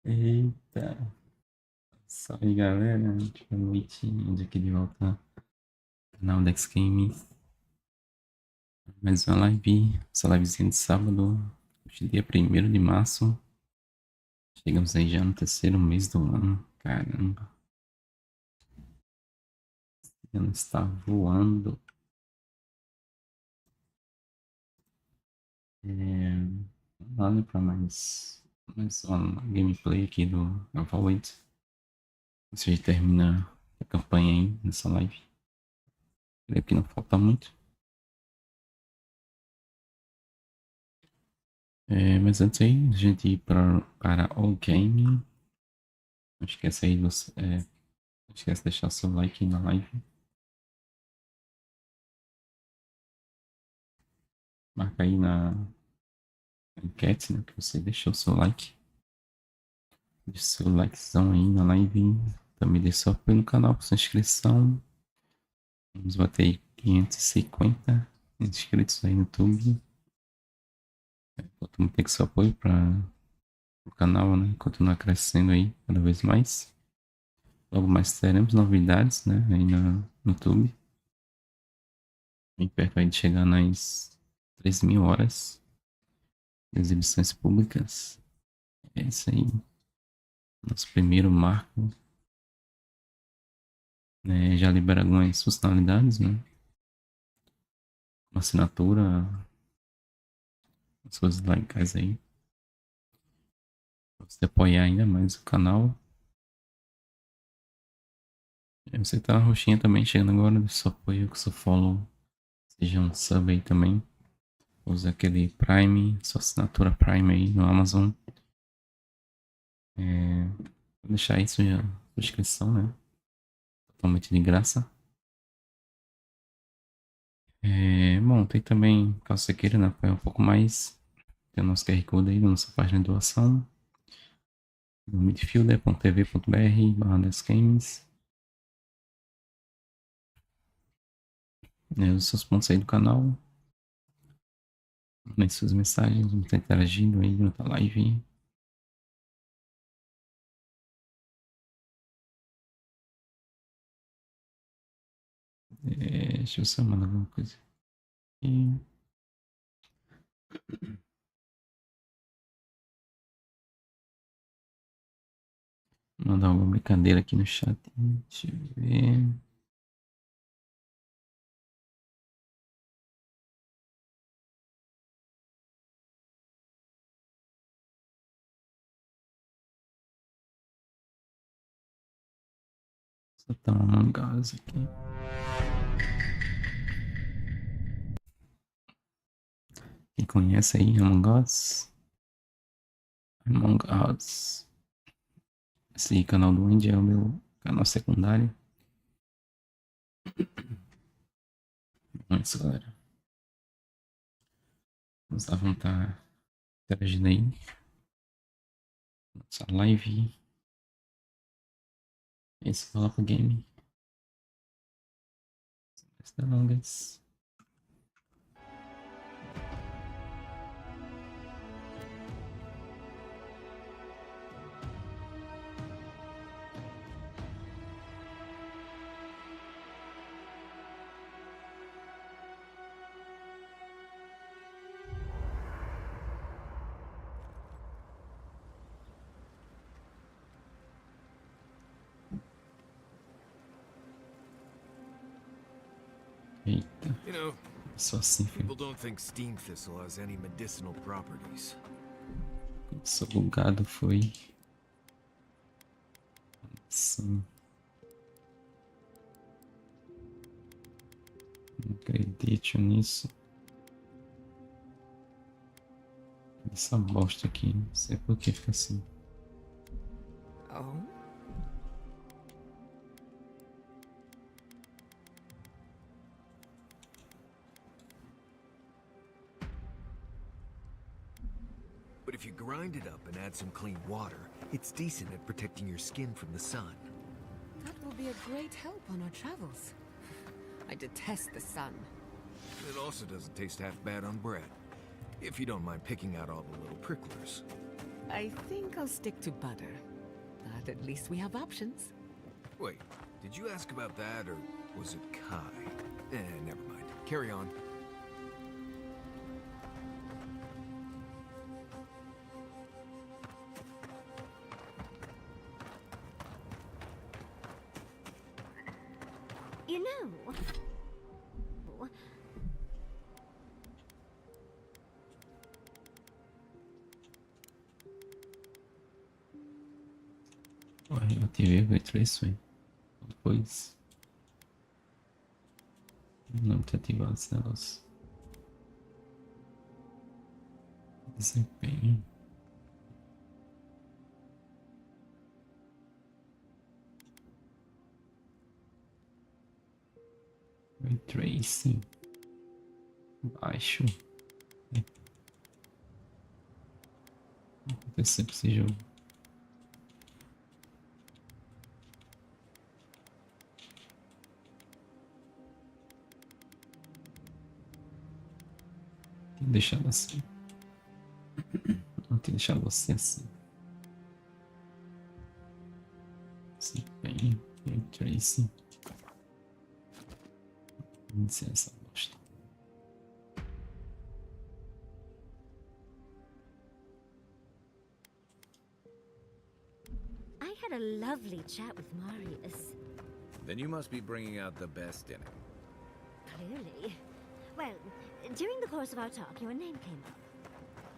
Eita, salve galera, boa noite, hoje aqui de volta no canal AndeXGames. Mais uma live, essa livezinha de sábado, hoje dia 1º de março. Chegamos aí já no terceiro mês do ano, caramba. O ano está voando. Vamos lá, né, para mais uma gameplay aqui do Avowed. Se a gente termina a campanha aí nessa live. Creio que não falta muito. Mas antes aí, a gente ir para o game. Não esquece aí, não esquece de deixar seu like aí na live. Marca aí na enquete, né, que você deixou seu like. Deixa seu likezão aí na live. Também deixa seu apoio no canal com sua inscrição. Vamos bater aí 550 inscritos aí no YouTube. Conto muito com seu apoio para o canal, né, continuar crescendo aí cada vez mais. Logo mais teremos novidades, né, aí no YouTube. Bem perto aí de chegar nas 3.000 horas de exibições públicas. É isso aí. Nosso primeiro marco. Né, já libera algumas funcionalidades, né? Uma assinatura, as coisas legais aí. Pra você apoiar ainda mais o canal. E você tá na roxinha também, chegando agora, deixa seu apoio, com seu follow. Seja um sub aí também. Usa aquele Prime, sua assinatura Prime aí no Amazon. Vou deixar aí sua subscrição, né? Totalmente de graça. Bom, tem também, caso você queira, né, apoiar um pouco mais, tem o nosso QR Code aí na nossa página de doação, no midfielder.tv.br/AndeXGames. Os seus pontos aí do canal, nas suas mensagens, vamos estar interagindo aí durante a live. Deixa eu só mandar alguma coisa aqui. Mandar alguma brincadeira aqui no chat. Deixa eu ver. Só tá um Among Us aqui. Quem conhece aí Among Us? Among Us. Esse canal do Andy é o meu canal secundário. Bom, isso, galera. Vamos lá, vamos estar interagindo aí. Nossa live. Esse fala pro game. Sem mais delongas. Eita. You know, Só assim, filho. people don't think steam thistle has any medicinal properties. Sou bugado, foi. Sim. Não acredito nisso. Essa bosta aqui. Não sei por que fica assim. Oh? But if you grind it up and add some clean water, it's decent at protecting your skin from the sun. That will be a great help on our travels. I detest the sun. It also doesn't taste half bad on bread, if you don't mind picking out all the little pricklers. I think I'll stick to butter. But at least we have options. Wait, did you ask about that, or was it Kai? Never mind. Carry on. You know... Ué, eu ativei o Ray Tracing. Depois. Não ter ativado esse negócio. Desempenho. Ray Tracing. Baixo. Aconteceu com esse jogo. Tem deixado assim. Não tem deixado você assim. Desempenho. Ray Tracing. Iniciar essa bosta. I had a lovely chat with Marius. Then you must be bringing out the best in him. Clearly. Well, during the course of our talk, your name came up.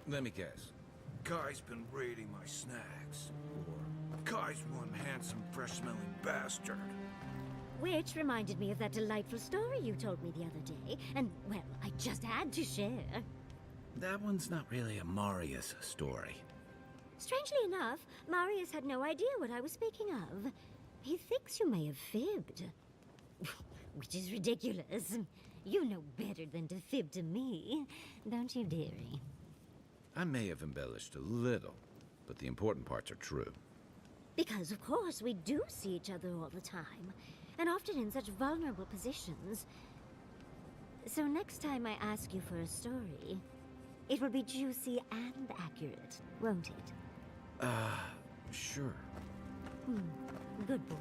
Let me guess. Kai's been raiding my snacks. Or Kai's one handsome, fresh-smelling bastard. Which reminded me of that delightful story you told me the other day. And, well, I just had to share. That one's not really a Marius story. Strangely enough, Marius had no idea what I was speaking of. He thinks you may have fibbed. Which is ridiculous. You know better than to fib to me, don't you, dearie? I may have embellished a little, but the important parts are true. Because, of course, we do see each other all the time, and often in such vulnerable positions. So next time I ask you for a story, it will be juicy and accurate, won't it? Sure. Good boy.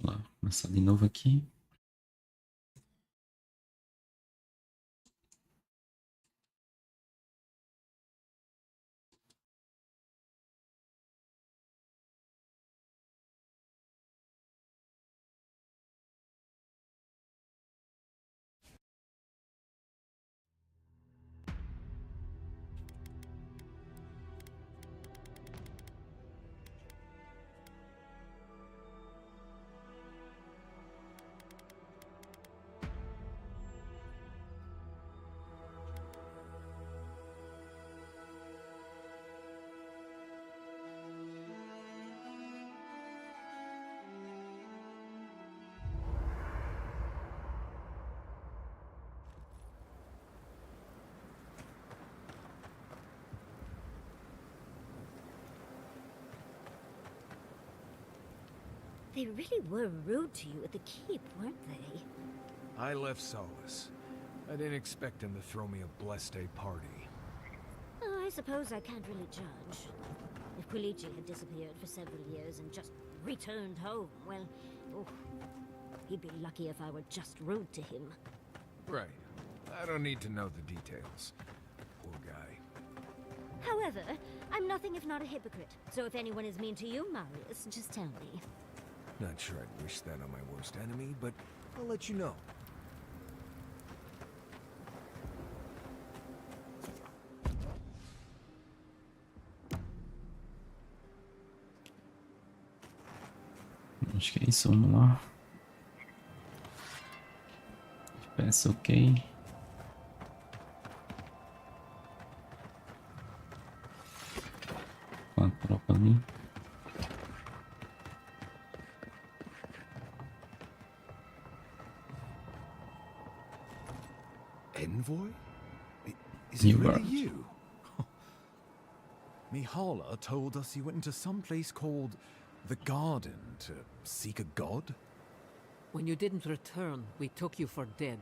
Vamos lá, começar de novo aqui. They really were rude to you at the keep, weren't they? I left Solace. I didn't expect him to throw me a blessed day party. Oh, I suppose I can't really judge. If Quilici had disappeared for several years and just returned home, well, oh, he'd be lucky if I were just rude to him. Right. I don't need to know the details. Poor guy. However, I'm nothing if not a hypocrite. So if anyone is mean to you, Marius, just tell me. Not sure I'd wish that on my worst enemy, but I'll let you know. Acho que é isso, vamos lá. Peça ok. Com a tropa ali. Envoy? Is it really Avowed. you? Mihala told us you went into some place called the Garden to seek a god? When you didn't return, we took you for dead.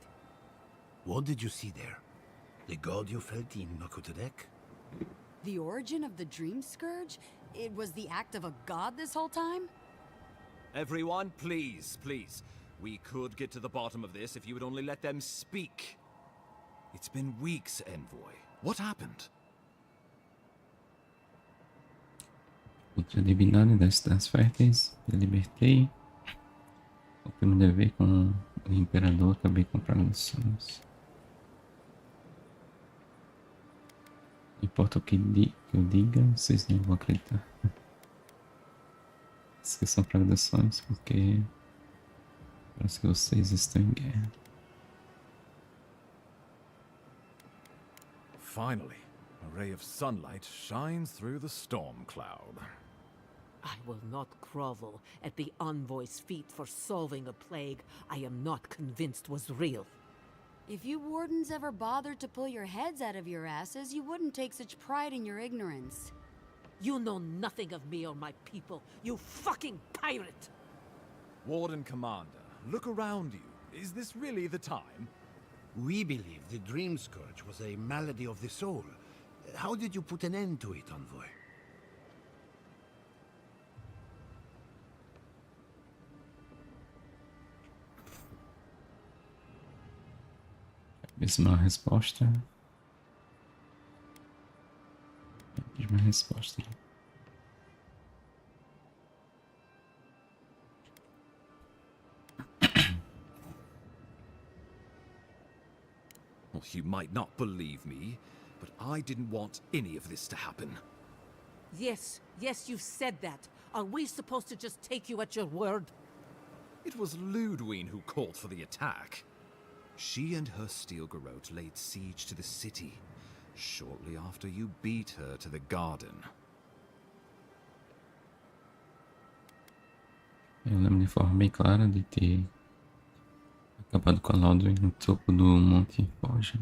What did you see there? The god you felt in Makutadek? The origin of the Dream Scourge? It was the act of a god this whole time? Everyone, please, please. We could get to the bottom of this if you would only let them speak. It's been weeks, Envoy. What happened? Outra divindade das cidades férteis. Eu libertei. Cumpri meu dever com o imperador. Acabei comprando os sonhos. Não importa o que eu diga, vocês não vão acreditar. Esqueçam fragmentações porque parece que vocês estão em guerra. Finally, a ray of sunlight shines through the storm cloud. I will not grovel at the envoy's feet for solving a plague I am not convinced was real. If you wardens ever bothered to pull your heads out of your asses, you wouldn't take such pride in your ignorance. You know nothing of me or my people, you fucking pirate! Warden Commander, look around you. Is this really the time? We believe the Dream Scourge was a malady of the soul. How did you put an end to it, Envoy? Mesma resposta. Mesma resposta. Well, you might not believe me, but I didn't want any of this to happen. Yes, you've said that. Are we supposed to just take you at your word? It was Ludwine who called for the attack. She and her steel garrote laid siege to the city, shortly after you beat her to the garden. Eu lembro de forma bem clara de ter acabado com a Ludwine no topo do Monte Forja.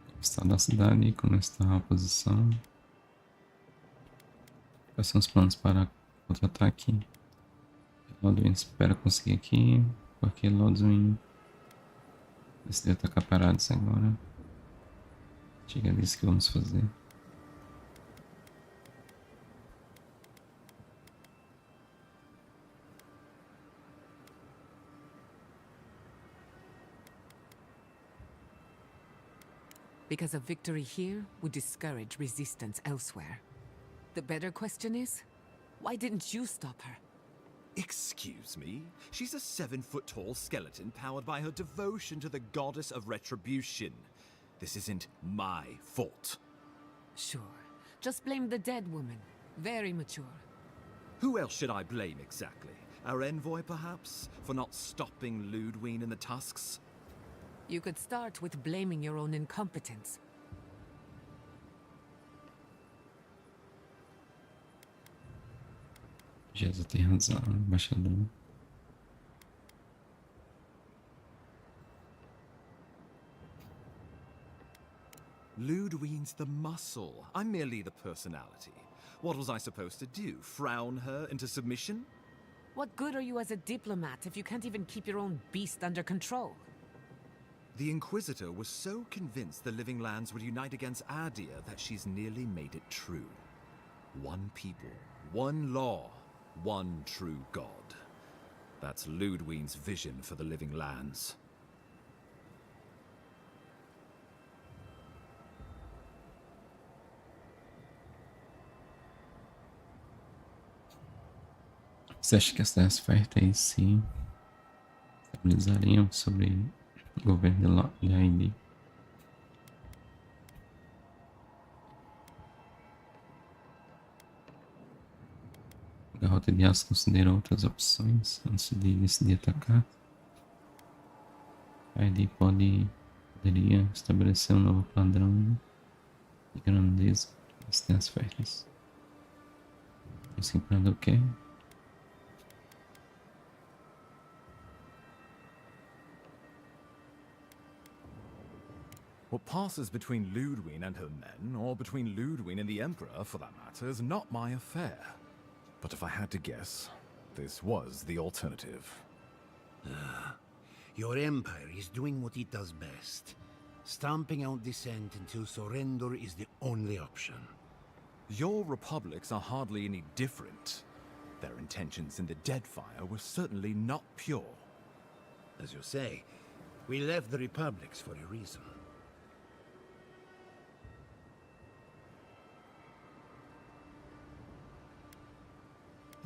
Como está da cidade, como está a posição. Quais são os planos para contra-ataque? Ludwine espera conseguir aqui, porque Ludwine decidiu atacar parados agora. Chega disso que vamos fazer. Because a victory here would discourage resistance elsewhere. The better question is, why didn't you stop her? Excuse me? She's a 7-foot-tall skeleton powered by her devotion to the goddess of retribution. This isn't my fault. Sure. Just blame the dead woman. Very mature. Who else should I blame exactly? Our envoy, perhaps? For not stopping Ludwine and the Tusks? You could start with blaming your own incompetence. Jesus tem razão, embaixador. Ludwine's the muscle. I'm merely the personality. What was I supposed to do? Frown her into submission? What good are you as a diplomat if you can't even keep your own beast under control? The Inquisitor was so convinced the Living Lands would unite against Adia that she's nearly made it true. One people, one law, one true god. That's Ludwine's vision for the Living Lands. Você acha que essas férteis se estabilizariam sobre o governo de AID? A garota de aço considera outras opções antes de decidir atacar. A AID poderia estabelecer um novo padrão de grandeza das terras férteis. Esse imperador quer. What passes between Ludwig and her men, or between Ludwig and the Emperor, for that matter, is not my affair. But if I had to guess, this was the alternative. Your empire is doing what it does best. Stamping out dissent until surrender is the only option. Your republics are hardly any different. Their intentions in the Deadfire were certainly not pure. As you say, we left the republics for a reason.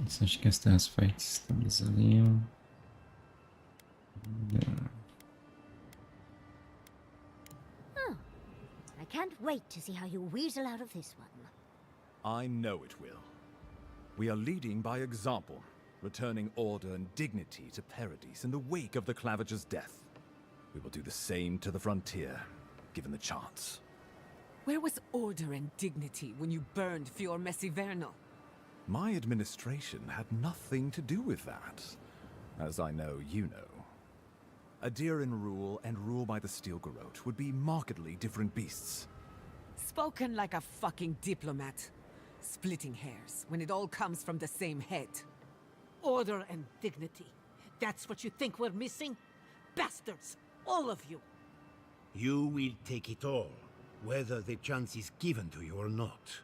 Isso, acho que as terras férteis estabilizariam. Oh, I can't wait to see how you weasel out of this one. I know it will. We are leading by example, returning order and dignity to Paradise in the wake of the Clavager's death. We will do the same to the frontier, given the chance. Where was order and dignity when you burned Fior Messivernal? My administration had nothing to do with that, as I know you know. Adiran rule and rule by the Steel Garrote would be markedly different beasts. Spoken like a fucking diplomat. Splitting hairs when it all comes from the same head. Order and dignity. That's what you think we're missing? Bastards! All of you! You will take it all, whether the chance is given to you or not.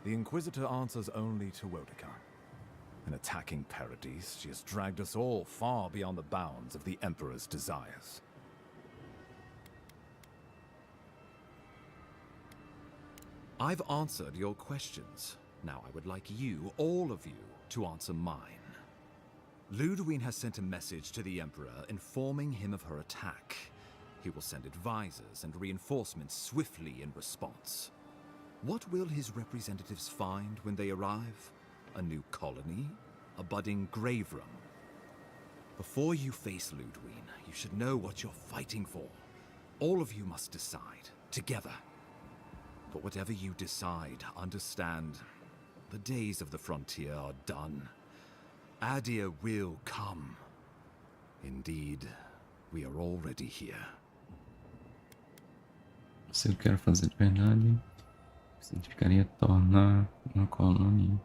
The Inquisitor answers only to Wodika. In attacking Paradise, she has dragged us all far beyond the bounds of the Emperor's desires. I've answered your questions. Now I would like you, all of you, to answer mine. Ludwig has sent a message to the Emperor informing him of her attack. He will send advisors and reinforcements swiftly in response. What will his representatives find when they arrive? A new colony? A budding grave room? Before you face Ludwig, you should know what you're fighting for. All of you must decide, together. But whatever you decide, understand, the days of the frontier are done. Adir will come. Indeed, we are already here. Se eu quero fazer de verdade, significaria tornar uma colônia.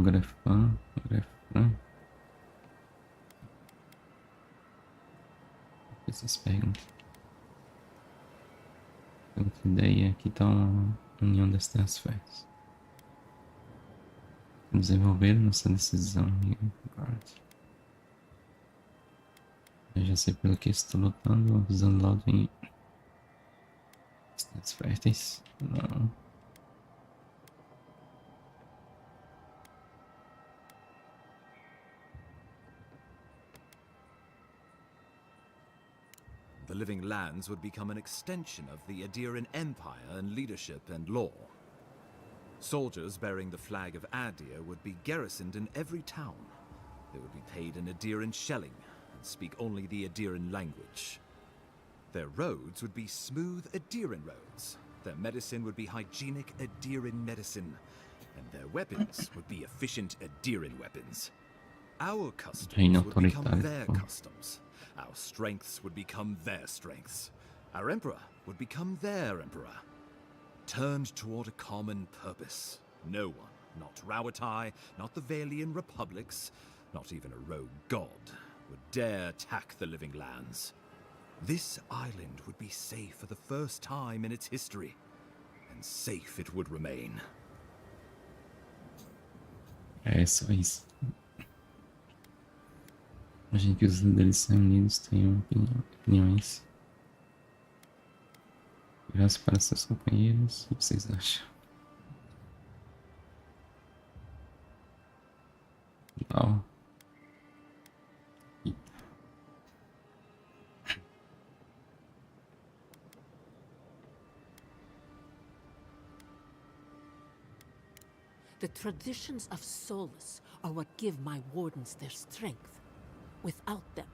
Grefan. Essas perguntas. Outra ideia, aqui está uma união das terras férteis. Desenvolver nossa decisão. Eu já sei pelo que estou lutando, usando logo em terras férteis. Não. The Living Lands would become an extension of the Adiran Empire in leadership and law. Soldiers bearing the flag of Adir would be garrisoned in every town. They would be paid in Adiran shelling and speak only the Adiran language. Their roads would be smooth Adiran roads. Their medicine would be hygienic Adiran medicine. And their weapons would be efficient Adiran weapons. Our customs would become their customs. Our strengths would become their strengths. Our emperor would become their emperor. Turned toward a common purpose. No one, not Rawatai, not the Valian republics, not even a rogue god, would dare attack the Living Lands. This island would be safe for the first time in its history, and safe it would remain. É só isso. Imagino que os líderes reunidos tenham opiniões. Graças para seus companheiros. O que vocês acham? Não. The traditions of solace are what give my wardens their strength. Without them,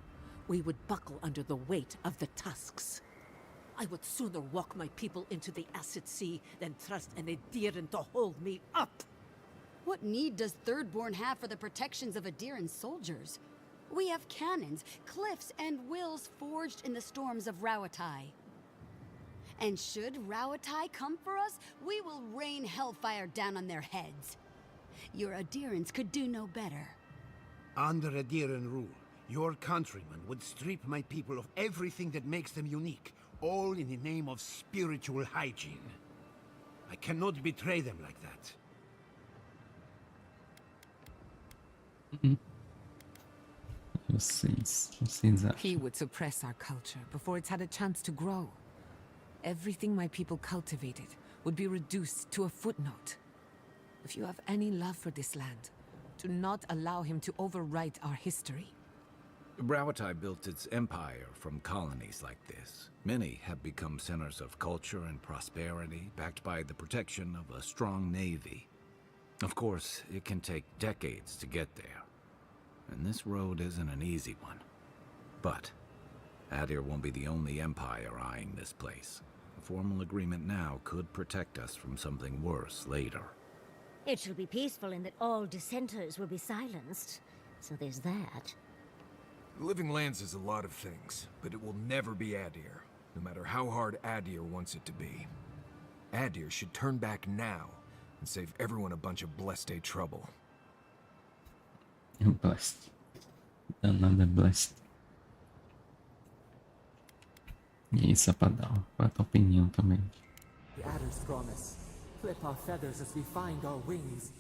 we would buckle under the weight of the tusks. I would sooner walk my people into the acid sea than trust an Adiran to hold me up. What need does Thirdborn have for the protections of Adiran soldiers? We have cannons, cliffs, and wills forged in the storms of Rawatai. And should Rawatai come for us, we will rain hellfire down on their heads. Your Adirans could do no better. Under Adiran rule, your countrymen would strip my people of everything that makes them unique, all in the name of spiritual hygiene. I cannot betray them like that. Vocês He acham? would suppress our culture before it's had a chance to grow. Everything my people cultivated would be reduced to a footnote. If you have any love for this land, do not allow him to overwrite our history. Rawatai built its empire from colonies like this. Many have become centers of culture and prosperity, backed by the protection of a strong navy. Of course, it can take decades to get there, and this road isn't an easy one. But Adir won't be the only empire eyeing this place. A formal agreement now could protect us from something worse later. It shall be peaceful in that all dissenters will be silenced. So there's that. Living Lands is a lot of things, but it will never be Adir, no matter how hard Adir wants it to be. Adir should turn back now and save everyone a bunch of blessed trouble. Blast. Danada Blast. E isso é pra dar a tua opinião também. The Adder's promise. Flip our feathers as we find our wings.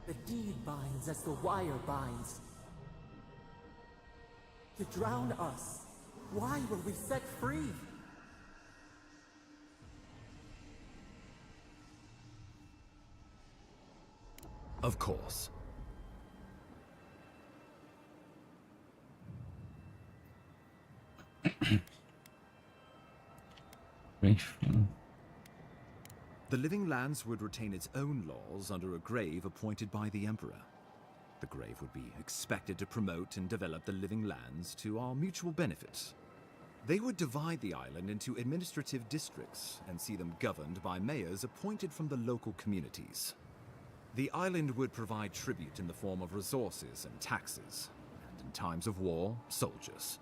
The deed binds as the wire binds. To drown us, why were we set free? Of course. The Living Lands would retain its own laws under a grave appointed by the Emperor. The grave would be expected to promote and develop the Living Lands to our mutual benefit. They would divide the island into administrative districts and see them governed by mayors appointed from the local communities. The island would provide tribute in the form of resources and taxes, and in times of war, soldiers.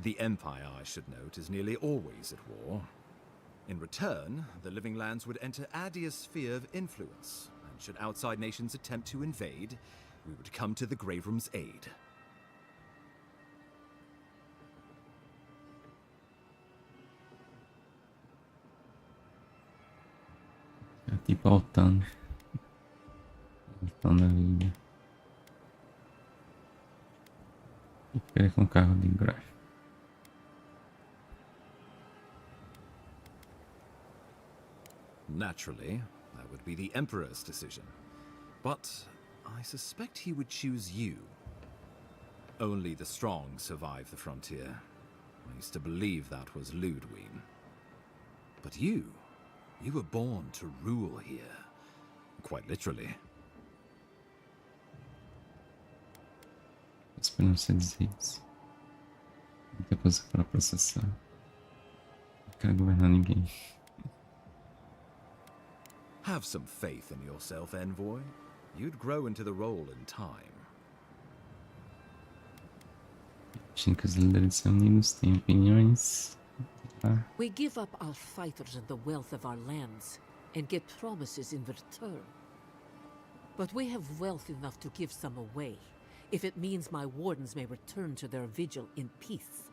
The Empire, I should note, is nearly always at war. In return, the Living Lands would enter Adir's sphere of influence, and should outside nations attempt to invade, we would come to the Grave Room's aid. É tipo altando. Altando a vida. E ficaria com carro de grave. Naturally, that would be the Emperor's decision. But I suspect he would choose you. Only the strong survive the frontier. I used to believe that was Ludwig. But you were born to rule here. Quite literally. Esperando ser dizer isso. Muita coisa para processar. Não quero governar ninguém. Have some faith in yourself, Envoy. You'd grow into the role in time. Acho que os líderes reunidos têm opiniões. Tá? We give up our fighters and the wealth of our lands, and get promises in return. But we have wealth enough to give some away, if it means my wardens may return to their vigil in peace.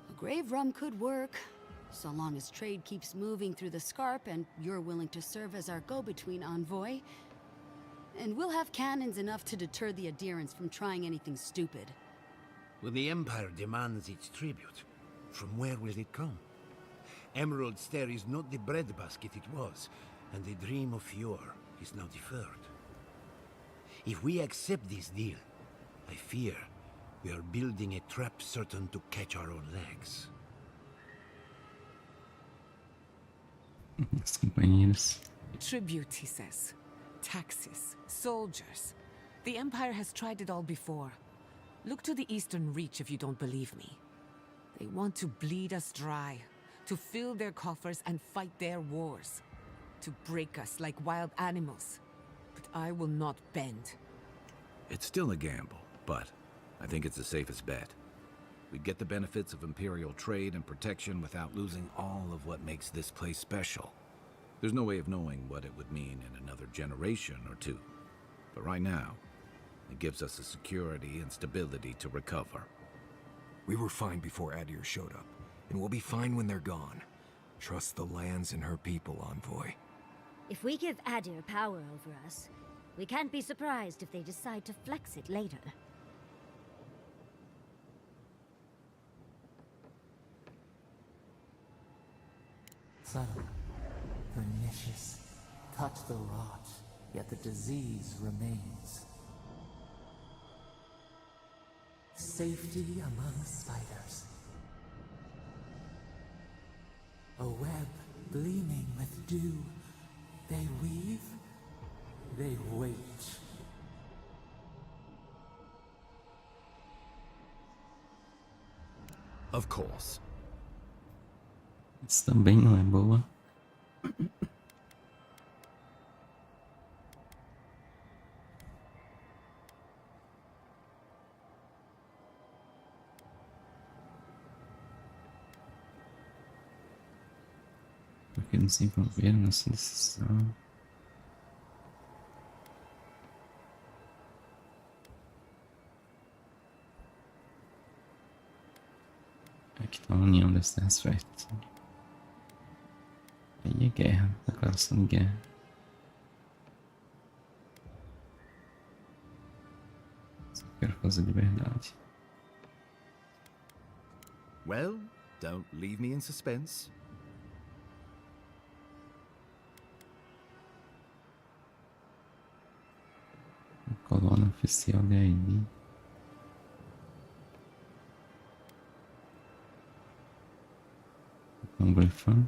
A grave room could work, so long as trade keeps moving through the Scarp and you're willing to serve as our go-between envoy. And we'll have cannons enough to deter the adherents from trying anything stupid. When the Empire demands its tribute, from where will it come? Emerald Stair is not the breadbasket it was, and the dream of yore is now deferred. If we accept this deal, I fear we are building a trap certain to catch our own legs. Os companheiros. Tribute, he says. Taxes. Soldiers. The Empire has tried it all before. Look to the Eastern Reach if you don't believe me. They want to bleed us dry, to fill their coffers and fight their wars, to break us like wild animals. But I will not bend. It's still a gamble, but I think it's the safest bet. We get the benefits of Imperial trade and protection without losing all of what makes this place special. There's no way of knowing what it would mean in another generation or two. But right now, it gives us the security and stability to recover. We were fine before Adir showed up, and we'll be fine when they're gone. Trust the lands and her people, Envoy. If we give Adir power over us, we can't be surprised if they decide to flex it later. Subtle, pernicious, touch the rot, yet the disease remains. Safety among spiders. A web gleaming with dew. They weave, they wait. Of course. Isso também não é boa. Porque não se envolveram nessa decisão. Aqui tá a união das terras férteis. Aí é guerra, declaração de guerra. Só quero fazer de verdade. Well, don't leave me in suspense. Coluna oficial de ID. Um glifão.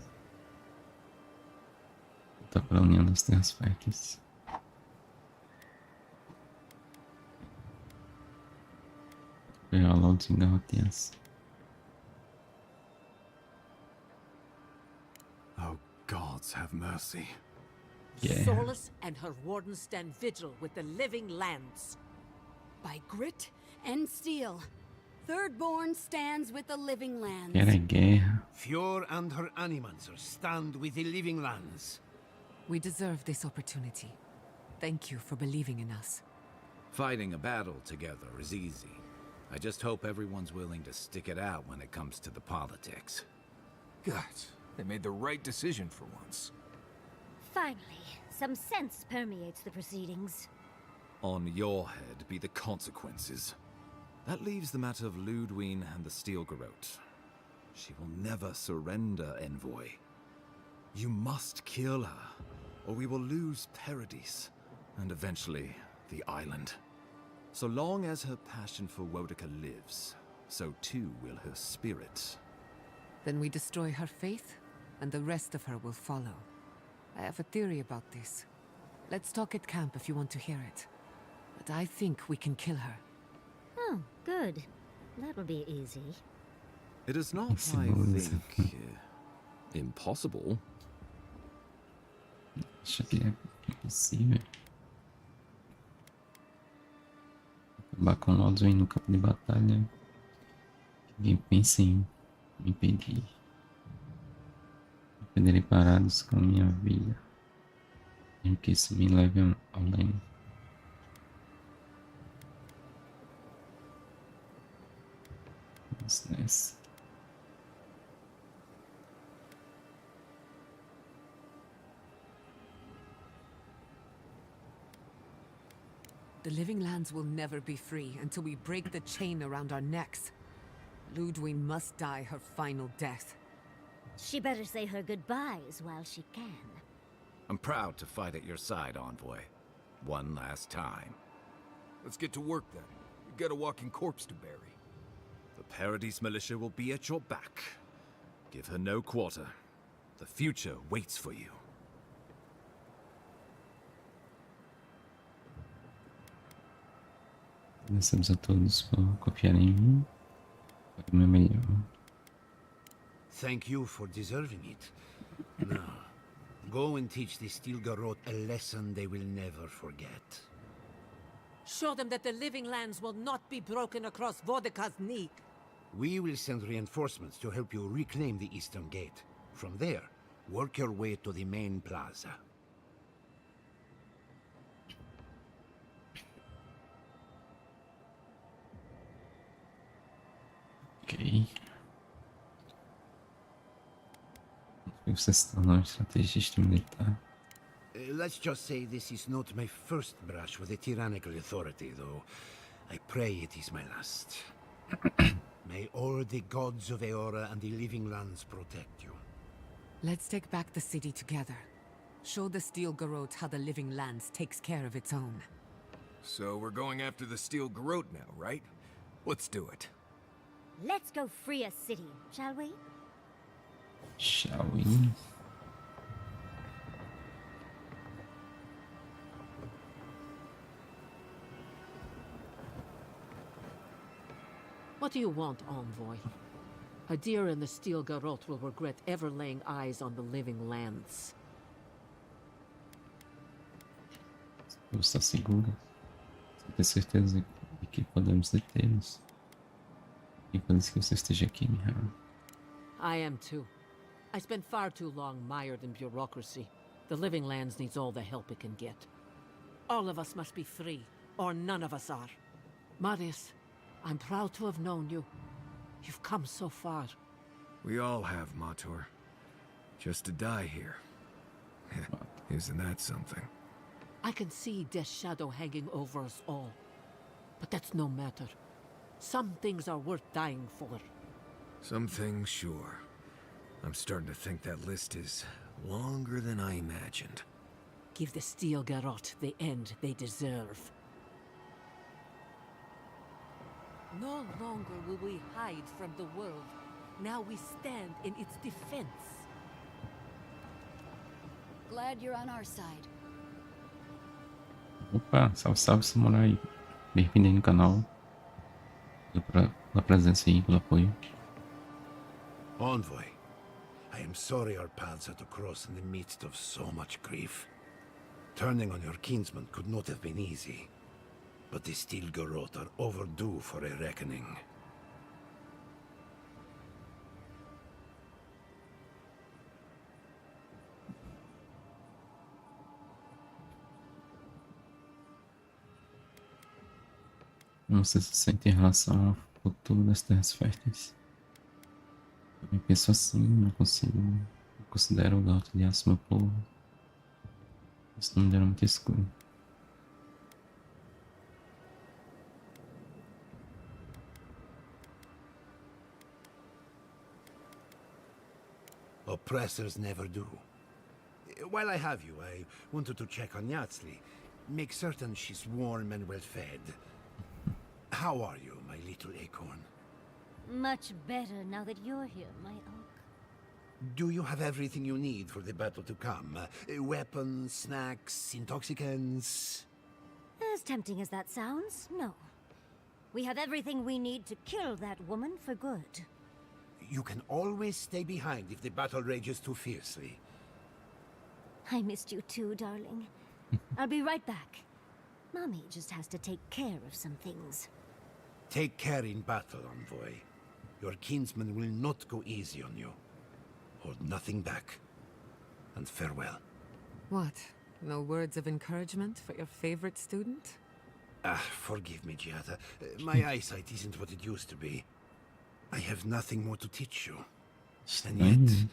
Tá para a união das terras férteis. Pegar lá o desengarroteança. Oh, gods have mercy. Yeah. Solus and her wardens stand vigil with the living lands. By grit and steel, Thirdborn stands with the living lands. Era guerra. Fjord and her animancers stand with the living lands. We deserve this opportunity. Thank you for believing in us. Fighting a battle together is easy. I just hope everyone's willing to stick it out when it comes to the politics. God, they made the right decision for once. Finally, some sense permeates the proceedings. On your head be the consequences. That leaves the matter of Ludwine and the Steel Garrote. She will never surrender, Envoy. You must kill her, or we will lose Paradis, and eventually the island. So long as her passion for Wodica lives, so too will her spirit. Then we destroy her faith, and the rest of her will follow. I have a theory about this. Let's talk at camp if you want to hear it. But I think we can kill her. Oh, good. That will be easy. It is not, I think, impossible. Acho que é impossível. Acabar com o Aldrin no campo de batalha. Ninguém pensa em me impedir. Perderei parados com minha vida. Mesmo que isso me leve ao além. Vamos nessa. The living lands will never be free until we break the chain around our necks. Ludwig must die her final death. She better say her goodbyes while she can. I'm proud to fight at your side, Envoy. One last time. Let's get to work then. We've got a walking corpse to bury. The Paradise Militia will be at your back. Give her no quarter. The future waits for you. Agradecemos a todos por confiarem em mim. Foi o meu melhor. Thank you for deserving it. Now, go and teach the Stilgarot a lesson they will never forget. Show them that the living lands will not be broken across Vodka's knee. We will send reinforcements to help you reclaim the Eastern Gate. From there, work your way to the main plaza. Ok. Você se tornou um estrategista militar. Let's just say this is not my first brush with a tyrannical authority, though. I pray it is my last. May all the gods of Eora and the living lands protect you. Let's take back the city together. Show the Steel Garrote how the living lands takes care of its own. So we're going after the Steel Garrote now, right? Let's do it. Let's go free a city, shall we? Shall we? What do you want, Envoy? Hadir and the Steel Garrote will regret ever laying eyes on the living lands. Eu estou segura. Você tem certeza de que podemos detê-los? E por isso que você esteja aqui, Mihara. I am too. I spent far too long mired in bureaucracy. The living lands needs all the help it can get. All of us must be free, or none of us are. Marius, I'm proud to have known you. You've come so far. We all have, Matur. Just to die here. Isn't that something? I can see Death's shadow hanging over us all. But that's no matter. Some things are worth dying for. Some things, sure. I'm starting to think that list is longer than I imagined. Give the Steel Garrote the end they deserve. No longer will we hide from the world. Now we stand in its defense. Glad you're on our side. Opa, salve, salve, samurai. Bem-vindo aí no canal. Pela presença aí, pelo apoio. Envoy, I am sorry our paths had to cross in the midst of so much grief. Turning on your kinsman could not have been easy. But the Steel Garrote are overdue for a reckoning. Como você se sente em relação ao futuro das terras férteis? Eu penso assim, não considero o gato de aço meu povo. Isso não me deram muito escuro. Oppressors never do. While I have you, I wanted to check on Yatsli. Make certain she's warm and well fed. How are you, my little acorn? Much better now that you're here, my oak. Do you have everything you need for the battle to come? Weapons, snacks, intoxicants? As tempting as that sounds, no. We have everything we need to kill that woman for good. You can always stay behind if the battle rages too fiercely. I missed you too, darling. I'll be right back. Mommy just has to take care of some things. Take care in battle, Envoy. Your kinsman will not go easy on you. Hold nothing back. And farewell. What? No words of encouragement for your favorite student? Forgive me, Giada. My eyesight isn't what it used to be. I have nothing more to teach you. And Estranho. yet,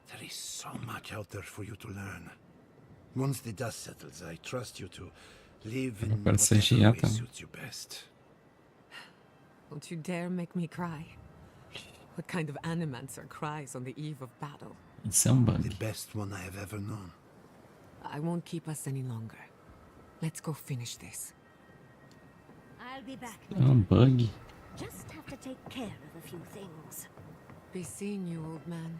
there is so much out there for you to learn. Once the dust settles, I trust you to live in Para ser whatever way chata. suits you best. Don't you dare make me cry. What kind of animancer cries on the eve of battle? Isso é um bug. The best one I have ever known. I won't keep us any longer. Let's go finish this. I'll be back. É um bug. Just have to take care of a few things. Be seeing you, old man.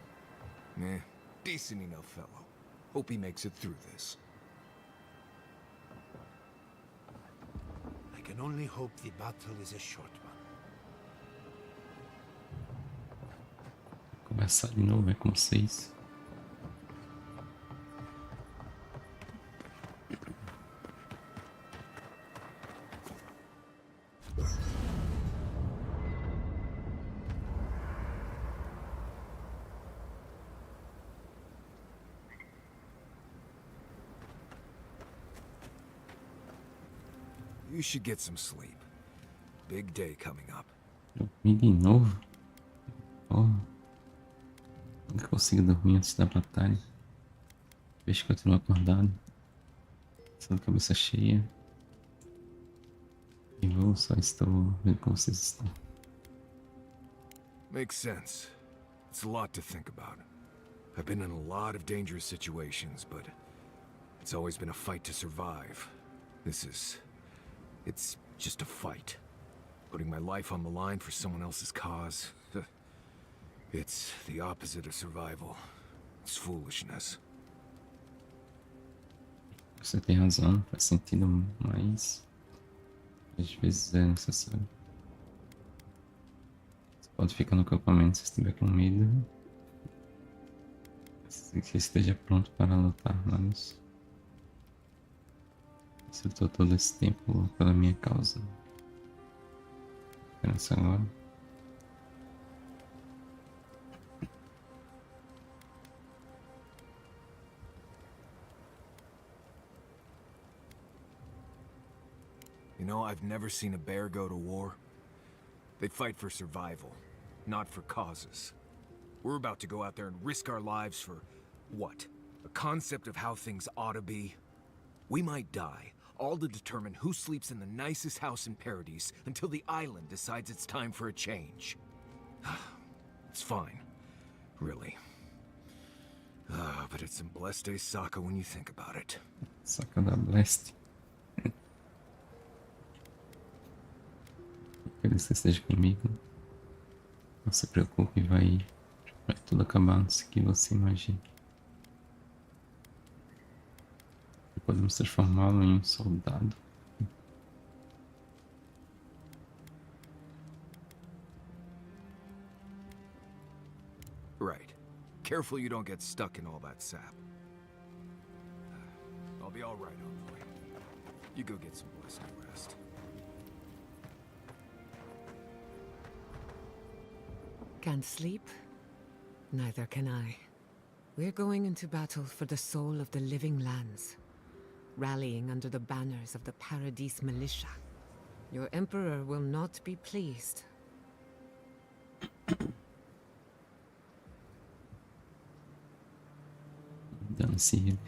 Eh, decent enough fellow. Hope he makes it through this. I can only hope the battle is a short one. Começar de novo, é com 6. You should get some sleep. Big day coming up. Dormir de novo? Porra. Nunca consigo dormir antes da batalha. Vejo que continuo acordado. Só cabeça cheia. E vou, só estou vendo como vocês estão. Makes sense. It's a lot to think about. I've been in a lot of dangerous situations, but it's always been a fight to survive. It's just a fight. Putting my life on the line for someone else's cause. It's the opposite of survival. It's foolishness. Você tem razão, faz sentido, mas às vezes é necessário. Você pode ficar no acampamento se estiver com medo. Que esteja pronto para lutar, mas se eu estou todo esse tempo pela minha causa. Pensa agora. You know, I've never seen a bear go to war. They fight for survival, not for causes. We're about to go out there and risk our lives for what? A concept of how things ought to be? We might die, all to determine who sleeps in the nicest house in Paradise until the island decides it's time for a change. It's fine, really. But it's some blessed day Sokka when you think about it. Sokka da Blast. Quero que você esteja comigo. Não se preocupe, vai tudo acabar antes que você imagine. E podemos transformá-lo em um soldado. Right. Careful you don't get stuck in all that sap. I'll be all right, Envoy. You go get some blessed rest. Can't sleep? Neither can I. We're going into battle for the soul of the living lands, rallying under the banners of the Paradise militia. Your emperor will not be pleased. Dane-se ele.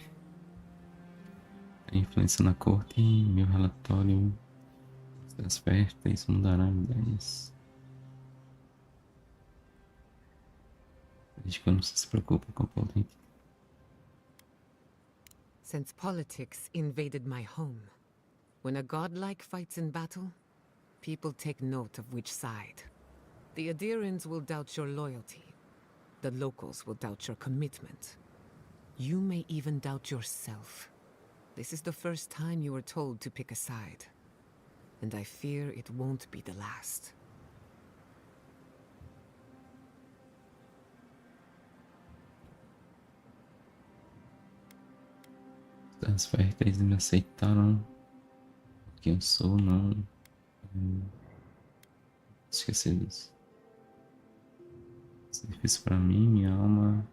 A influência na corte e meu relatório das férteis mudará ideias. Desde que eu não se preocupe com a política. Since politics invaded my home, when a godlike fights in battle, people take note of which side. The Adirans will doubt your loyalty. The locals will doubt your commitment. You may even doubt yourself. This is the first time you were told to pick a side, and I fear it won't be the last. As férteis me aceitaram que eu sou, não esqueci disso. Isso é difícil para mim, minha alma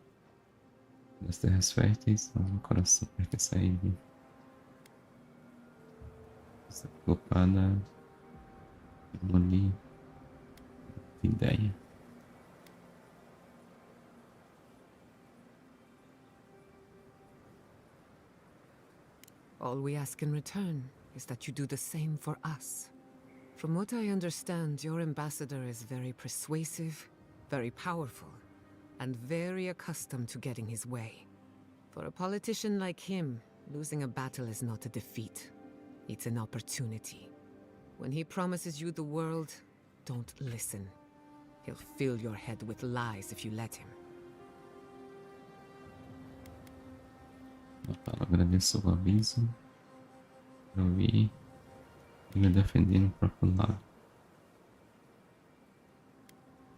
das terras férteis, mas meu coração pertence a ele. Essa preocupada, abolir de ideia. All we ask in return is that you do the same for us. From what I understand, your ambassador is very persuasive, very powerful, and very accustomed to getting his way. For a politician like him, losing a battle is not a defeat. It's an opportunity. When he promises you the world, don't listen. He'll fill your head with lies if you let him. Eu falo, agradeço o aviso. Eu vi ele defendendo o próprio lado.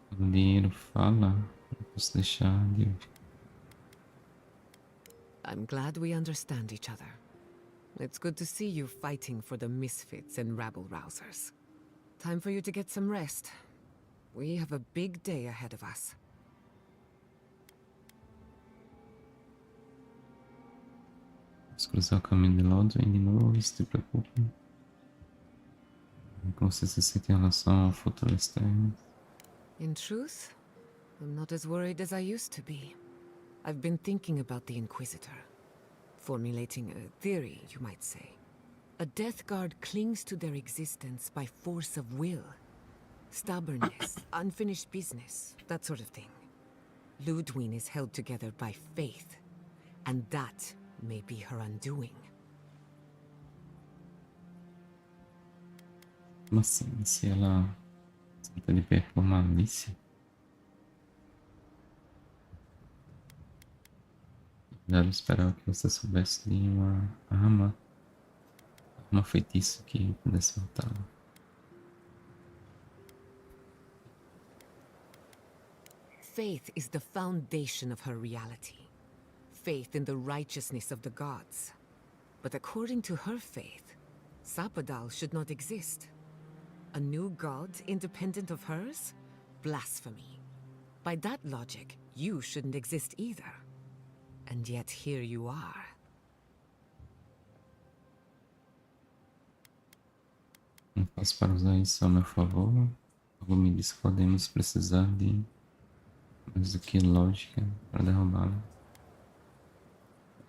Quando o dinheiro fala, eu posso deixar de ouvir. I'm glad we understand each other. It's good to see you fighting for the misfits and rabble-rousers. Time for you to get some rest. We have a big day ahead of us. Vamos cruzar o caminho de Londres de novo, se te preocupa. Como você se sente em relação ao futuro externo? In truth, I'm not as worried as I used to be. I've been thinking about the Inquisitor. Formulating a theory, you might say. A Death Guard clings to their existence by force of will. Stubbornness, unfinished business, that sort of thing. Ludwig is held together by faith, and that may be her undoing. Como assim? Se ela está de pé por malícia? Já esperava que você soubesse de uma arma feitiço que pudesse matá-la. Faith is the foundation of her reality. Faith in the righteousness of the gods. But according to her faith, Sapadal should not exist. A new god independent of hers? Blasphemy. By that logic, you shouldn't exist either. And yet here you are. Não faço para usar isso a meu favor. Algo me diz que podemos precisar de mais do que lógica para derrubá-la.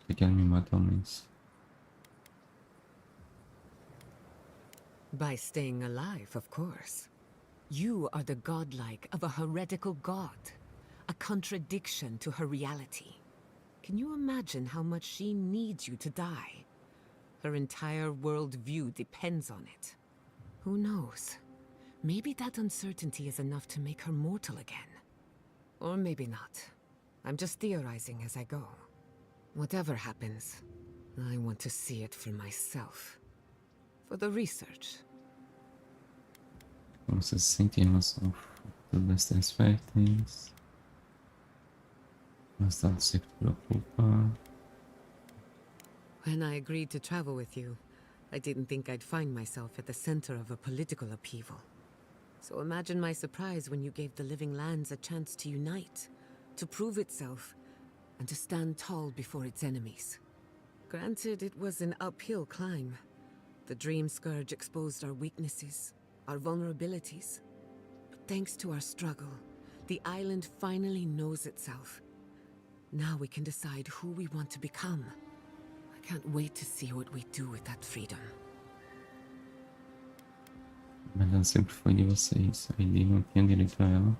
Que ela me mata ao menos. By staying alive, of course. You are the godlike of a heretical god. A contradiction to her reality. Can you imagine how much she needs you to die? Her entire worldview depends on it. Who knows? Maybe that uncertainty is enough to make her mortal again. Or maybe not. I'm just theorizing as I go. Whatever happens, I want to see it for myself. For the research. Como você se sente em relação ao futuro das três férteis? Mas tanto se preocupa. When I agreed to travel with you, I didn't think I'd find myself at the center of a political upheaval. So imagine my surprise when you gave the Living Lands a chance to unite, to prove itself, and to stand tall before its enemies. Granted, it was an uphill climb. The Dream Scourge exposed our weaknesses, our vulnerabilities. But thanks to our struggle, the island finally knows itself. Now we can decide who we want to become. I can't wait to see what we do with that freedom. Mas ela sempre foi de vocês. A ID não tinha direito a ela.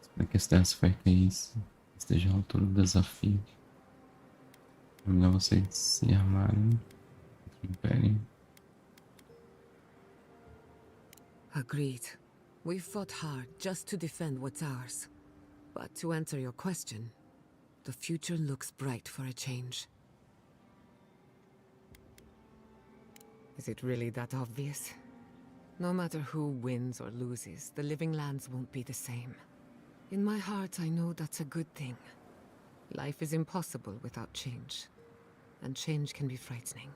Espero que as terras férteis estejam à altura do desafio. É melhor vocês se armarem contra o Império. Agreed. We fought hard just to defend what's ours. But to answer your question, the future looks bright for a change. Is it really that obvious? No matter who wins or loses, the Living Lands won't be the same. In my heart, I know that's a good thing. Life is impossible without change. And change can be frightening.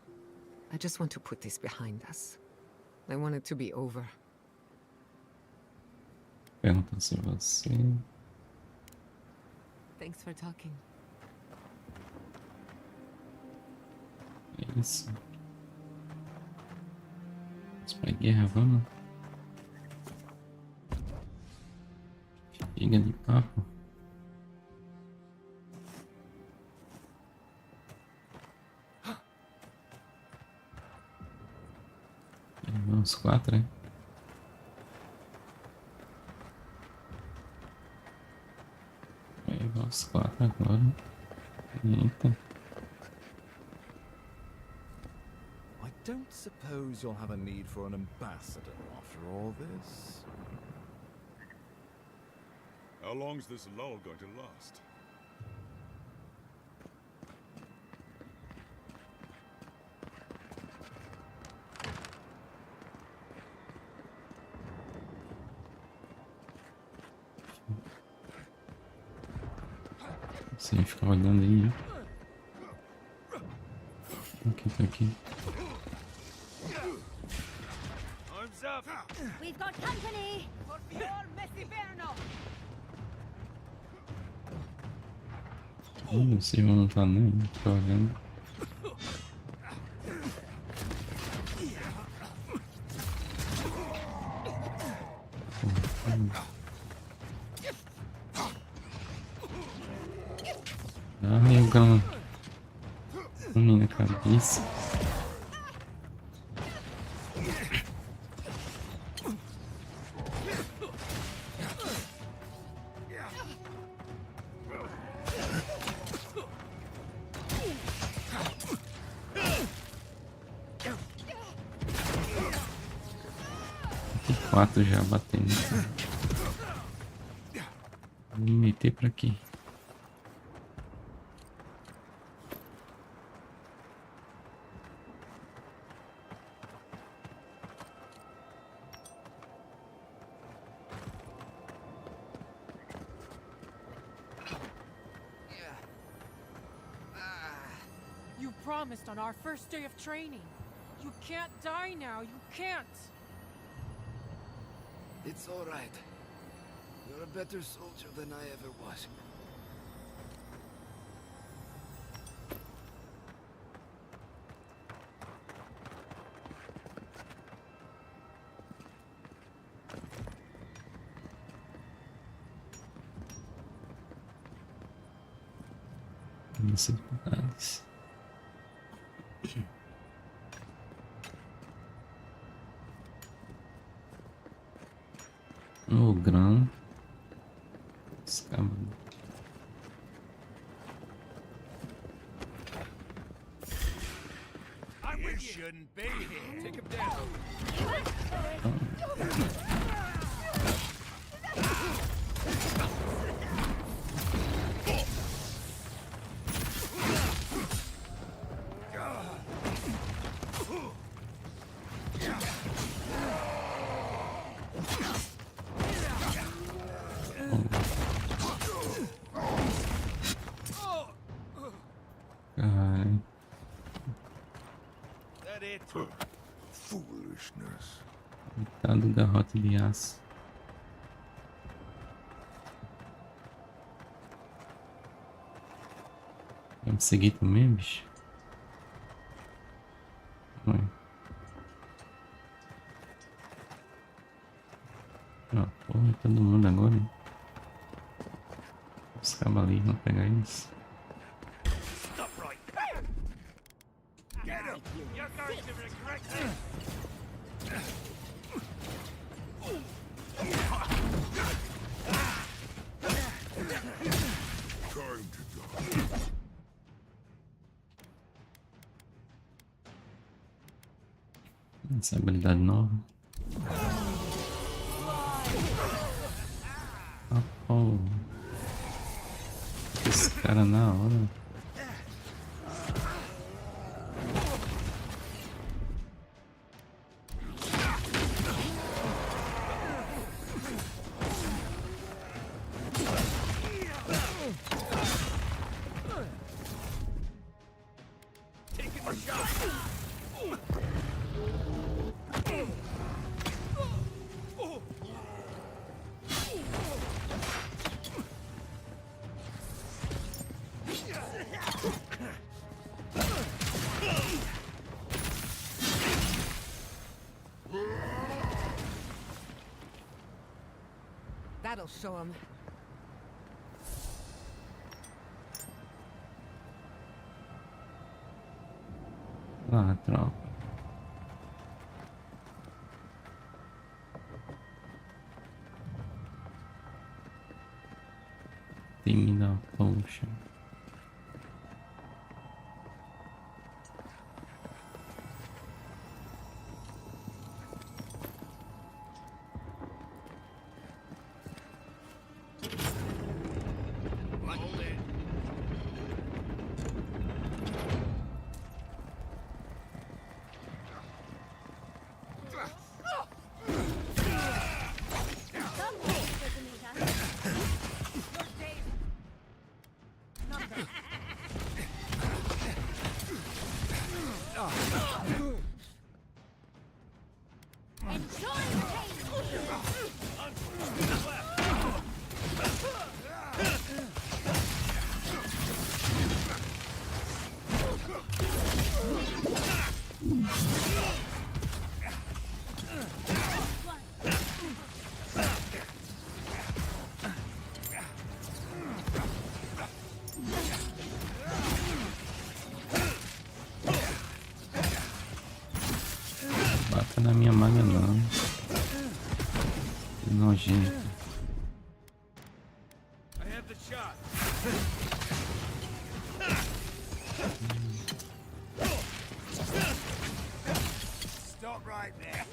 I just want to put this behind us. I want it to be over. Pergunta se você... Thanks for talking. É isso. Vamos pra guerra, vamos? Chega de papo. Os 4, hein? Vai os 4 agora. Eita. I don't suppose you'll have a need for an ambassador after all this. How long's this lull going to last? Você fica olhando aí, né? Aqui, tá aqui. We've got company! Não sei, eu não tá nem, tô olhando. Ai, o gama. Minha cabeça. Tem 4 já batendo. Vou me meter pra aqui. You promised on our first day of training. You can't die now, you can't! It's all right. You're a better soldier than I ever was. Necessidades. O grão. Escama. You shouldn't be here. Take him down. Caralho. That it? Foolishness. Coitado do garrote de aço. Vamos seguir também, bicho? Vai. Ó, porra, todo mundo agora, hein? Os cavaleiros vão pegar eles. Stop right. Get him. You're going to regret this. Time to die. Essa habilidade nova. Ah, pô. Esse cara na hora. That'll show him. Ah, tropa. Deixa. Bata na minha maga não. Que nojento. Stop right there.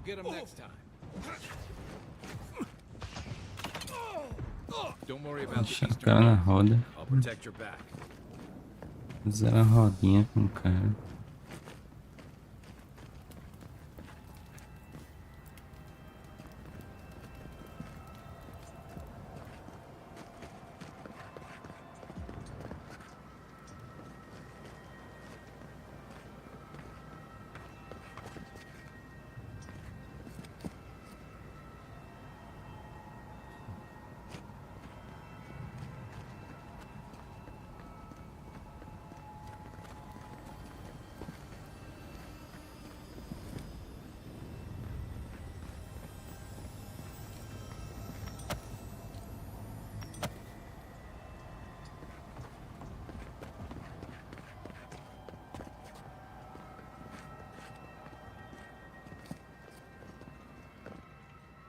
Get him next time. Don't worry about the Deixar o Eastern cara na Gate. roda. I'll protect your back. Zero a rodinha com o cara.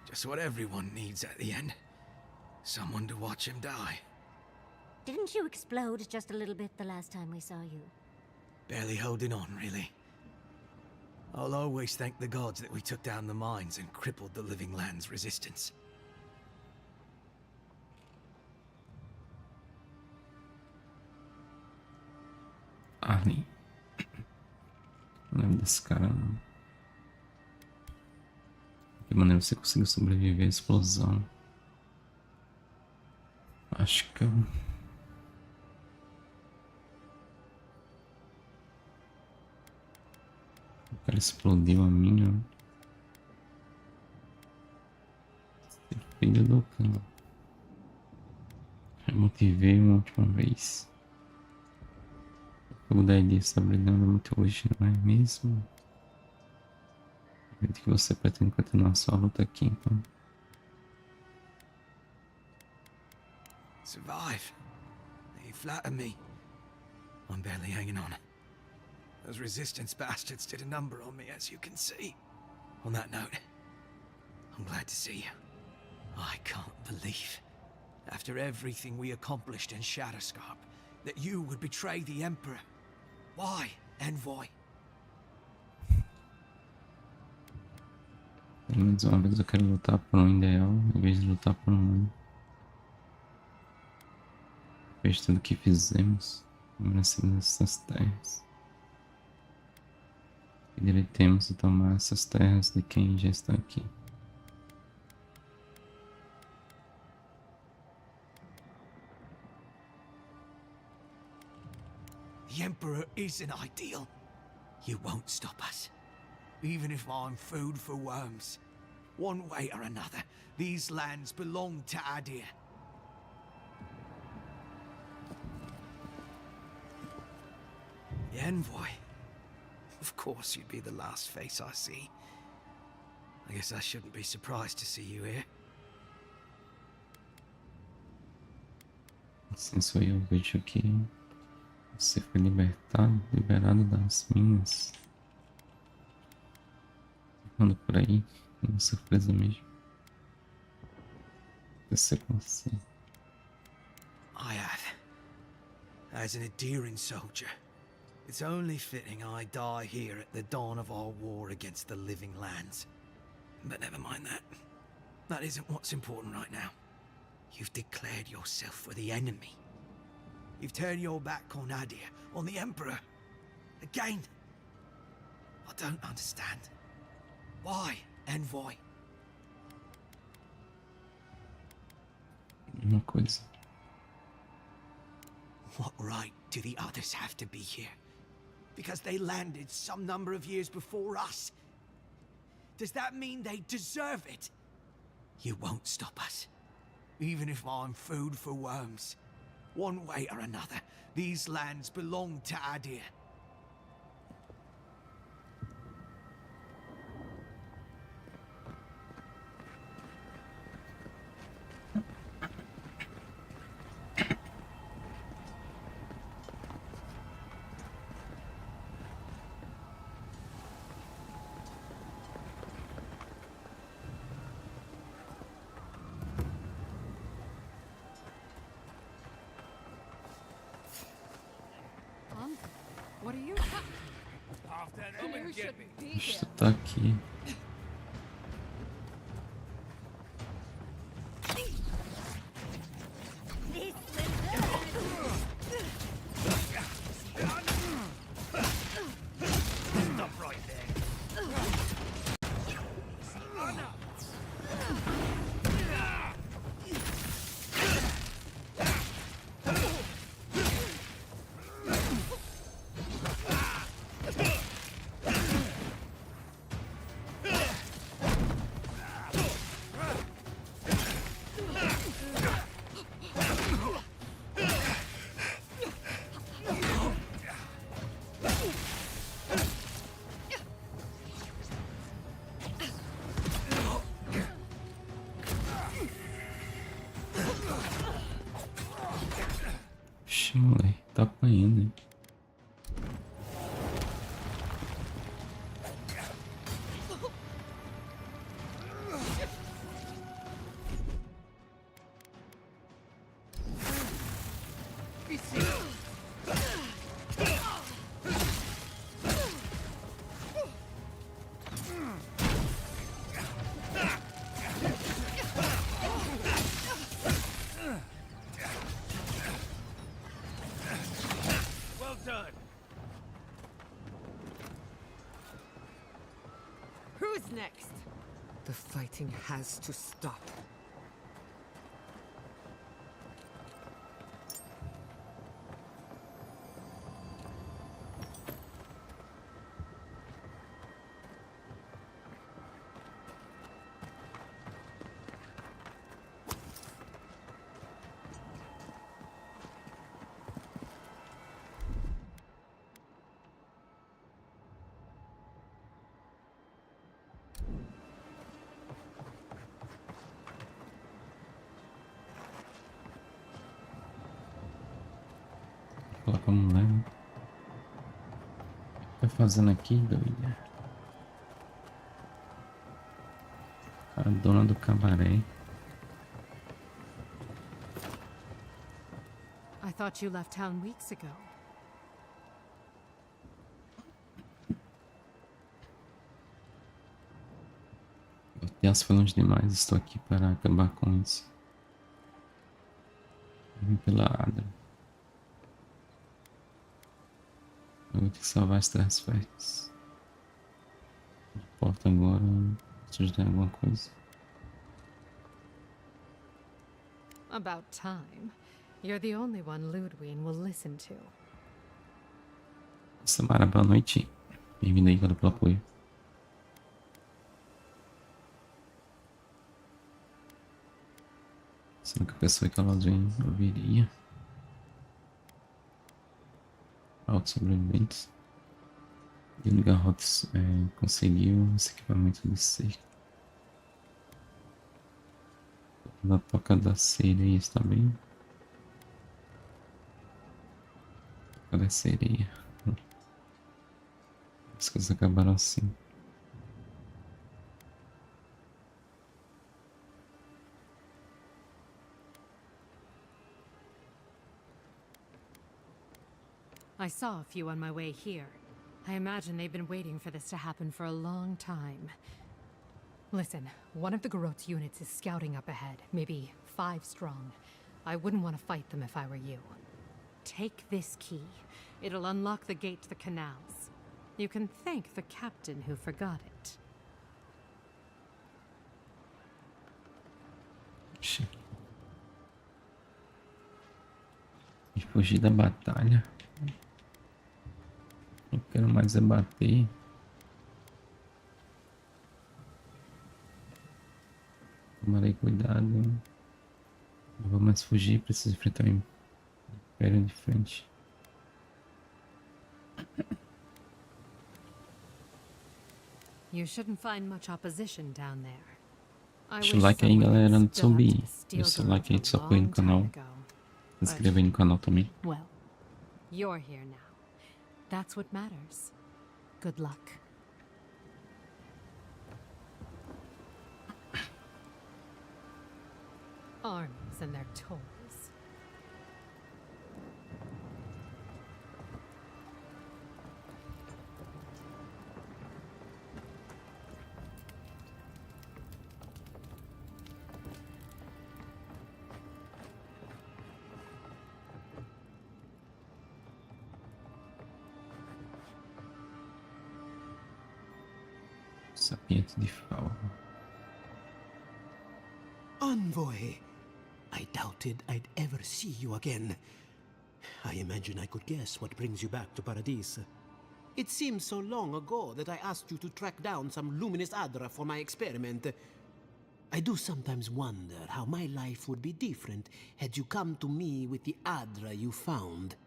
Just what everyone needs at the end. Someone to watch him die. Didn't you explode just a little bit the last time we saw you? Barely holding on, really. I'll always thank the gods that we took down the mines and crippled the living land's resistance. Arnie. Não lembro desse cara não. que maneira você conseguiu sobreviver à explosão? Acho que o cara explodiu a mina. Filho do cão. Eu motivei uma última vez. O fogo da Elia está brilhando muito hoje, não é mesmo? Acredito que você pretende continuar sua luta aqui, então. Survive? You flatter me. I'm barely hanging on. Those resistance bastards did a number on me, as you can see. On that note, I'm glad to see you. I can't believe, after everything we accomplished in Shatterscarp, that you would betray the Emperor. Why, Envoy? Pelo menos uma vez eu quero lutar por um ideal, em vez de lutar por um. Depois de tudo que fizemos, merecemos essas terras. E direitemos de tomar essas terras de quem já está aqui. The Emperor is an ideal. You won't stop us. Even if I'm food for worms. One way or another, these lands belong to Adir. The Envoy? Of course you'd be the last face I see. I guess I shouldn't be surprised to see you here. Assim sou eu, vejo que você foi liberado das minas. Ando por aí, uma surpresa mesmo. Você com você. I have. As an Adirian soldier, it's only fitting I die here at the dawn of our war against the living lands. But never mind that. That isn't what's important right now. You've declared yourself for the enemy. You've turned your back on Adir, on the Emperor. Again. I don't understand. Why, Envoy? Uma coisa. What right do the others have to be here? Because they landed some number of years before us? Does that mean they deserve it? You won't stop us. Even if I'm food for worms. One way or another, these lands belong to Adir. What are you? You shouldn't be here. Isso tá aqui. Stop right there. Vixe, moleque, tá apanhando, hein? Well done. Who's next? The fighting has to stop. Coloca a mulher. O que tá fazendo aqui, doida? A dona do cabaré. I thought you left town weeks ago. As foi longe demais. Estou aqui para acabar com isso. Vim pela Adra. Eu vou ter que salvar as terras férteis. Importa agora. Se ajudar em alguma coisa. About time. You're the only one Ludwig will listen to. Samara, boa noite. Bem-vindo aí, valeu pelo apoio. Será que a pessoa que ela ouviria? Altos sobreviventes. E o Garrotes conseguiu esse equipamento de cerco. Na toca da sereia está bem. Toca da sereia. As coisas acabaram assim. I saw a few on my way here. I imagine they've been waiting for this to happen for a long time. Listen, one of the Garot's units is scouting up ahead, maybe 5 strong. I wouldn't want to fight them if I were you. Take this key. It'll unlock the gate to the canals. You can thank the captain who forgot it. E fugir da batalha. Eu quero mais é bater. Tomarei cuidado. Não vou mais fugir, preciso enfrentar o Império de frente. You shouldn't find much opposition down there. Deixa o like aí, galera, antes de subir. Deixa o like aí, de seu apoio no canal. Se inscreva aí no canal também. Well, you're here now. That's what matters. Good luck. Armies and their toys. Sapiente de Falva. Envoy! I doubted I'd ever see you again. I imagine I could guess what brings you back to Paradis. It seems so long ago that I asked you to track down some luminous Adra for my experiment. I do sometimes wonder how my life would be different had you come to me with the Adra you found.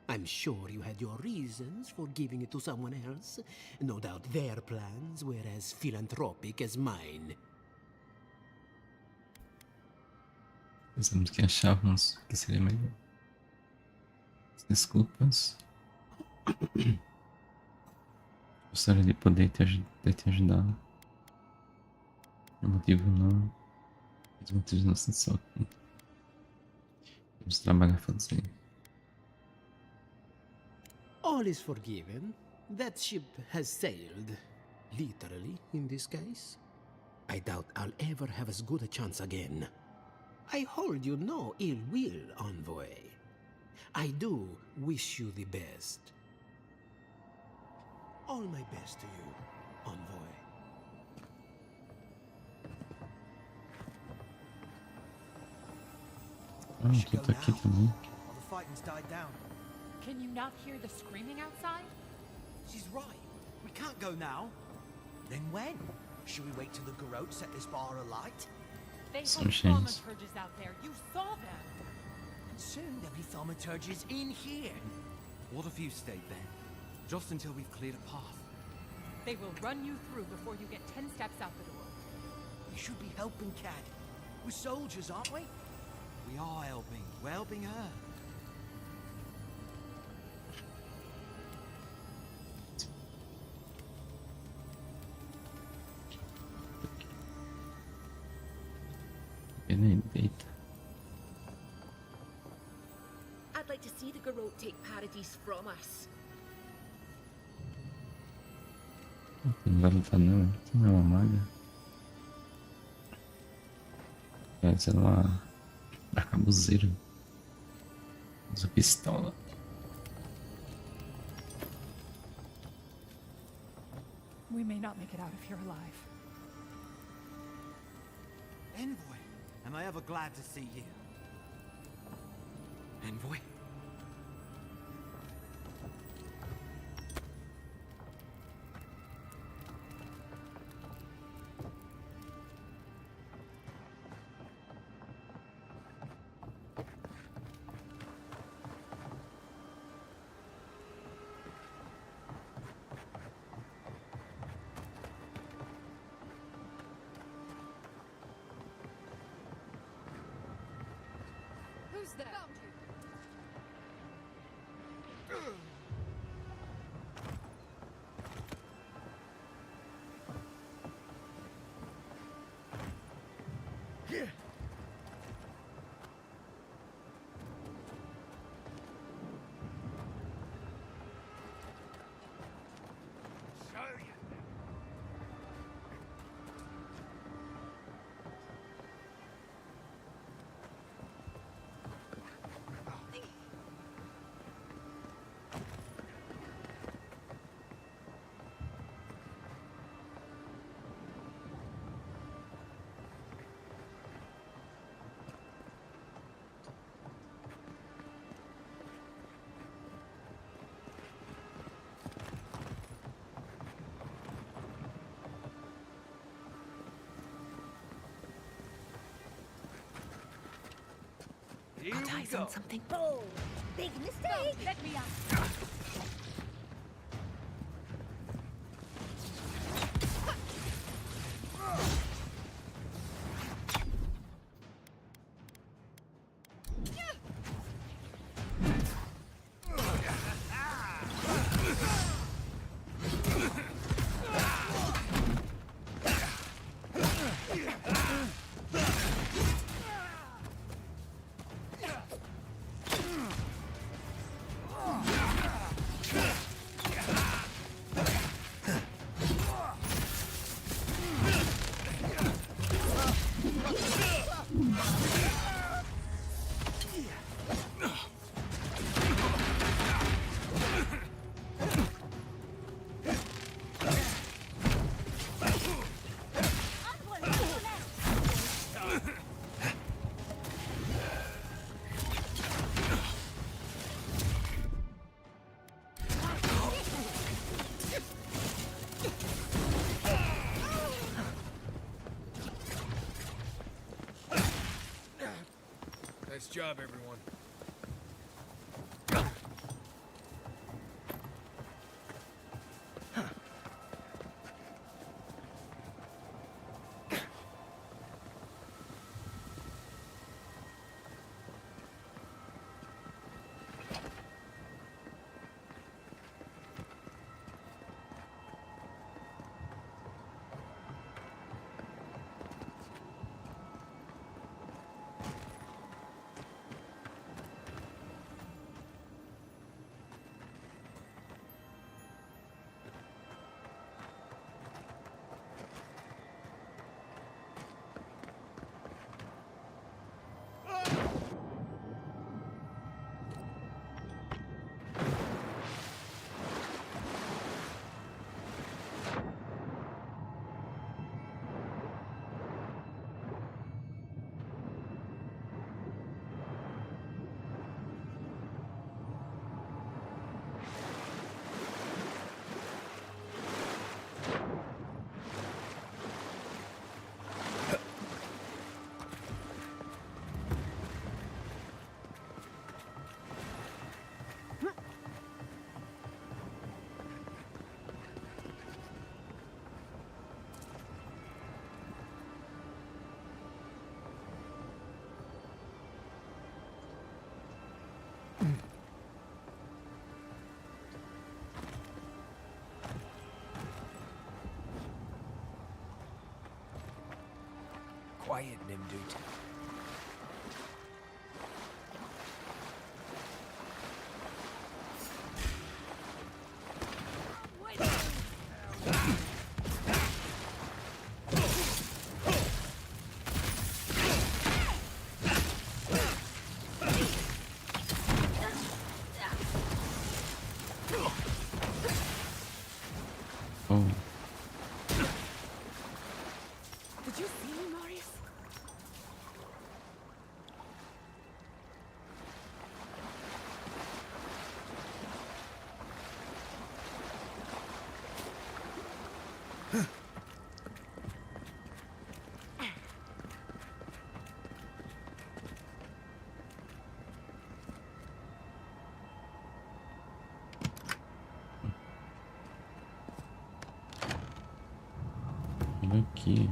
I'm sure you had your reasons for giving it to someone else. No doubt their plans were as philanthropic as mine. Pensamos que achávamos que seria melhor. Desculpas. Gostaria de poder ter te ajudado. O motivo não. Os motivos não são só aqui. Temos trabalho a fazer. All is forgiven. That ship has sailed. Literally, in this case. I doubt I'll ever have as good a chance again. I hold you no ill will, Envoy. I do wish you the best. All my best to you, Envoy. Ah, tu tá aqui também. While the fighting's died down. Can you not hear the screaming outside? She's right. We can't go now. Then when? Should we wait till the Garrote set this bar alight? They Some have chains. thaumaturges out there. You saw them. And soon there'll be thaumaturges in here. What if you stayed then? Just until we've cleared a path. They will run you through before you get 10 steps out the door. We should be helping Cad. We're soldiers, aren't we? We are helping. We're helping her. Ele deita. I'd like to see the Garrote take Paradise from us. Não vai lutar não. Tu não é uma maga. Essa é uma arcabuzeira. Usa pistola. We may not make it out if you're alive. Envoy, am I ever glad to see you? Envoy? Who's there? Got eyes on something? Oh, big mistake! Let me out. Nice job, everyone. quiet, Nimdut. Oh, Did you see me, Marius? olha aqui.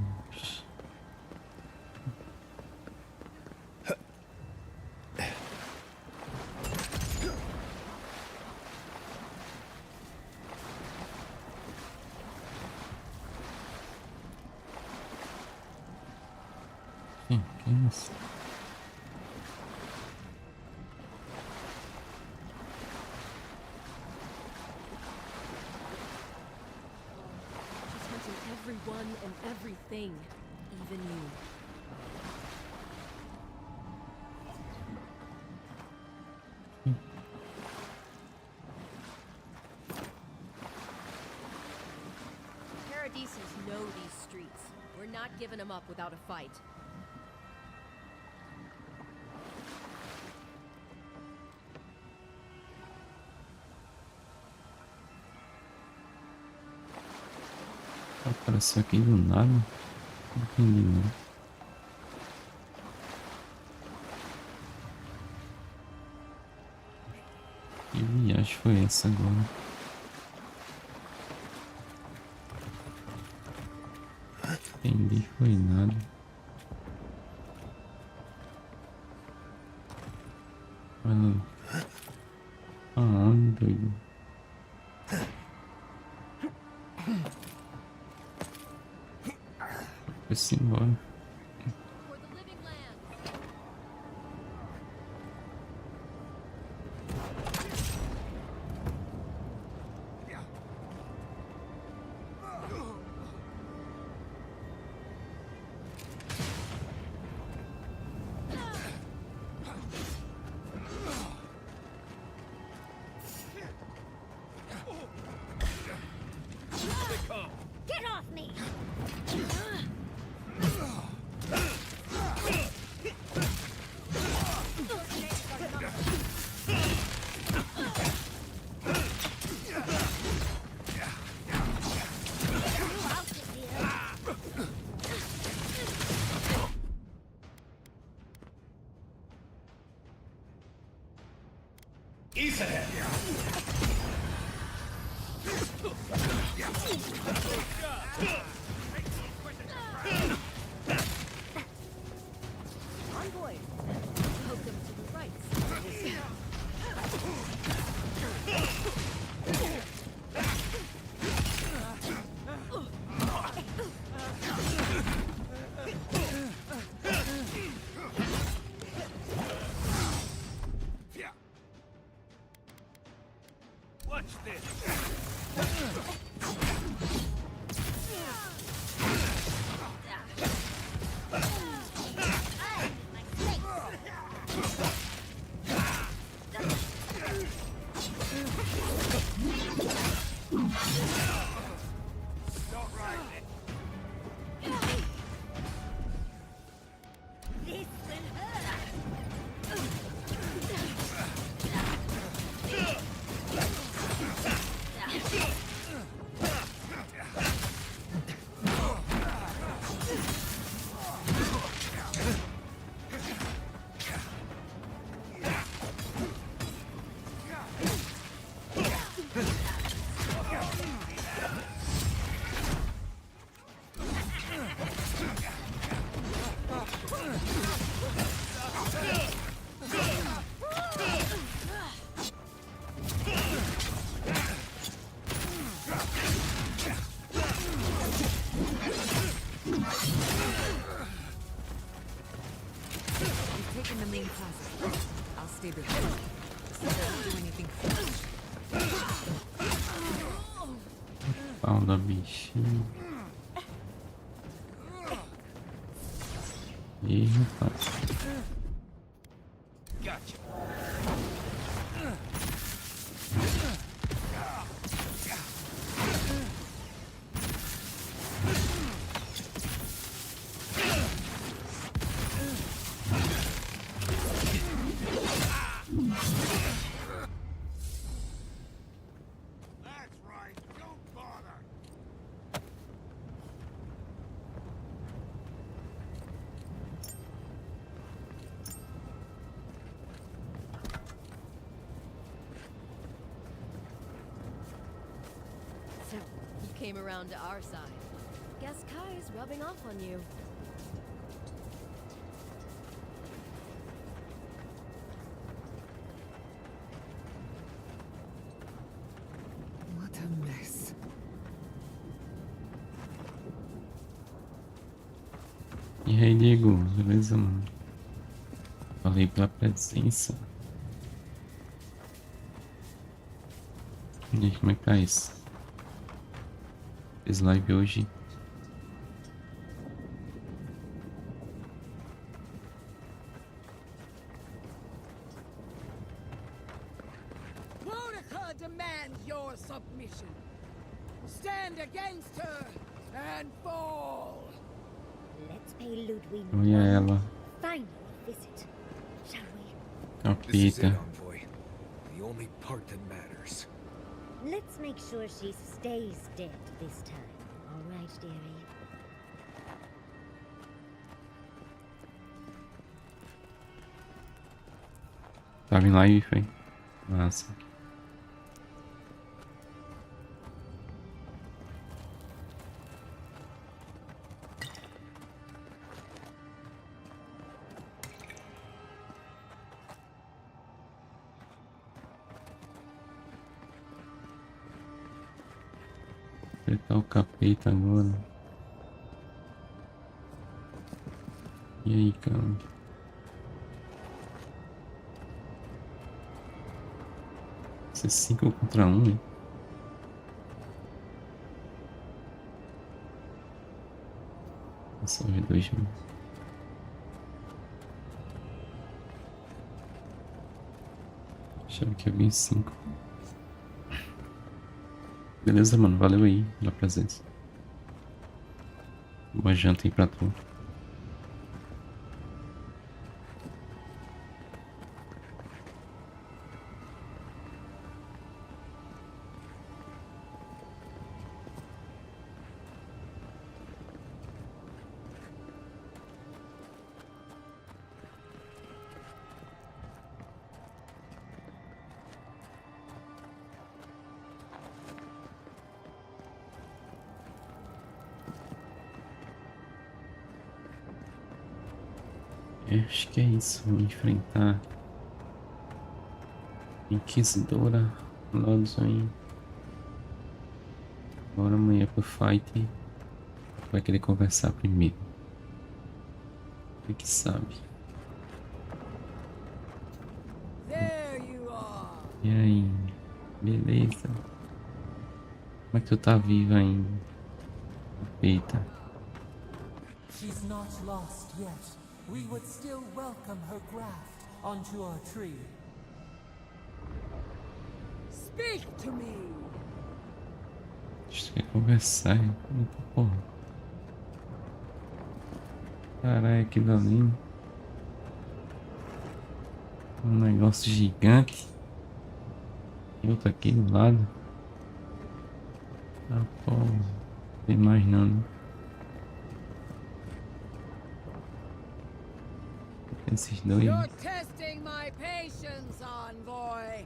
Que é isso? She's hunting everyone and everything, even you. Paradises know these streets. We're not giving them up without a fight. Apareceu aqui do nada. Não entendi não. Que viagem foi essa agora? Entendi, foi nada. Olha. Aonde, doido? Foi-se embora. Get off me! Ease ahead! Envoy, poke them to the right. Watch this! This will hurt! stay behind. So don't do anything foolish. Pau da bichinha. Ih, rapaz. Gotcha. You came around to our side. Guess Kai's rubbing off on you. What a mess. E aí, Diego, beleza, mano? Falei pela presença. E aí, como é que tá isso? Fiz live hoje. Monica demands your submission. Stand against her and fall. Let's pay Ludwig Olha ela. final visit, shall we? This is it, Capita. envoy. The only part that matters. Let's make sure she stays dead this time. All right, dearie? Tava em live, foi? Massa. Apertar o capeta agora. E aí, cara? Isso é 5 contra 1, hein? Só ver 2 mil. Achava que ia vir 5. Beleza, mano. Valeu aí pela presença. Boa janta aí pra tu. Acho que é isso. Vou enfrentar Inquisidora Lodzoin. Agora amanhã pro fight. Vai querer conversar primeiro. Que sabe. E aí? Beleza? Como é que tu tá viva ainda? Eita. She's not lost yet. We would still welcome her graft onto our tree. Speak to me. Acho que quer conversar, hein? Porra. Caralho, aquilo ali. Um negócio gigante. E outro aqui do lado. Ah, porra. Não tô imaginando. Esses dois. You're testing my patience, envoy.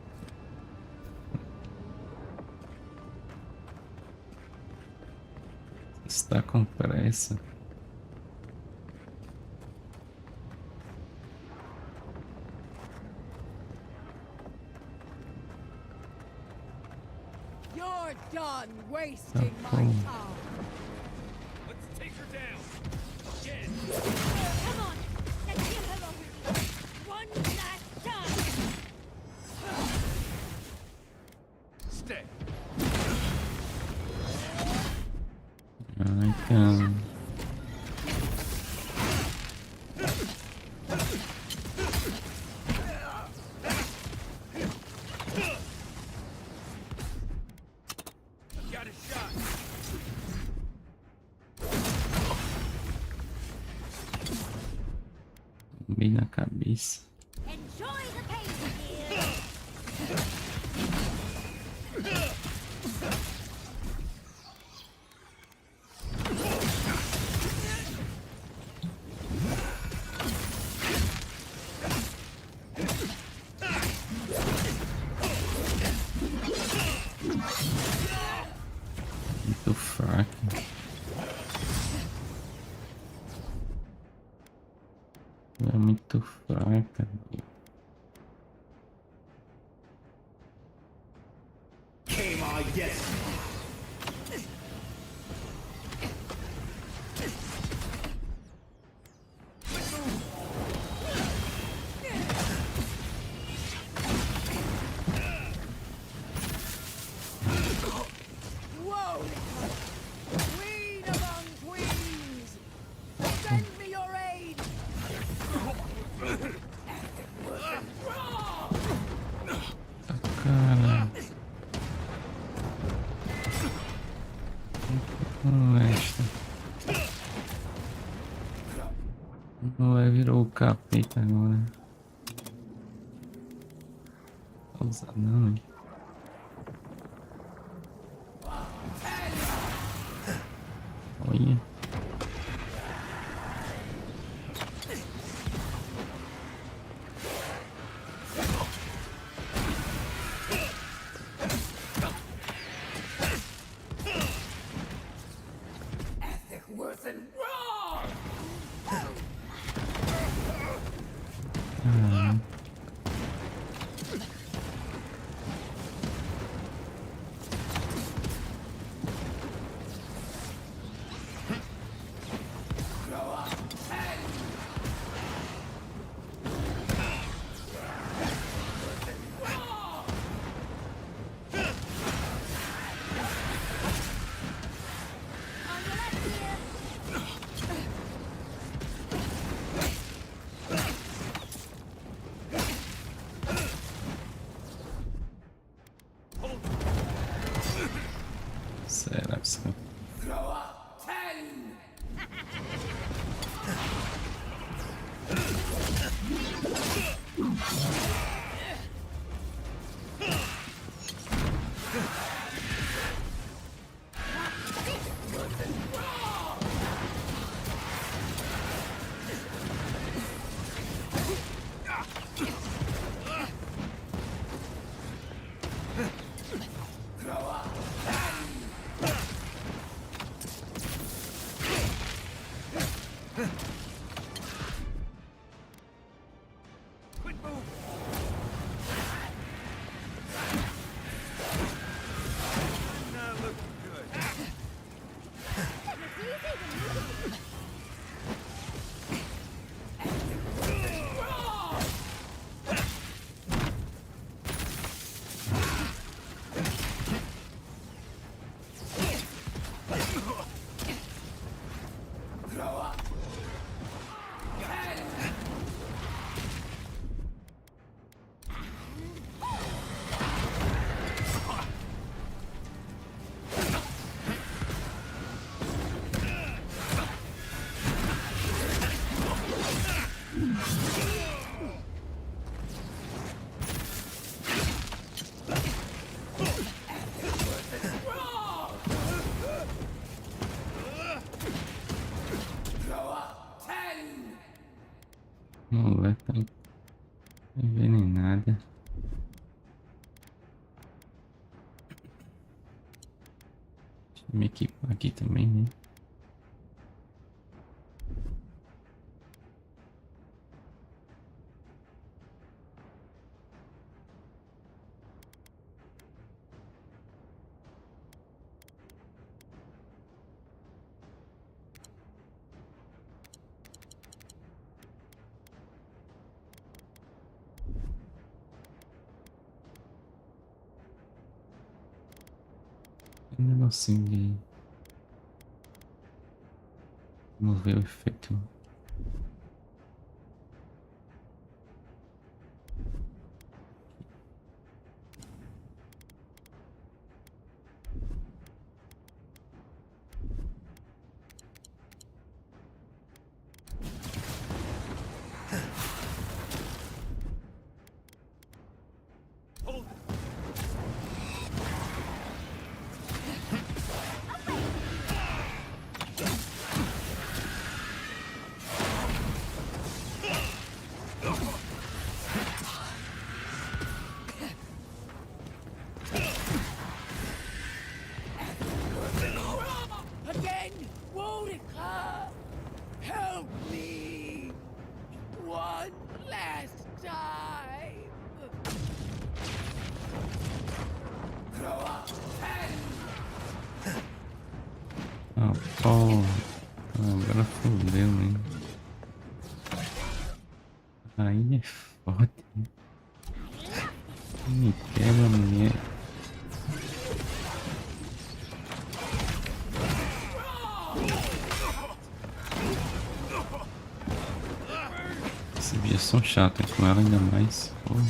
Está com pressa. You're done wasting my time. Let's take her down. Again. Come on, let's kill her already. One last time. Então... Bem na cabeça. Muito fraco. É muito fraca. Came I yes. Whoa! Queen among queens! Send me your aid! Cara. Esta. Não virou o capeta agora. Não usa não, hein? Olha. Será que sim? Mulher tá envenenada. Deixa eu me equipar aqui também, né? Um negocinho de... Vamos ver o efeito. Again, Wonica! Help me! One last time! Grow up Ah, porra. Agora fodeu, hein? Aí é foda. Me quebra, mulher. Esses bichos são chatos, com ela ainda mais. Porra.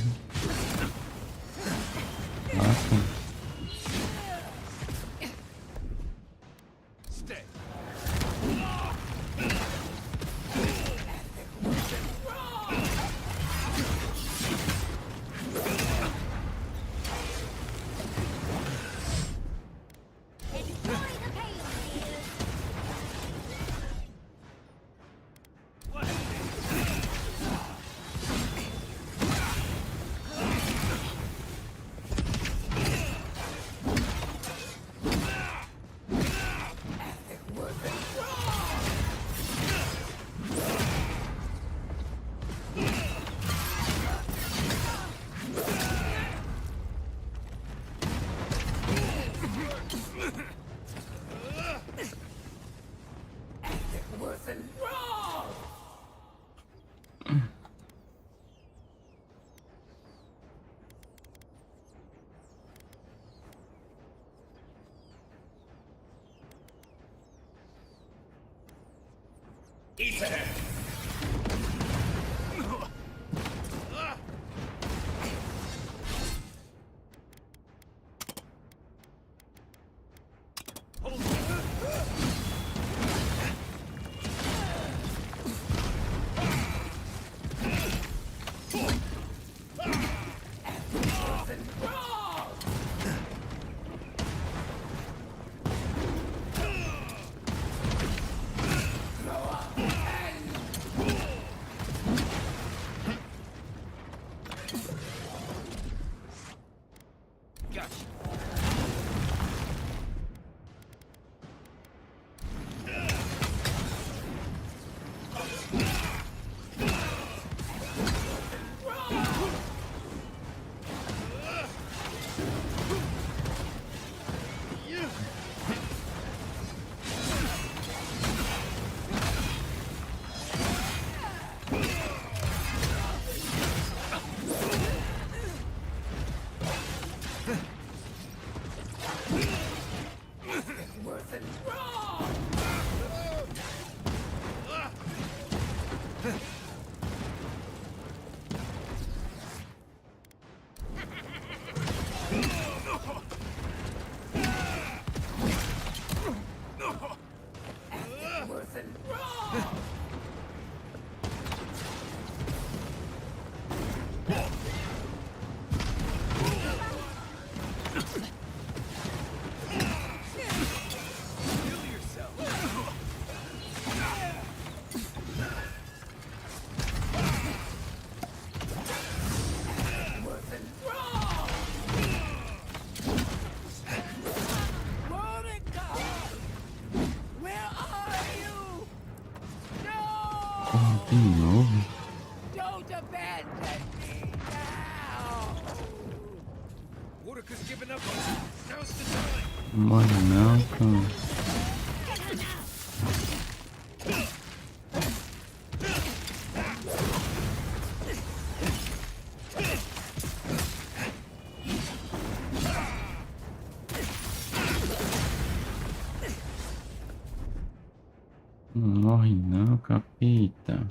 Mata. De novo? Don't abandon me now! Worica's given up on you. Now's the time. Morre não, cara. Morre capeta.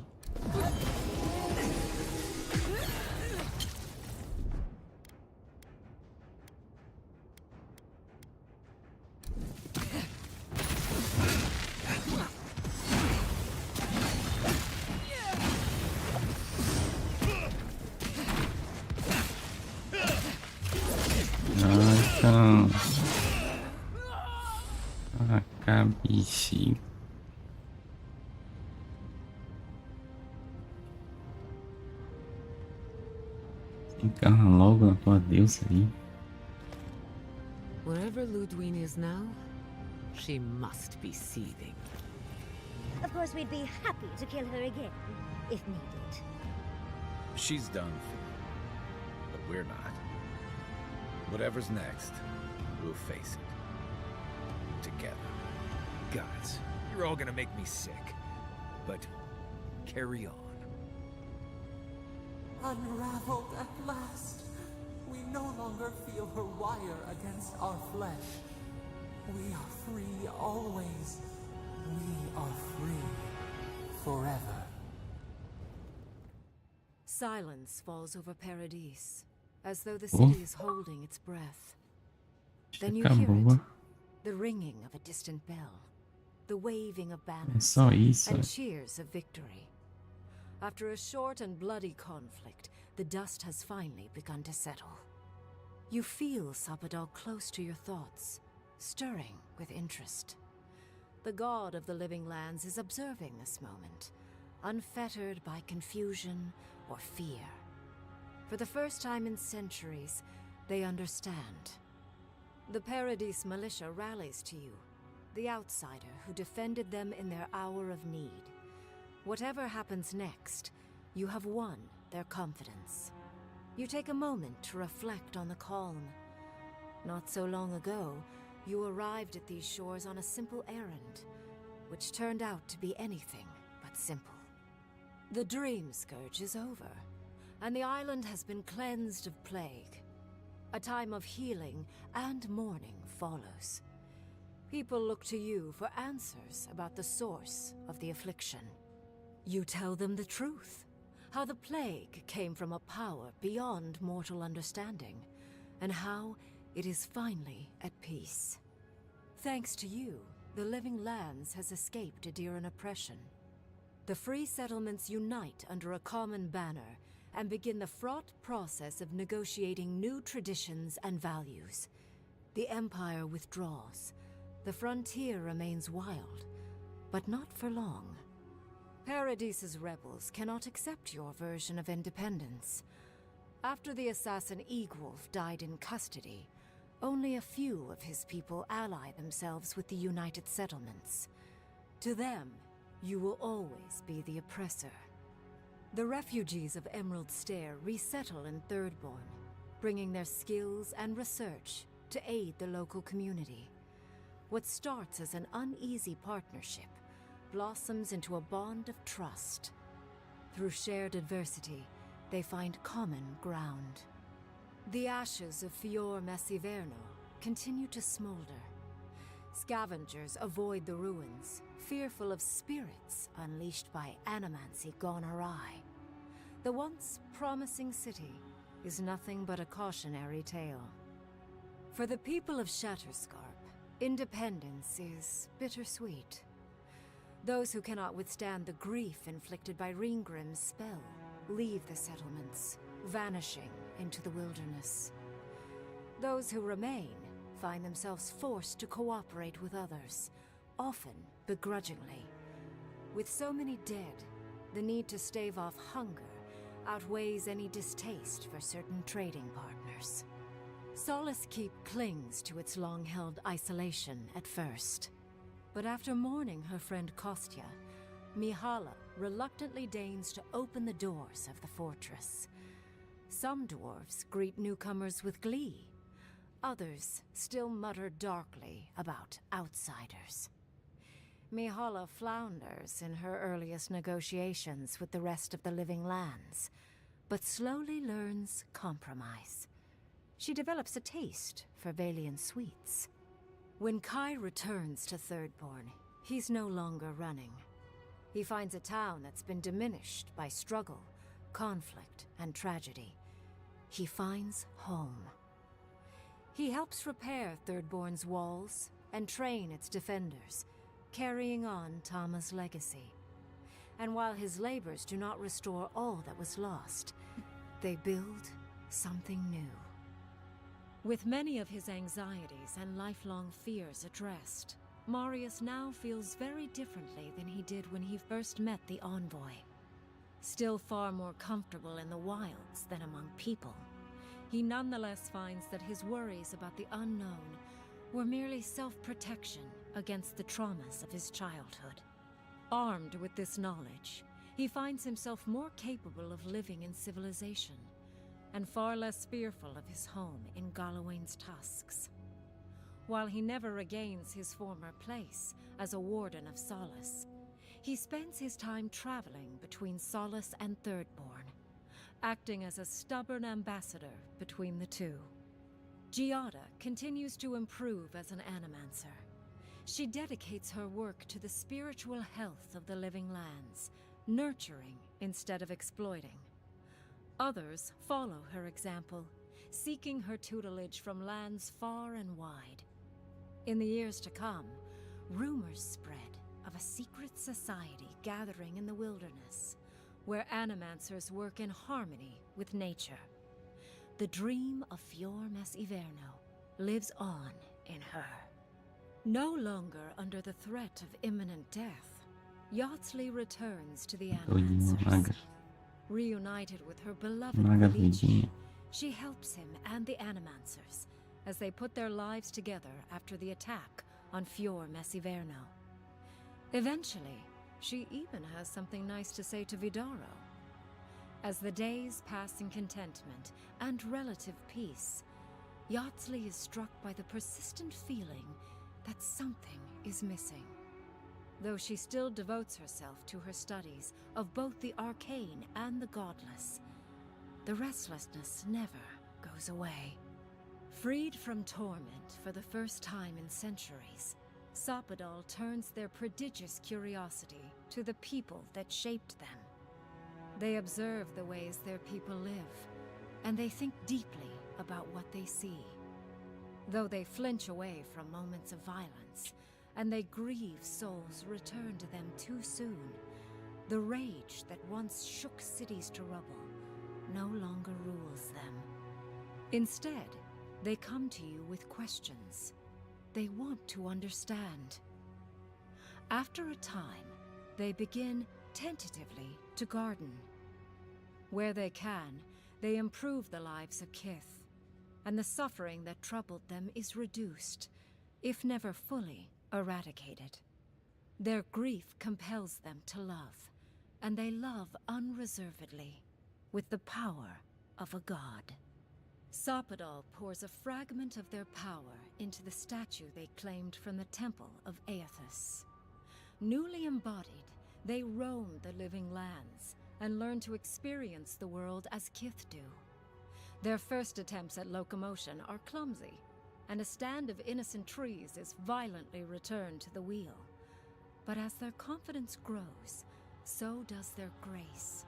Então, acabiche. Encarna logo na tua deusa aí. Wherever Ludwig is now, she must be seething. Of course, we'd be happy to kill her again, if needed. She's done for, but we're not. Whatever's next, we'll face it. Together. Guys, you're all gonna make me sick. But carry on. Unraveled at last. We no longer feel her wire against our flesh. We are free always. We are free forever. Silence falls over Paradise, as though the city is holding its breath. Then you hear it, the ringing of a distant bell, the waving of banners, and cheers of victory. After a short and bloody conflict, the dust has finally begun to settle. You feel Sapadal close to your thoughts, stirring with interest. The god of the living lands is observing this moment, unfettered by confusion or fear. For the first time in centuries, they understand. The Paradise militia rallies to you, the outsider who defended them in their hour of need. Whatever happens next, you have won their confidence. You take a moment to reflect on the calm. Not so long ago, you arrived at these shores on a simple errand, which turned out to be anything but simple. The dream scourge is over, and the island has been cleansed of plague. A time of healing and mourning follows. People look to you for answers about the source of the affliction. You tell them the truth, how the plague came from a power beyond mortal understanding, and how it is finally at peace. Thanks to you, the living lands has escaped Adiran oppression. The free settlements unite under a common banner and begin the fraught process of negotiating new traditions and values. The Empire withdraws. The frontier remains wild, but not for long. Paradise's rebels cannot accept your version of independence. After the assassin Egwolf died in custody, only a few of his people ally themselves with the United Settlements. To them, you will always be the oppressor. The refugees of Emerald Stair resettle in Thirdborn, bringing their skills and research to aid the local community. What starts as an uneasy partnership blossoms into a bond of trust. Through shared adversity, they find common ground. The ashes of Fior Messiverno continue to smolder. Scavengers avoid the ruins, fearful of spirits unleashed by animancy gone awry. The once promising city is nothing but a cautionary tale. For the people of Shatterscarp, independence is bittersweet. Those who cannot withstand the grief inflicted by Ringgrim's spell leave the settlements, vanishing into the wilderness. Those who remain find themselves forced to cooperate with others, often begrudgingly. With so many dead, the need to stave off hunger outweighs any distaste for certain trading partners. Solace Keep clings to its long-held isolation at first. But after mourning her friend Kostya, Mihala reluctantly deigns to open the doors of the fortress. Some dwarves greet newcomers with glee. Others still mutter darkly about outsiders. Mihala flounders in her earliest negotiations with the rest of the living lands, but slowly learns compromise. She develops a taste for Valian sweets. When Kai returns to Thirdborn, he's no longer running. He finds a town that's been diminished by struggle, conflict, and tragedy. He finds home. He helps repair Thirdborn's walls and train its defenders, carrying on Tama's legacy. And while his labors do not restore all that was lost, they build something new. With many of his anxieties and lifelong fears addressed, Marius now feels very differently than he did when he first met the envoy. Still far more comfortable in the wilds than among people, he nonetheless finds that his worries about the unknown were merely self-protection against the traumas of his childhood. Armed with this knowledge, he finds himself more capable of living in civilization, and far less fearful of his home in Galawain's tusks. While he never regains his former place as a warden of Solace, he spends his time traveling between Solace and Thirdborn, acting as a stubborn ambassador between the two. Giada continues to improve as an animancer. She dedicates her work to the spiritual health of the living lands, nurturing instead of exploiting. Others follow her example, seeking her tutelage from lands far and wide. In the years to come, rumors spread of a secret society gathering in the wilderness, where animancers work in harmony with nature. The dream of Fior Mes Iverno lives on in her. No longer under the threat of imminent death, Yachtley returns to the Animancers. Reunited with her beloved Felice, she helps him and the Animancers as they put their lives together after the attack on Fior Mes Iverno. Eventually, she even has something nice to say to Vidaro. As the days pass in contentment and relative peace, Yachtley is struck by the persistent feeling that something is missing. Though she still devotes herself to her studies of both the arcane and the godless, the restlessness never goes away. Freed from torment for the first time in centuries, Sopadal turns their prodigious curiosity to the people that shaped them. They observe the ways their people live, and they think deeply about what they see. Though they flinch away from moments of violence, and they grieve souls returned to them too soon, the rage that once shook cities to rubble no longer rules them. Instead, they come to you with questions. They want to understand. After a time, they begin tentatively to garden. Where they can, they improve the lives of Kith, and the suffering that troubled them is reduced, if never fully eradicated. Their grief compels them to love, and they love unreservedly, with the power of a god. Sopadal pours a fragment of their power into the statue they claimed from the temple of Aethys. Newly embodied, they roam the living lands and learn to experience the world as Kith do. Their first attempts at locomotion are clumsy, and a stand of innocent trees is violently returned to the wheel. But as their confidence grows, so does their grace.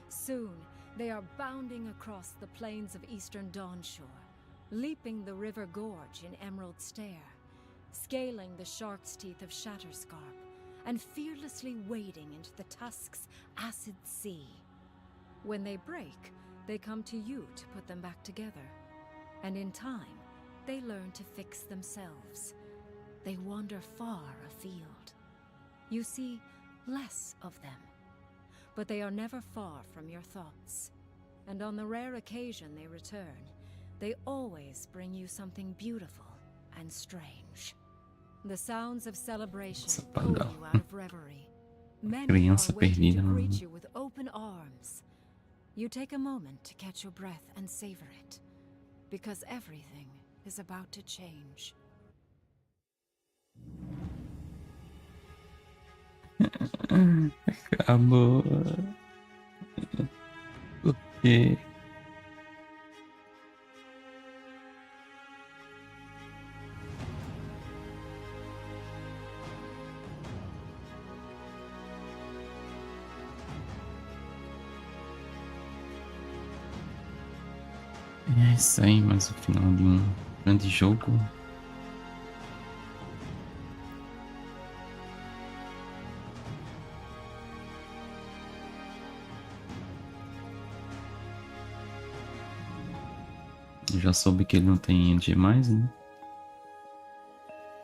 Soon, they are bounding across the plains of eastern Dawnshore, leaping the river gorge in Emerald Stair, scaling the shark's teeth of Shatterscarp, and fearlessly wading into the Tusk's acid sea. When they break, they come to you to put them back together, and in time, they learn to fix themselves. They wander far afield. You see less of them, but they are never far from your thoughts. And on the rare occasion they return, they always bring you something beautiful and strange. The sounds of celebration pull you out of reverie. Many are waiting to greet you with open arms. You take a moment to catch your breath and savor it, because everything is about to change. Acabou. O quê? É isso aí, mais o final de um grande jogo. Eu já soube que ele não tem end mais, né?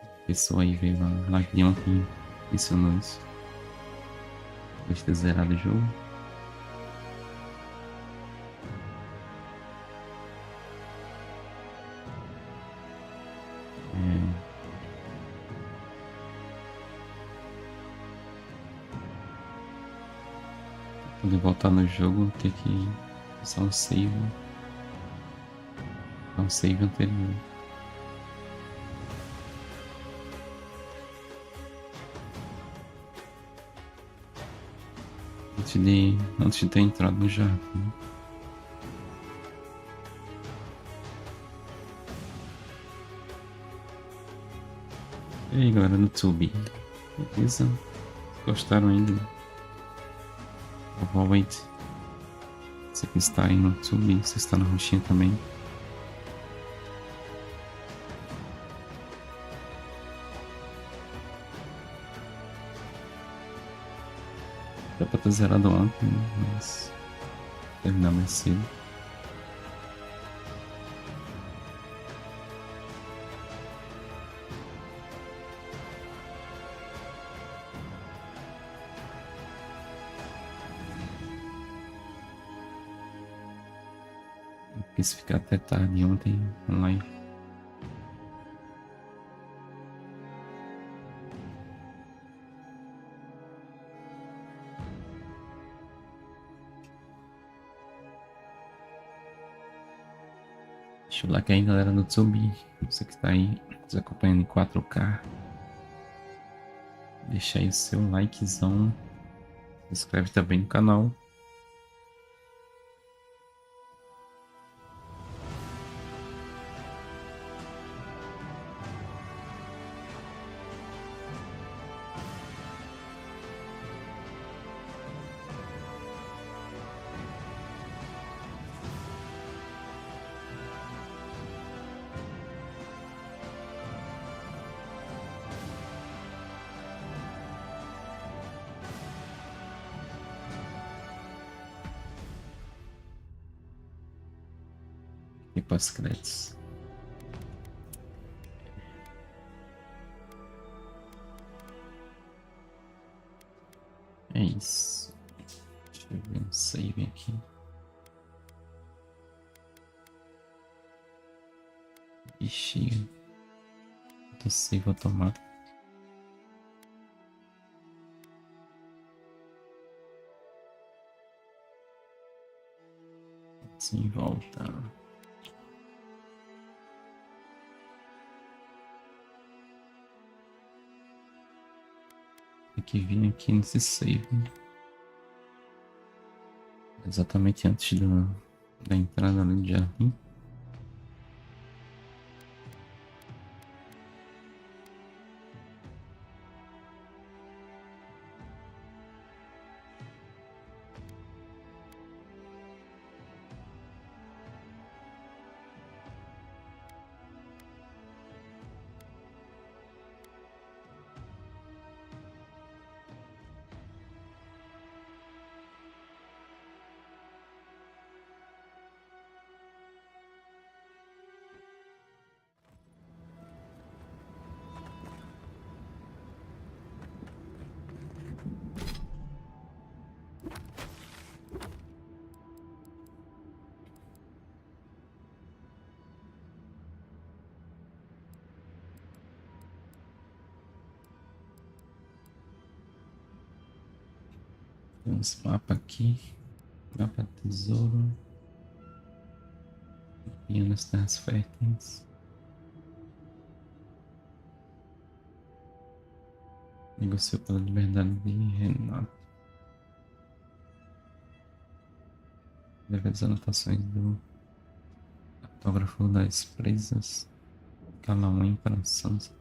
A pessoa aí veio na live de ontem e ensinou isso. Depois de ter zerado o jogo. Pra poder voltar no jogo, ter que usar um save. Um save anterior. Antes de ter entrado no jardim. E aí galera do YouTube, beleza? Gostaram ainda? Avowed. Você que está aí no YouTube, você está na roxinha também. Dá pra ter zerado ontem, mas terminar mais cedo. Eu quis ficar até tarde ontem online. Deixa o like aí galera no YouTube, você que está aí nos acompanhando em 4K. Deixa aí o seu likezão, se inscreve também no canal. E pós-créditos. É isso. Deixa eu ver um save aqui. Ixi. Do save automático. Sim, volta. Tem que vir aqui nesse save. Exatamente antes da entrada ali do jardim. Tem uns mapas aqui. Mapa tesouro. E nas terras férteis. Negociou pela liberdade de Renato. Deve as anotações do autógrafo das presas. Calauém para Sansa.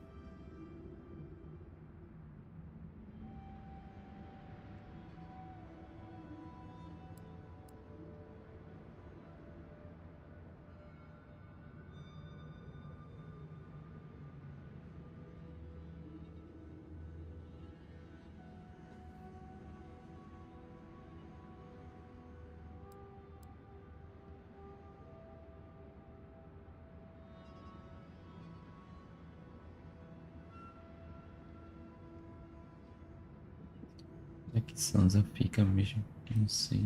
É que Sansa fica mesmo, não sei.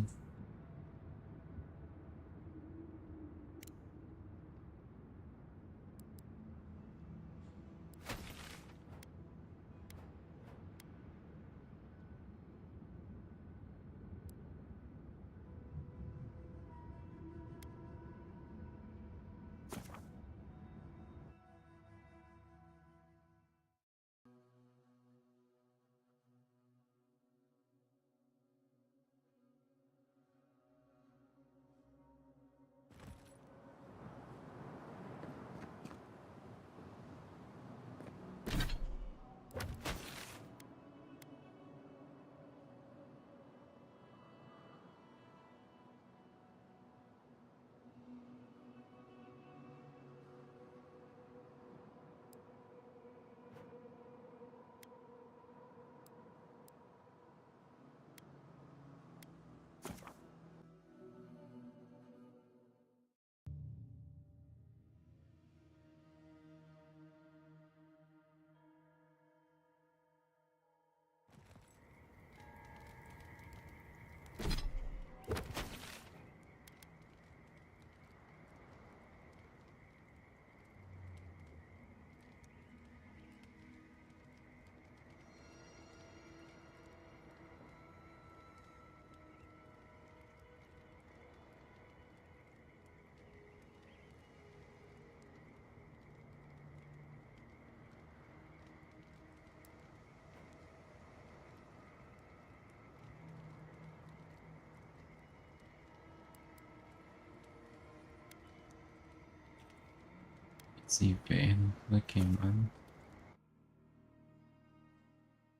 Esse inverno vai queimando.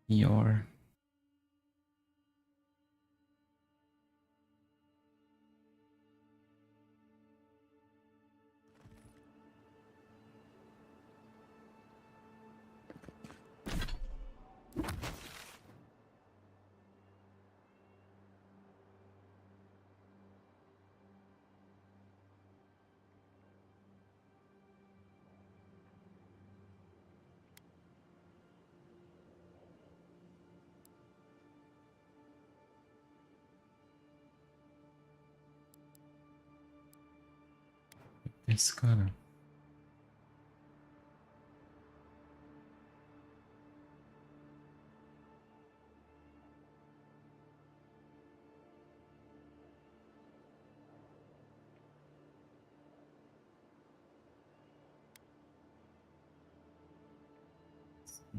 Pior. Esse cara.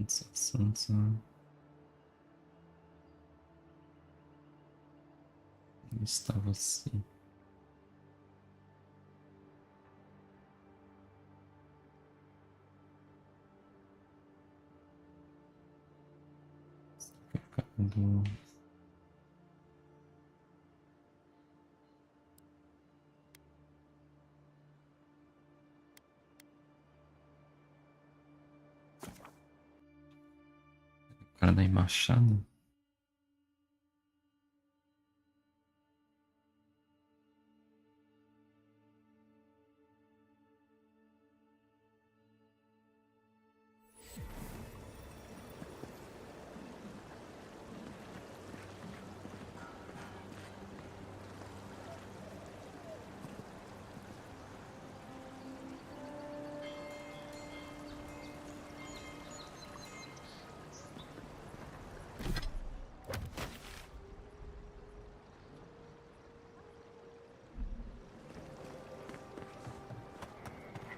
Sansa. Onde está você? Do... O cara da embaixada.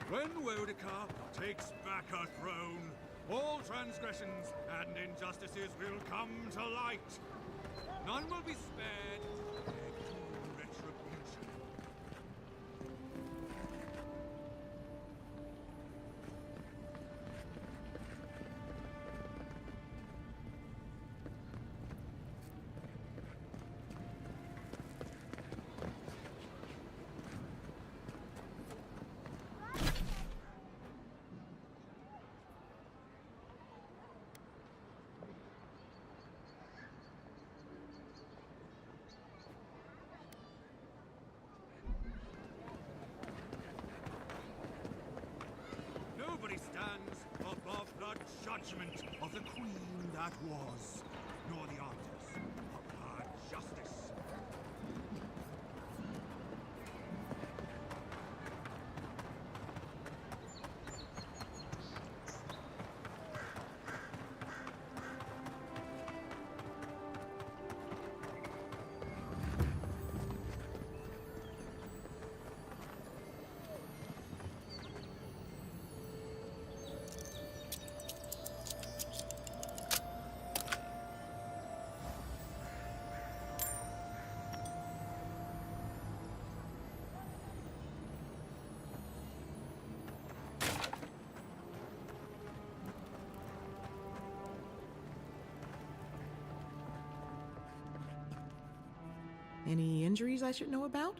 When Wodika takes back her throne, all transgressions and injustices will come to light. None will be spared. Their due retribution. Nobody stands above the judgment of the queen that was, nor the artist Any injuries I should know about?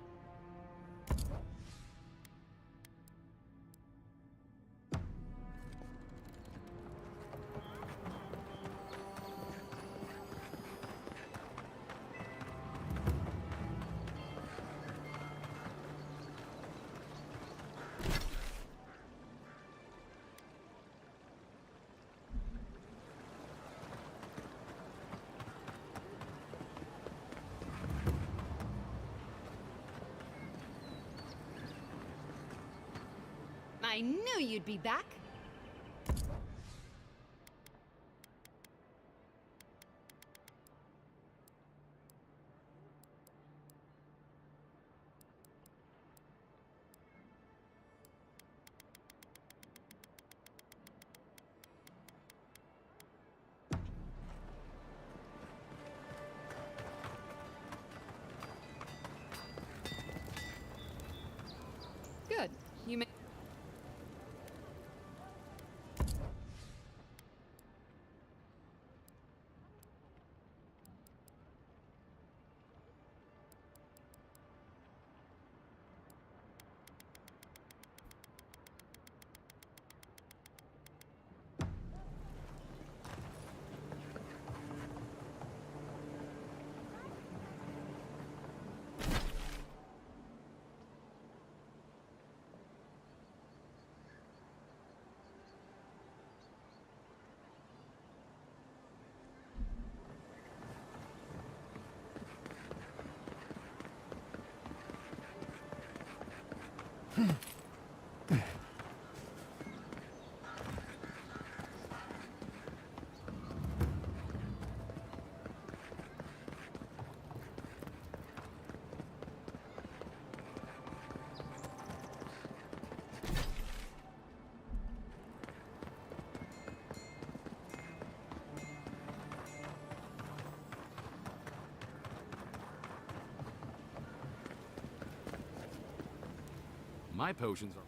I knew you'd be back. Good. You may. My potions are...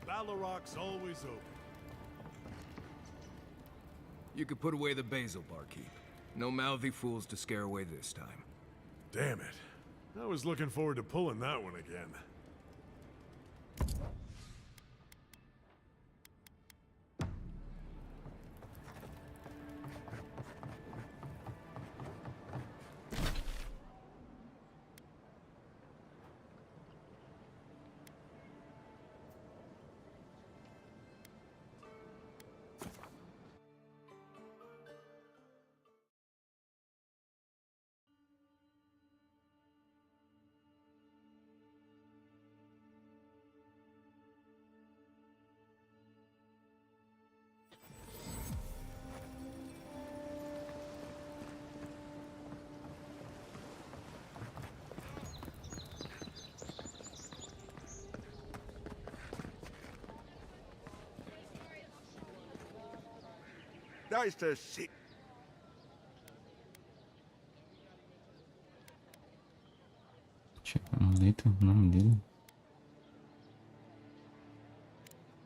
Ballaroc's always open. You could put away the basil, barkeep. No mouthy fools to scare away this time. Damn it. I was looking forward to pulling that one again. Nice to see. Amuleto, o nome dele.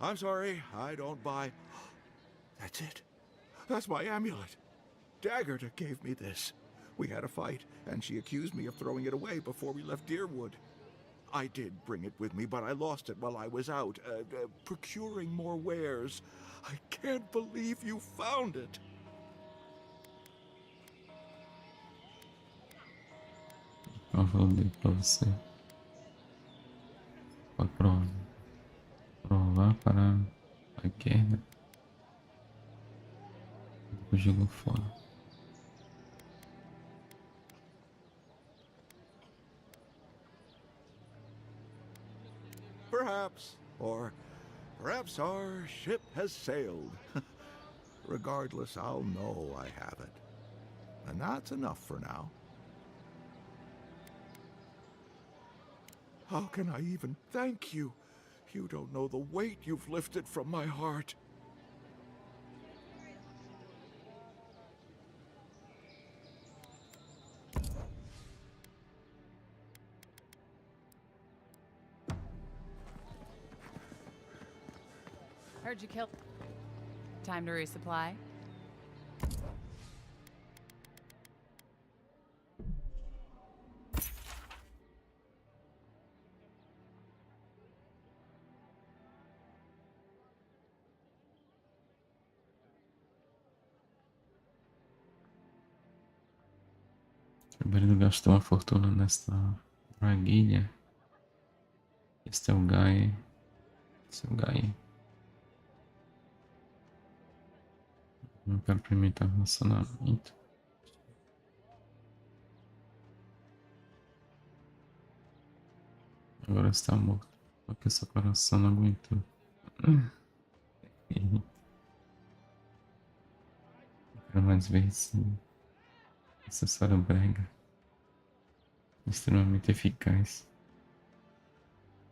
I'm sorry, I don't buy... That's it. That's my amulet. Daggerta gave me this. We had a fight, and she accused me of throwing it away before we left Deerwood. I did bring it with me, but I lost it while I was out, procuring more wares. I can't believe you found it. Eu vou ler pra você. Pode provar para a guerra. O jogo fora. Perhaps. Or Perhaps our ship has sailed. Regardless, I'll know I have it. And that's enough for now. How can I even thank you? You don't know the weight you've lifted from my heart. Heard you killed. Time to resupply. O marido gastou uma fortuna nesta braguilha. Este é o Guy. Esse é o Guy. Não quero experimentar relacionamento. Agora está morto. Porque seu coração não aguentou. Não quero mais ver esse acessório brega. Extremamente eficaz.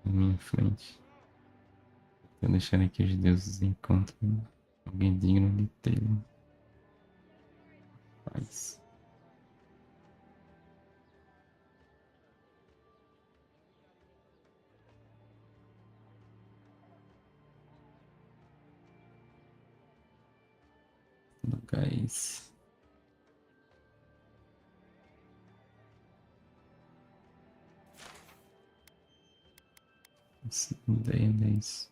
Na minha frente. Vou deixar que os deuses encontrem alguém digno de tê-lo. Paz. Locais. Ideia é isso.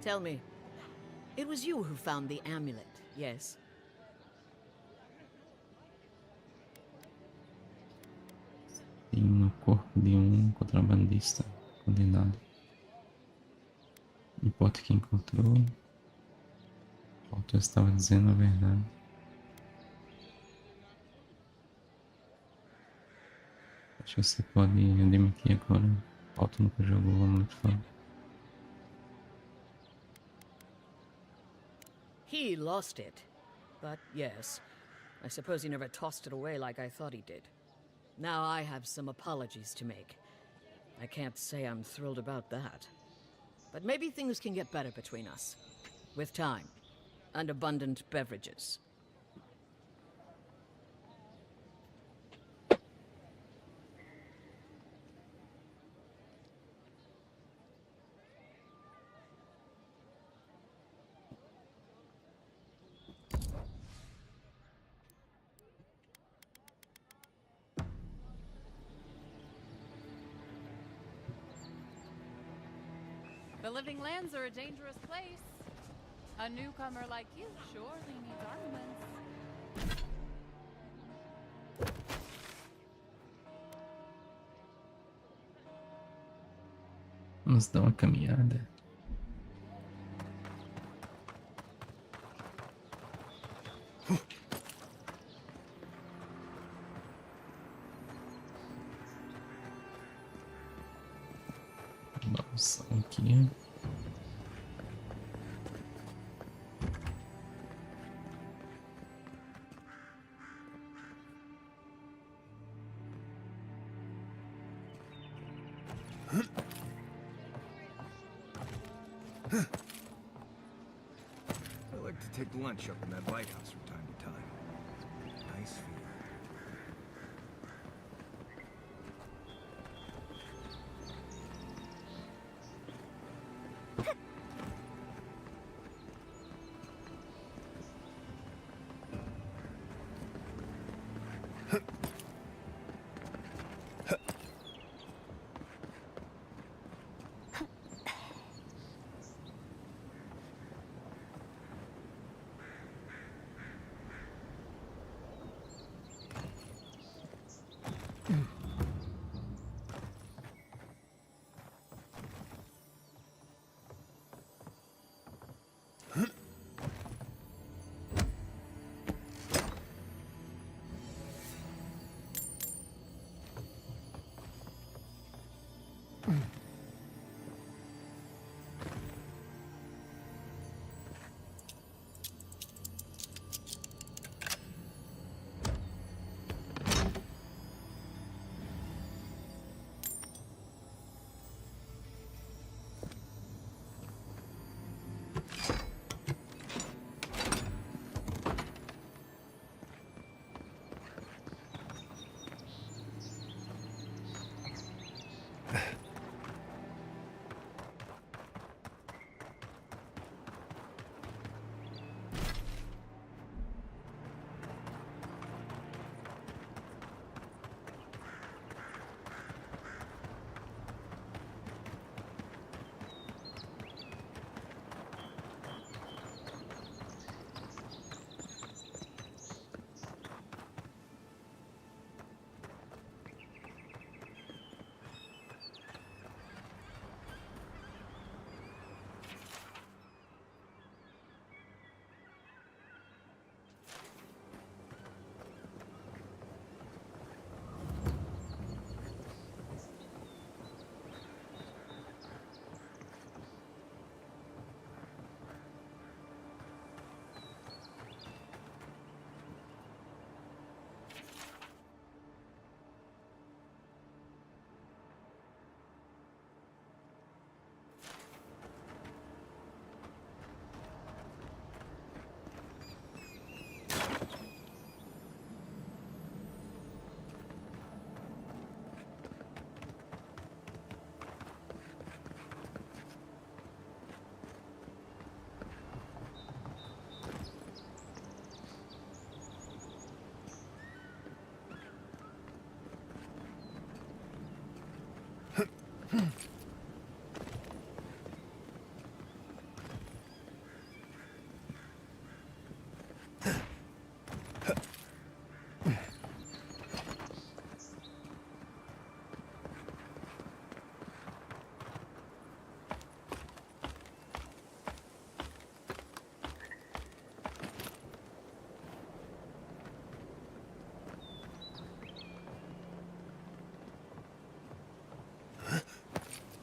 Tell me, it was you who found the amulet, yes? Tem no corpo de um contrabandista condenado. Não importa quem encontrou. O autor estava dizendo a verdade. Acho que você pode admitir agora. O autor nunca jogou o amuleto fora. He lost it. But yes, I suppose he never tossed it away like I thought he did. Now I have some apologies to make. I can't say I'm thrilled about that. But maybe things can get better between us. With time. And abundant beverages. The living lands are a dangerous place. A newcomer like you surely needs armaments. Vamos dar uma caminhada. Vamos aqui. I like to take lunch up in that lighthouse from time to time. Nice view.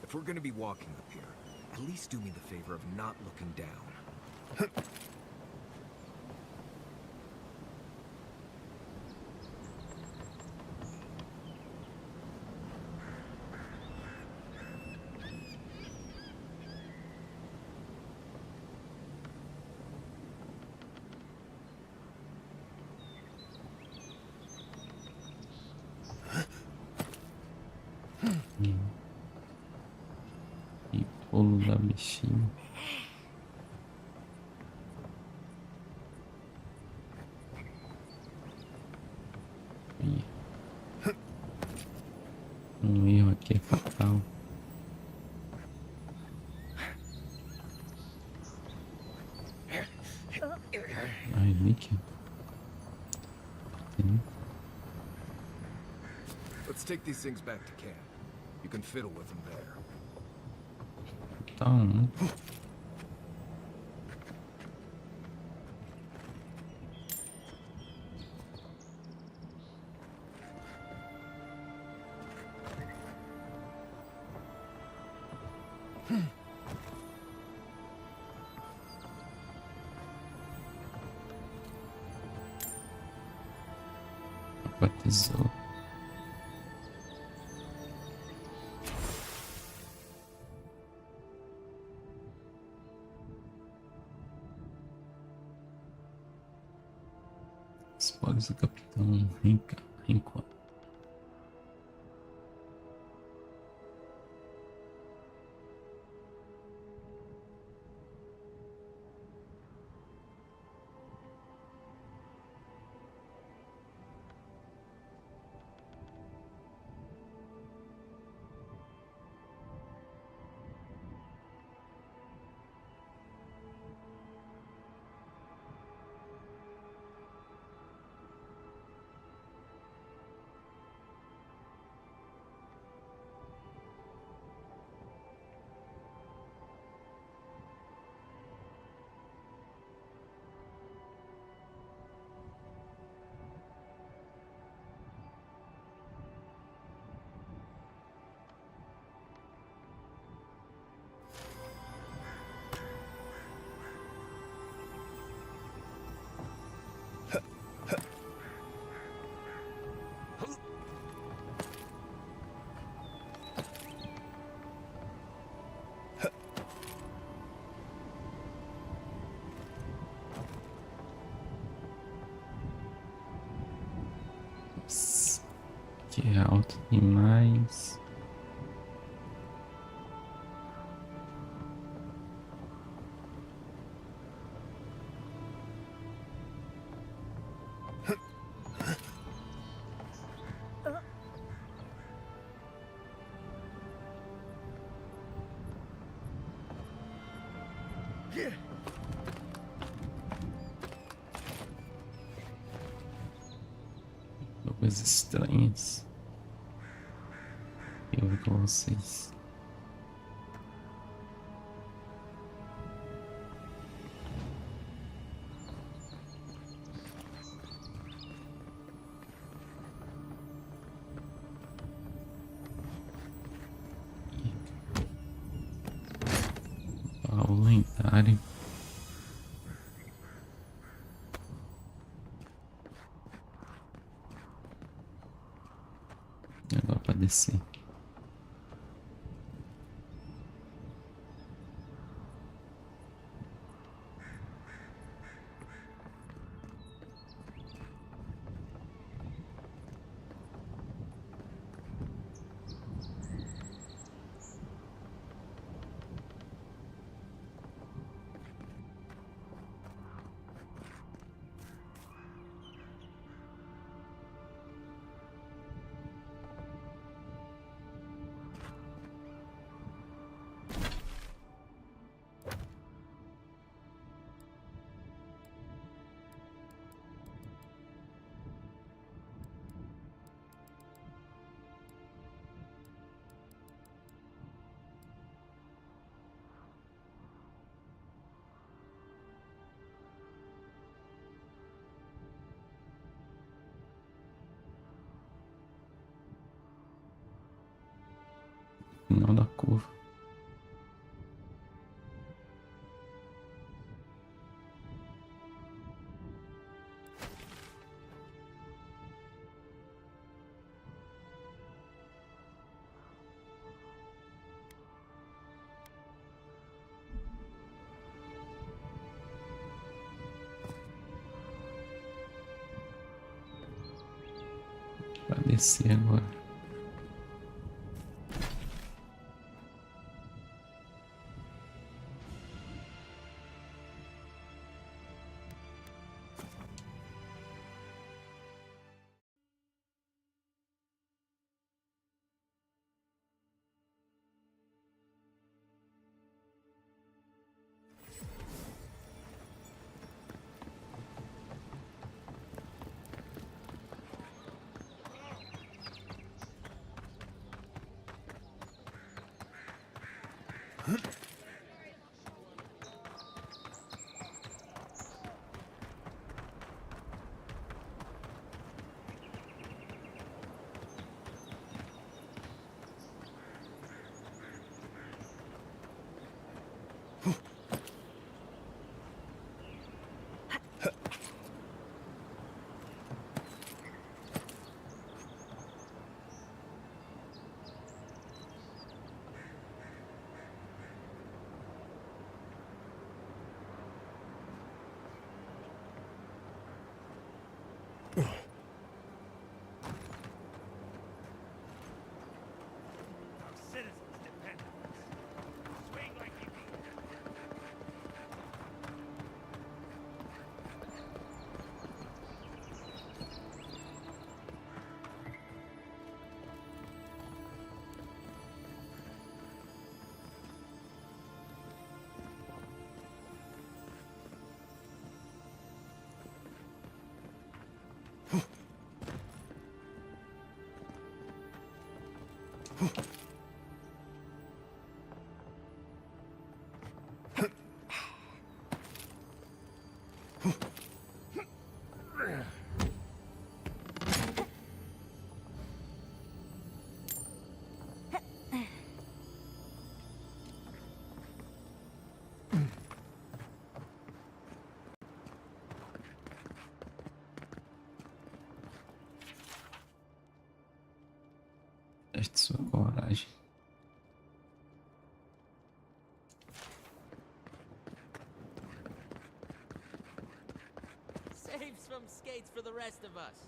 If we're gonna be walking up here, at least do me the favor of not looking down. E pulo da bichinha. Ih. Um erro aqui é fatal. Ai, Nick. Let's take these things back to camp. You can fiddle with them there. Então. Batizou. Spoilers do Capitão Renko. Que é alto demais. Coisas estranhas. Eu vi com vocês. Ao lendário. Agora para descer. Final da curva. Vai descer agora. Teste sua coragem. Saves some skates for the rest of us.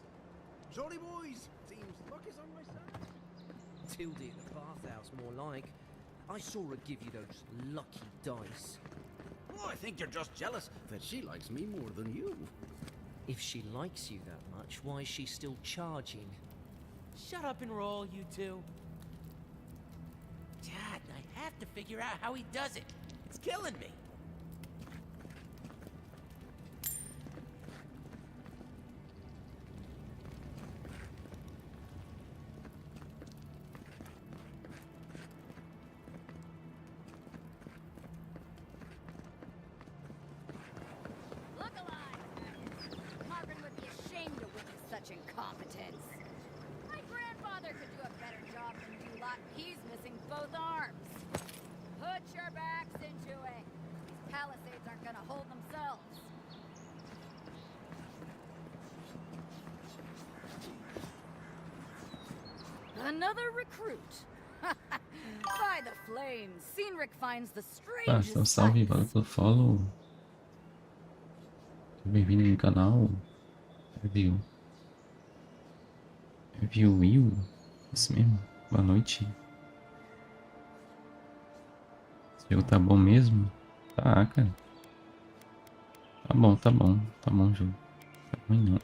Jolly boys! Seems luck is on my side. Tildy at the bathhouse, more like. I saw her give you those lucky dice. Oh, I think you're just jealous that she likes me more than you. If she likes you that much, why is she still charging? Shut up and roll, you two. Dad, I have to figure out how he does it. It's killing me. Incompetence. My grandfather could do a better job than you lot. He's missing both arms. Put your backs into it. These palisades aren't gonna hold themselves. Another recruit. By the flames, Cynric finds the strangest Então salve, valeu pelo follow. Bem-vindo no canal. Review. Will? Isso mesmo? Boa noite. Esse jogo tá bom mesmo? Tá, cara. Tá bom, tá bom. Tá bom o jogo. Tá ruim não.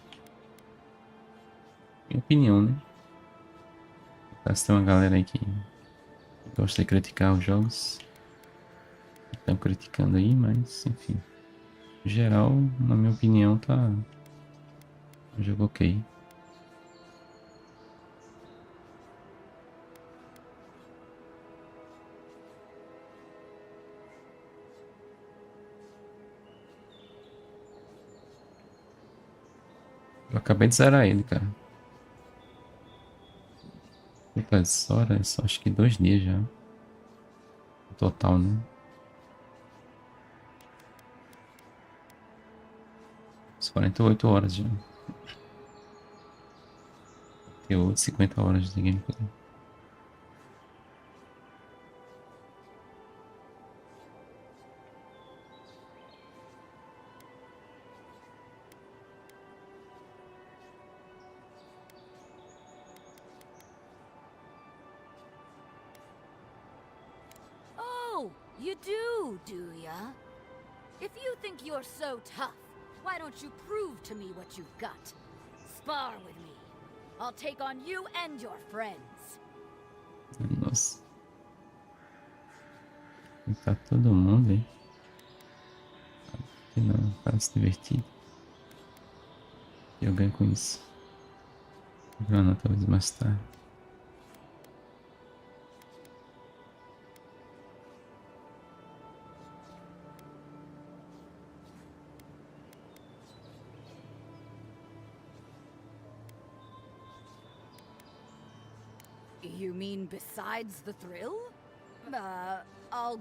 Minha opinião, né? Parece que tem uma galera aí que gosta de criticar os jogos. Estão criticando aí, mas enfim. Em geral, na minha opinião, tá um jogo ok. Eu acabei de zerar ele, cara. Quantas horas? Acho que 2 dias já. total, né? As 48 horas já. Conteúdo, 50 horas de gameplay. Oh, you do ya? If you think you're so tough, why don't you prove to me what you've got? Spar with me. I'll take on you and your friends. Nossa. Tá todo mundo, hein? Que não, parece divertido. Eu ganho com isso. Joana, talvez mais tarde. You mean besides the thrill? I'll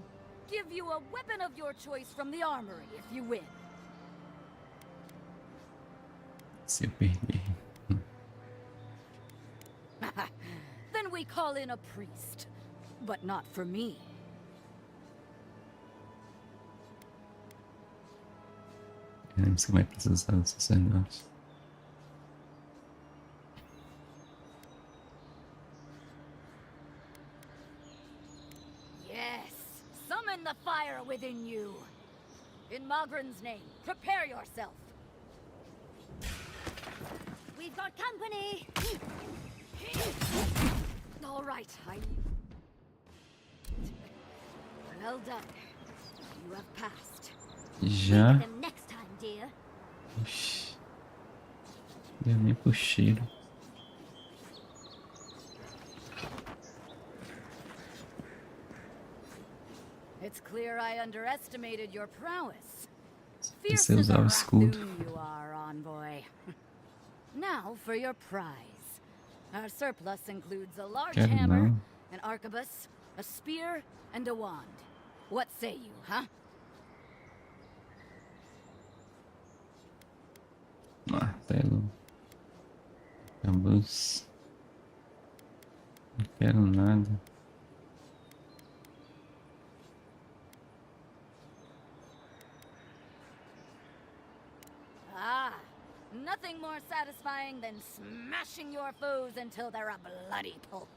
give you a weapon of your choice from the armory if you win. Se eu perder. Then we call in a priest. But not for me. Queremos que vai precisar do sacerdote. Yes! Summon the fire within you! In Mogren's name, prepare yourself! We've got company! All right, Well done. You have passed. Já? Meet them next time, dear. Ixi. Deu nem pro cheiro. It's clear I underestimated your prowess. Você Fierce as usar a o escudo. raccoon you are, envoy. Now for your prize. Our surplus includes a large Quero hammer, não. an arquebus, a spear, and a wand. What say you, huh? Martelo. Cabuz. Não quero nada. Ah, nothing more satisfying than smashing your foes until they're a bloody pulp.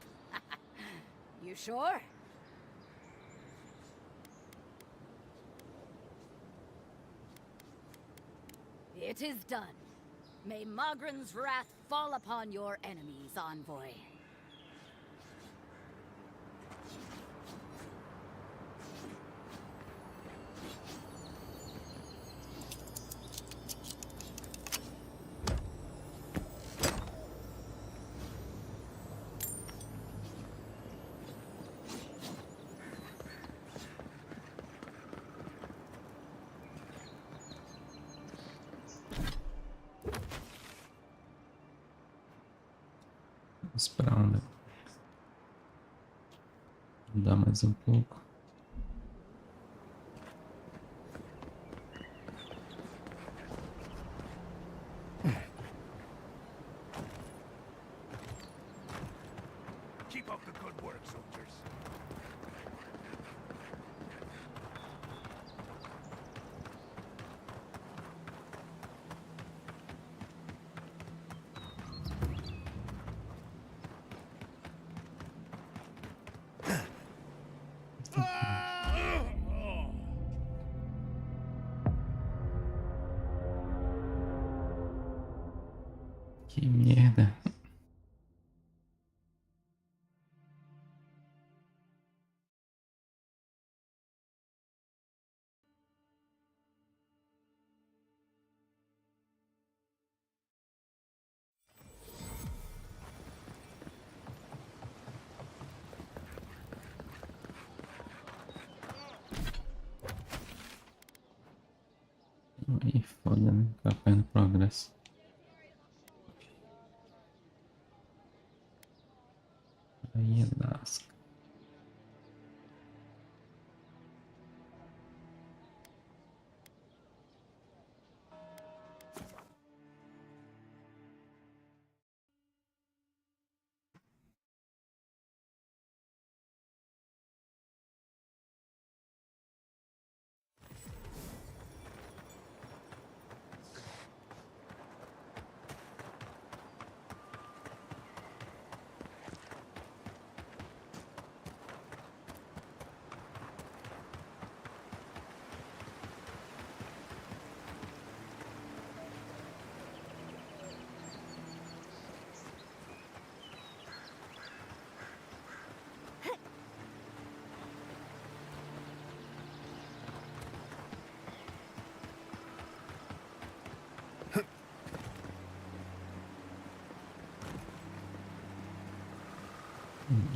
You sure? It is done. May Mogren's wrath fall upon your enemies, envoy. Vamos pra onda. Dá mais um pouco. Keep up the good work, soldiers. Que merda. Aí foda, né? Café no progresso. Aí é lasca.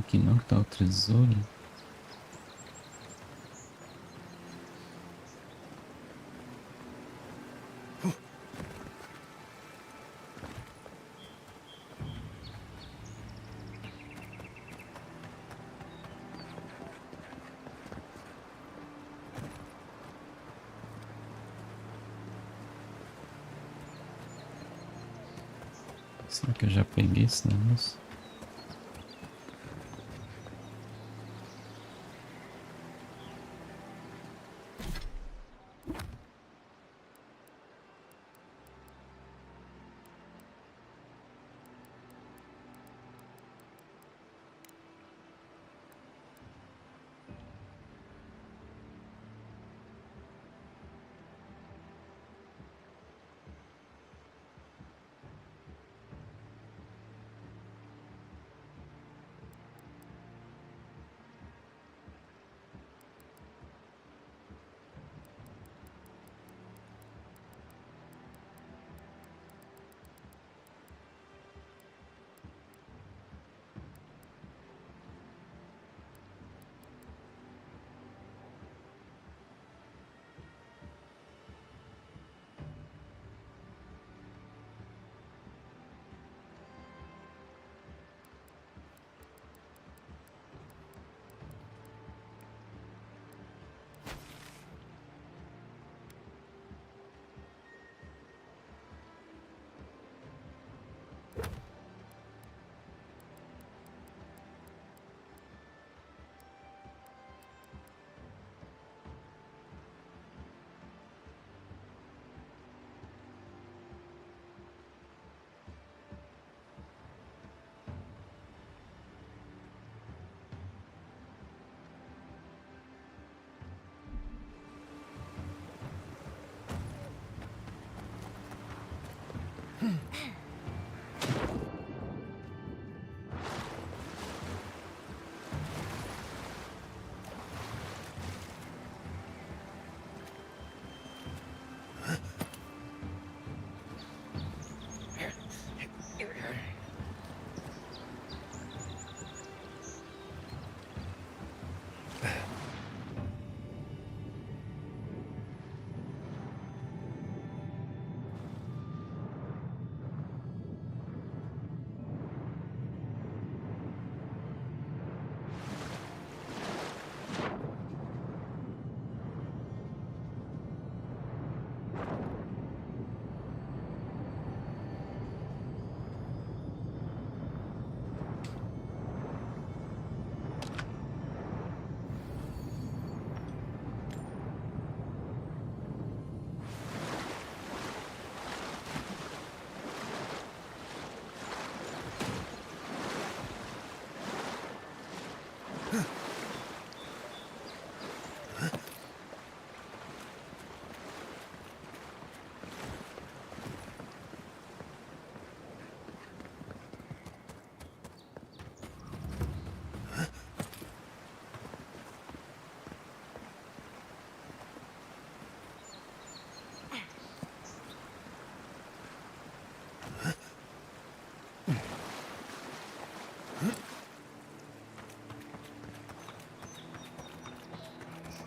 aqui não, que tá o tesouro. Será que eu já peguei esse negócio?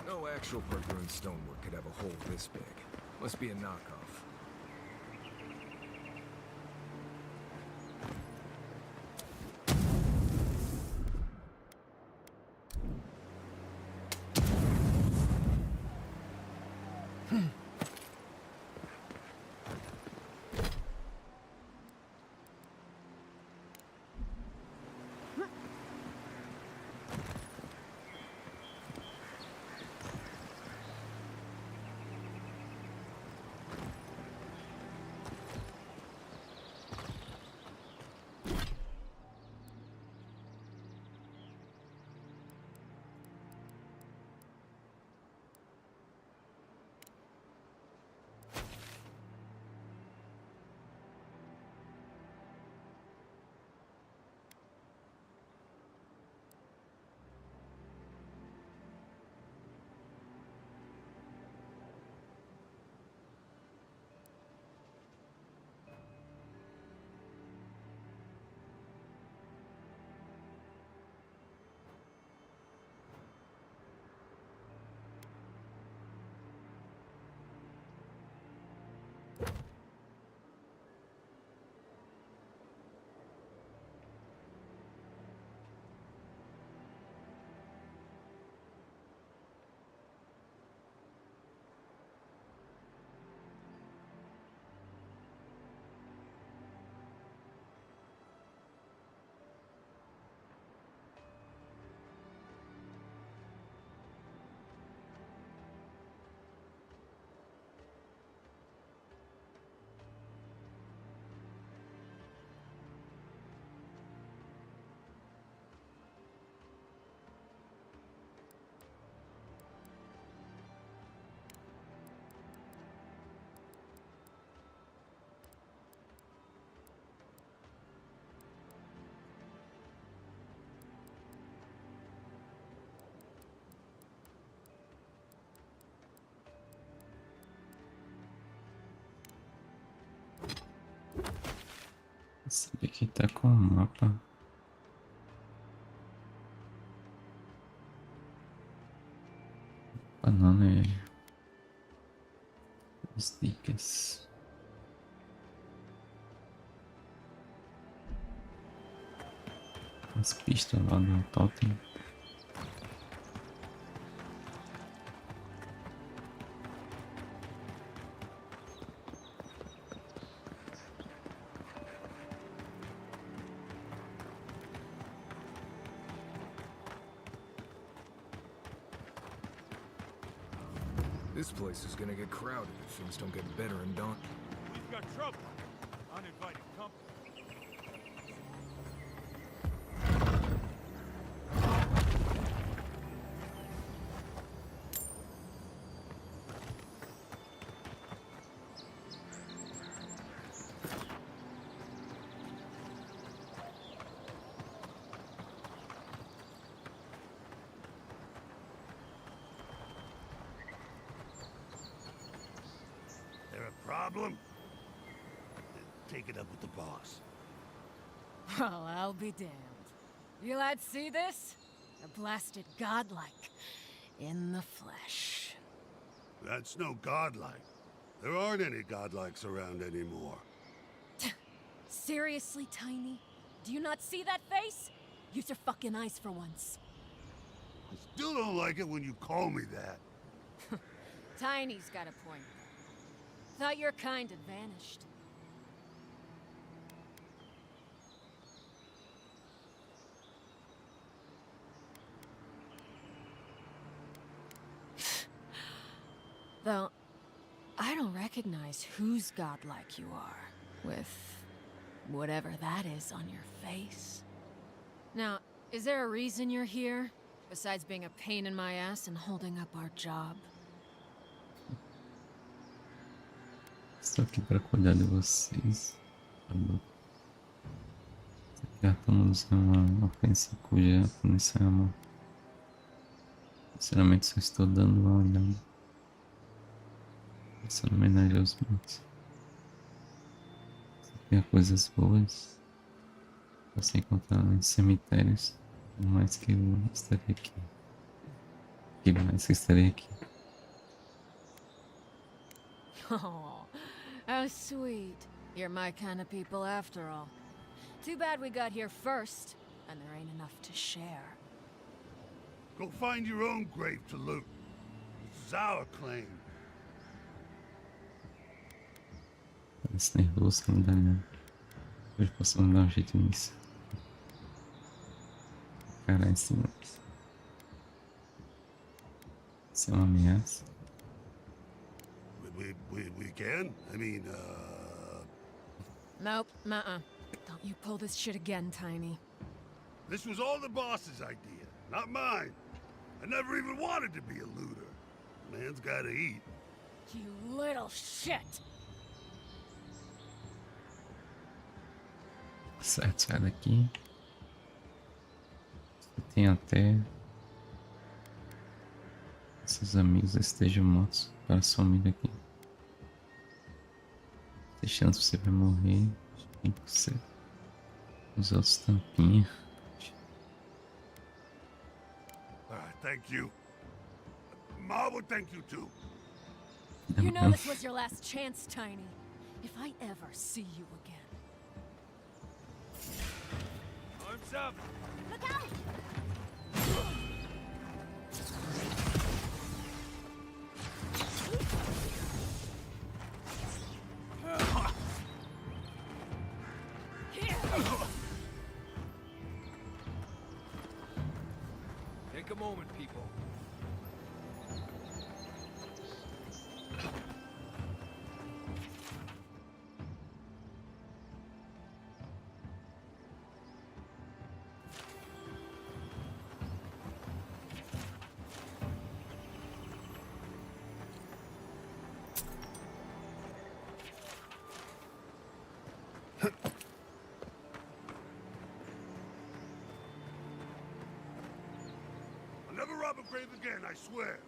No actual Parker stonework could have a hole this big. Must be a knockoff. Aqui tá com o mapa. Ah, não, né? As dicas. As pistas lá do totem. This place is gonna get crowded if things don't get better in dawn. We've got trouble. Uninvited company. Problem? Take it up with the boss. Well, I'll be damned. You lads see this? A blasted godlike. In the flesh. That's no godlike. There aren't any godlikes around anymore. Seriously, Tiny? Do you not see that face? Use your fucking eyes for once. I still don't like it when you call me that. Tiny's got a point. Thought your kind had vanished. Though, I don't recognize whose godlike you are, with whatever that is on your face. Now, is there a reason you're here, besides being a pain in my ass and holding up our job? Estou aqui para cuidar de vocês. Tratamos de uma ofensa cuja punição é amor. Sinceramente, só estou dando uma olhada. Pensando em homenagem aos mortos. Se tem coisas boas, você encontrar em cemitérios, por mais que eu estarei aqui. Por mais que estarei aqui. Oh, how sweet. You're my kind of people after all. Too bad we got here first, and there ain't enough to share. Go find your own grave to loot. This is our claim. Parece nervoso, não dá nada. Hoje possamos dar um jeito nisso. Caralho, esse não. Isso é uma ameaça. We can? I mean, Nope, Don't you pull this shit again, Tiny. This was all the boss's idea, not mine. I never even wanted to be a looter. Man's gotta eat. You little shit! Certo, sai daqui. Tem até esses amigos estejam mortos para sumir daqui. Deixando você vai morrer. 100%. Os outros tampinha. Thank you. Ma would thank you too. You know this was your last chance, Tiny. If I ever see you again. Arms up! Look out! Take a moment, people. Never rob a grave again, I swear.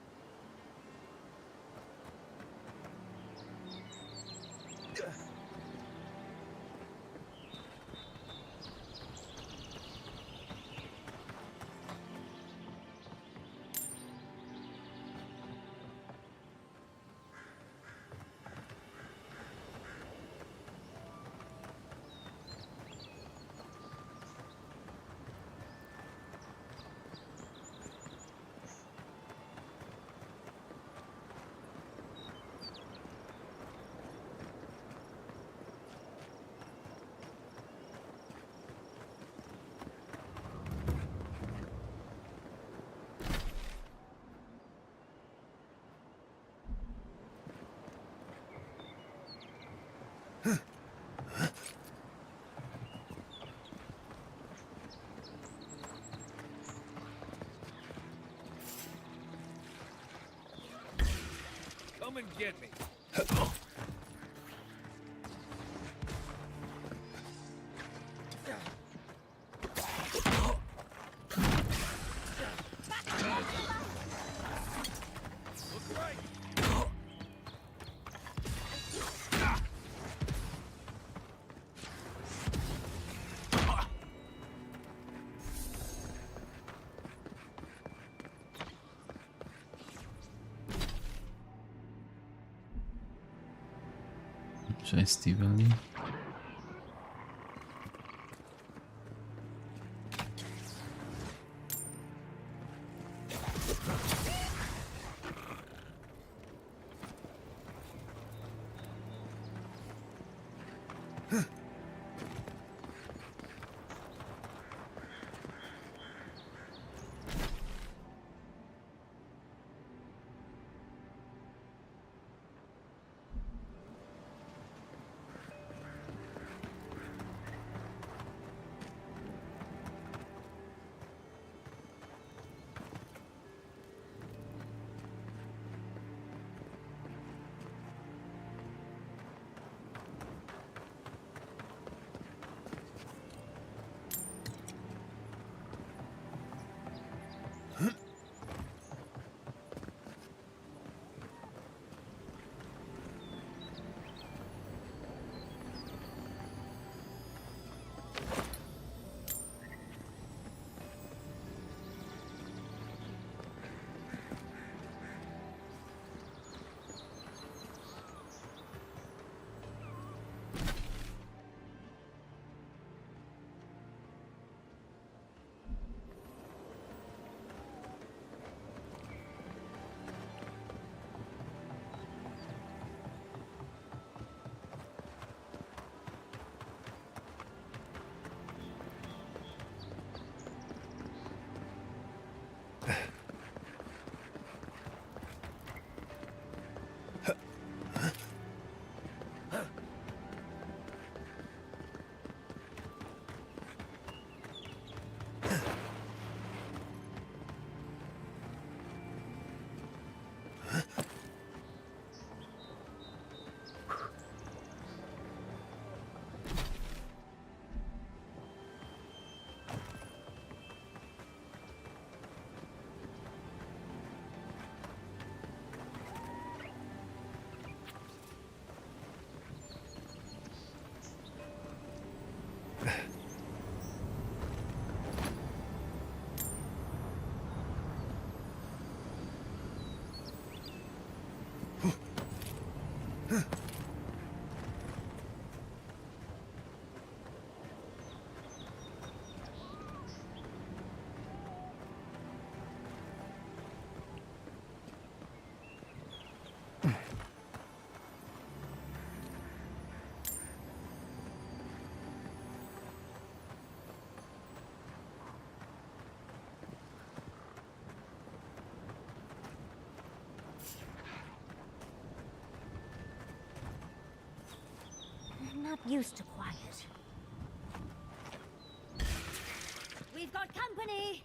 Come and get me. Já estive ali. I'm not used to quiet. We've got company!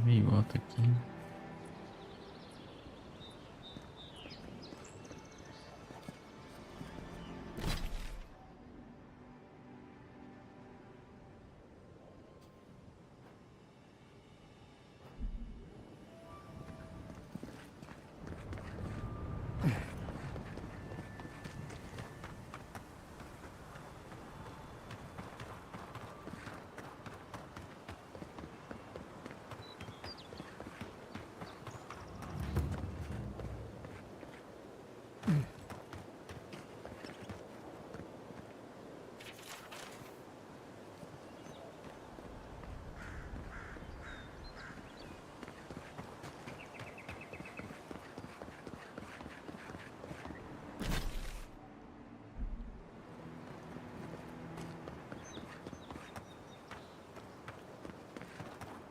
E volta aqui.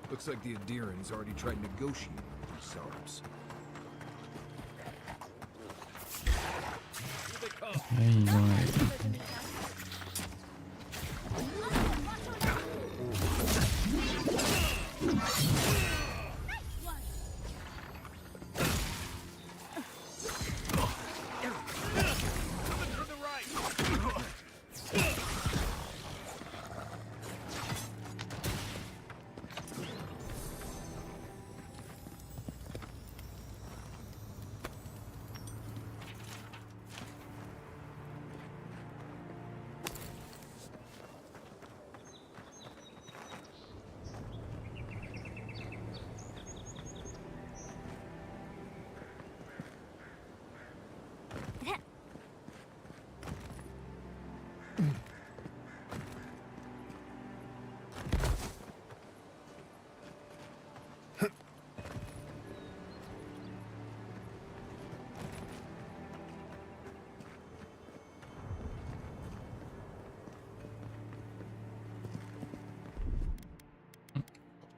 Looks like the Adirans already tried negotiating with these Sarps. Aí, galera.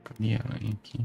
Cadê ela aqui?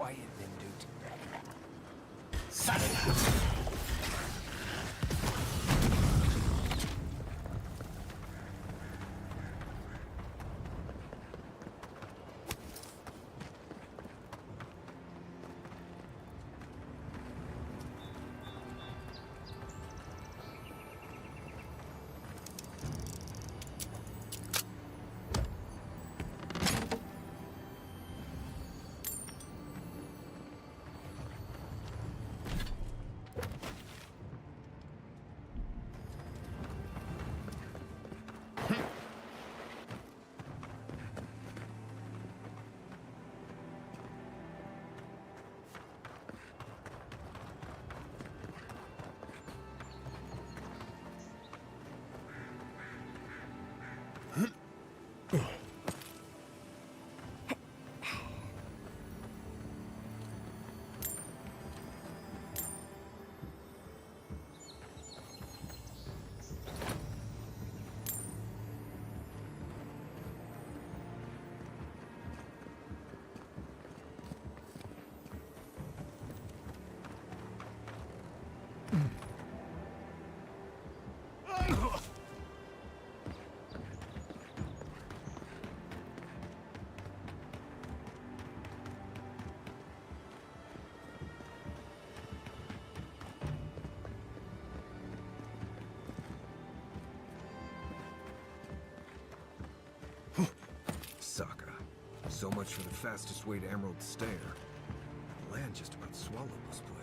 quiet then, dude. Sokka. So much for the fastest way to Emerald Stair. The land just about swallowed this place.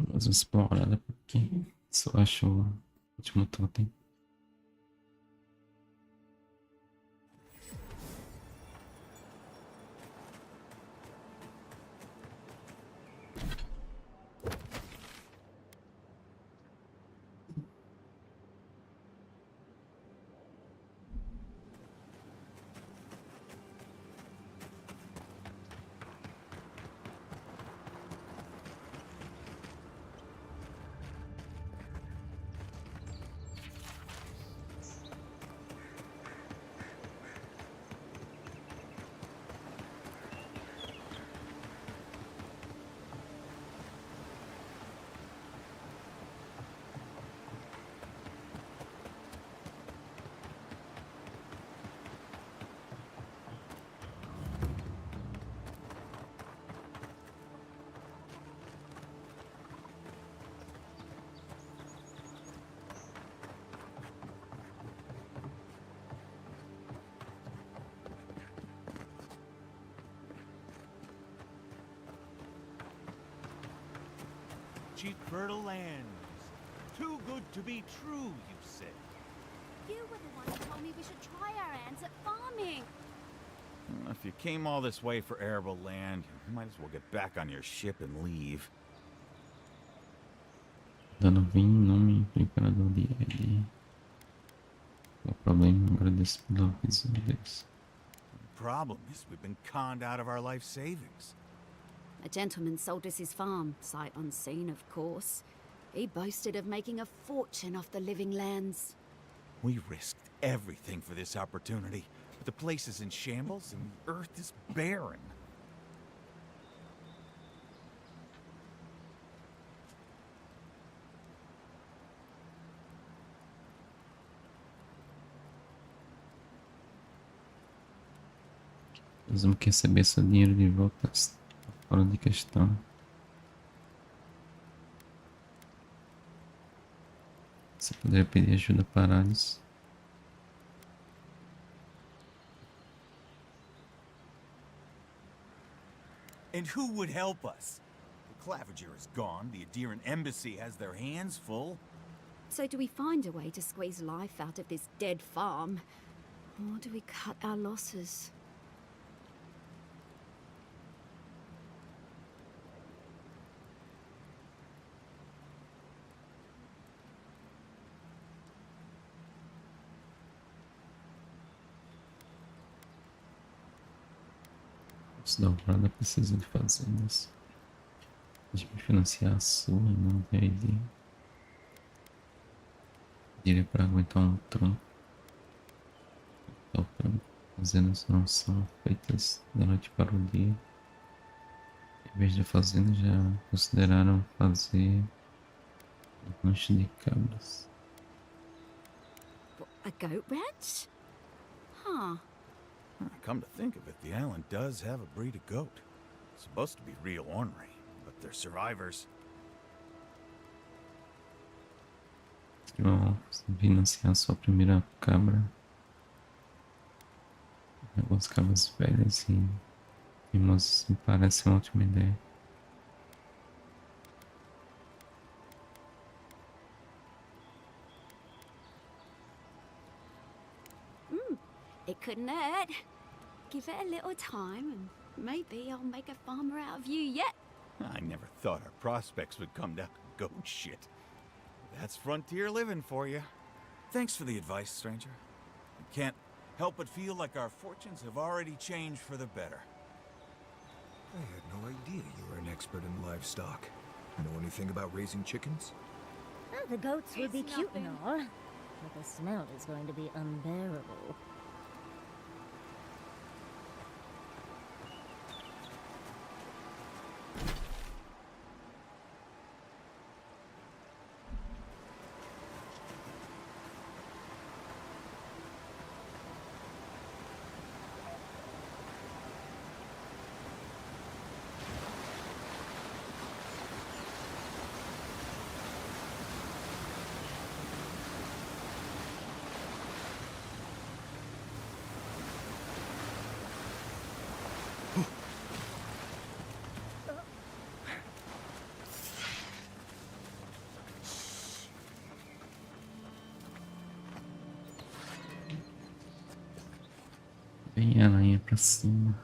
Vamos explorar porque só acho o último totem. Cheap fertile lands. Too good to be true, you say. You were the one who told me we should try our hands at farming. If you came all this way for arable land, you might as well get back on your ship and leave. Dando vinho, nome do imperador de Ed. O problema, agradeço pela visão deles. The problem is we've been conned out of our life savings. A gentleman sold us his farm, sight unseen, of course. He boasted of making a fortune off the living lands. We risked everything for this opportunity, but the place is in shambles and the earth is barren. Nós vamos receber seu dinheiro de volta, fora de questão. Você poderia pedir ajuda para eles. And who would help us? The Claviger is gone, the Adiran embassy has their hands full. So do we find a way to squeeze life out of this dead farm? Or do we cut our losses? Se dobrada precisa de fazendas. A gente vai financiar a sua e não a ideia. Diria para aguentar um tronco. Fazendas não são feitas da noite para o dia. Em vez de fazenda já consideraram fazer um rancho de cabras. A goat ranch? Huh. Come to think of it, the island does have a breed of goat. Supposed to be real ornery, but they're survivors. Vão financiar sua primeira cabra. Algumas cabras velhas e irmãs me parece uma ótima ideia. It couldn't hurt. Give it a little time and maybe I'll make a farmer out of you yet. I never thought our prospects would come down to goat shit. That's frontier living for you. Thanks for the advice, stranger. I can't help but feel like our fortunes have already changed for the better. I had no idea you were an expert in livestock. Know anything about raising chickens? Oh, the goats will It's be cute and nothing. all, but the smell is going to be unbearable. pra cima.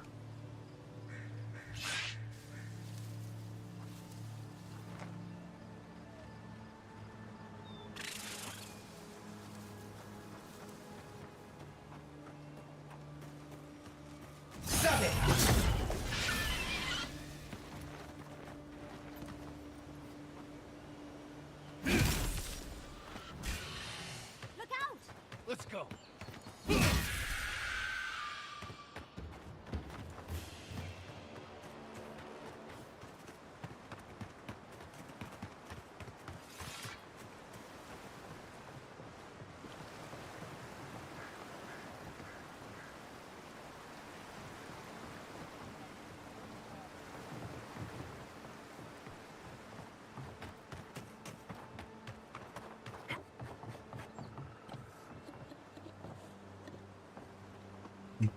Let's go.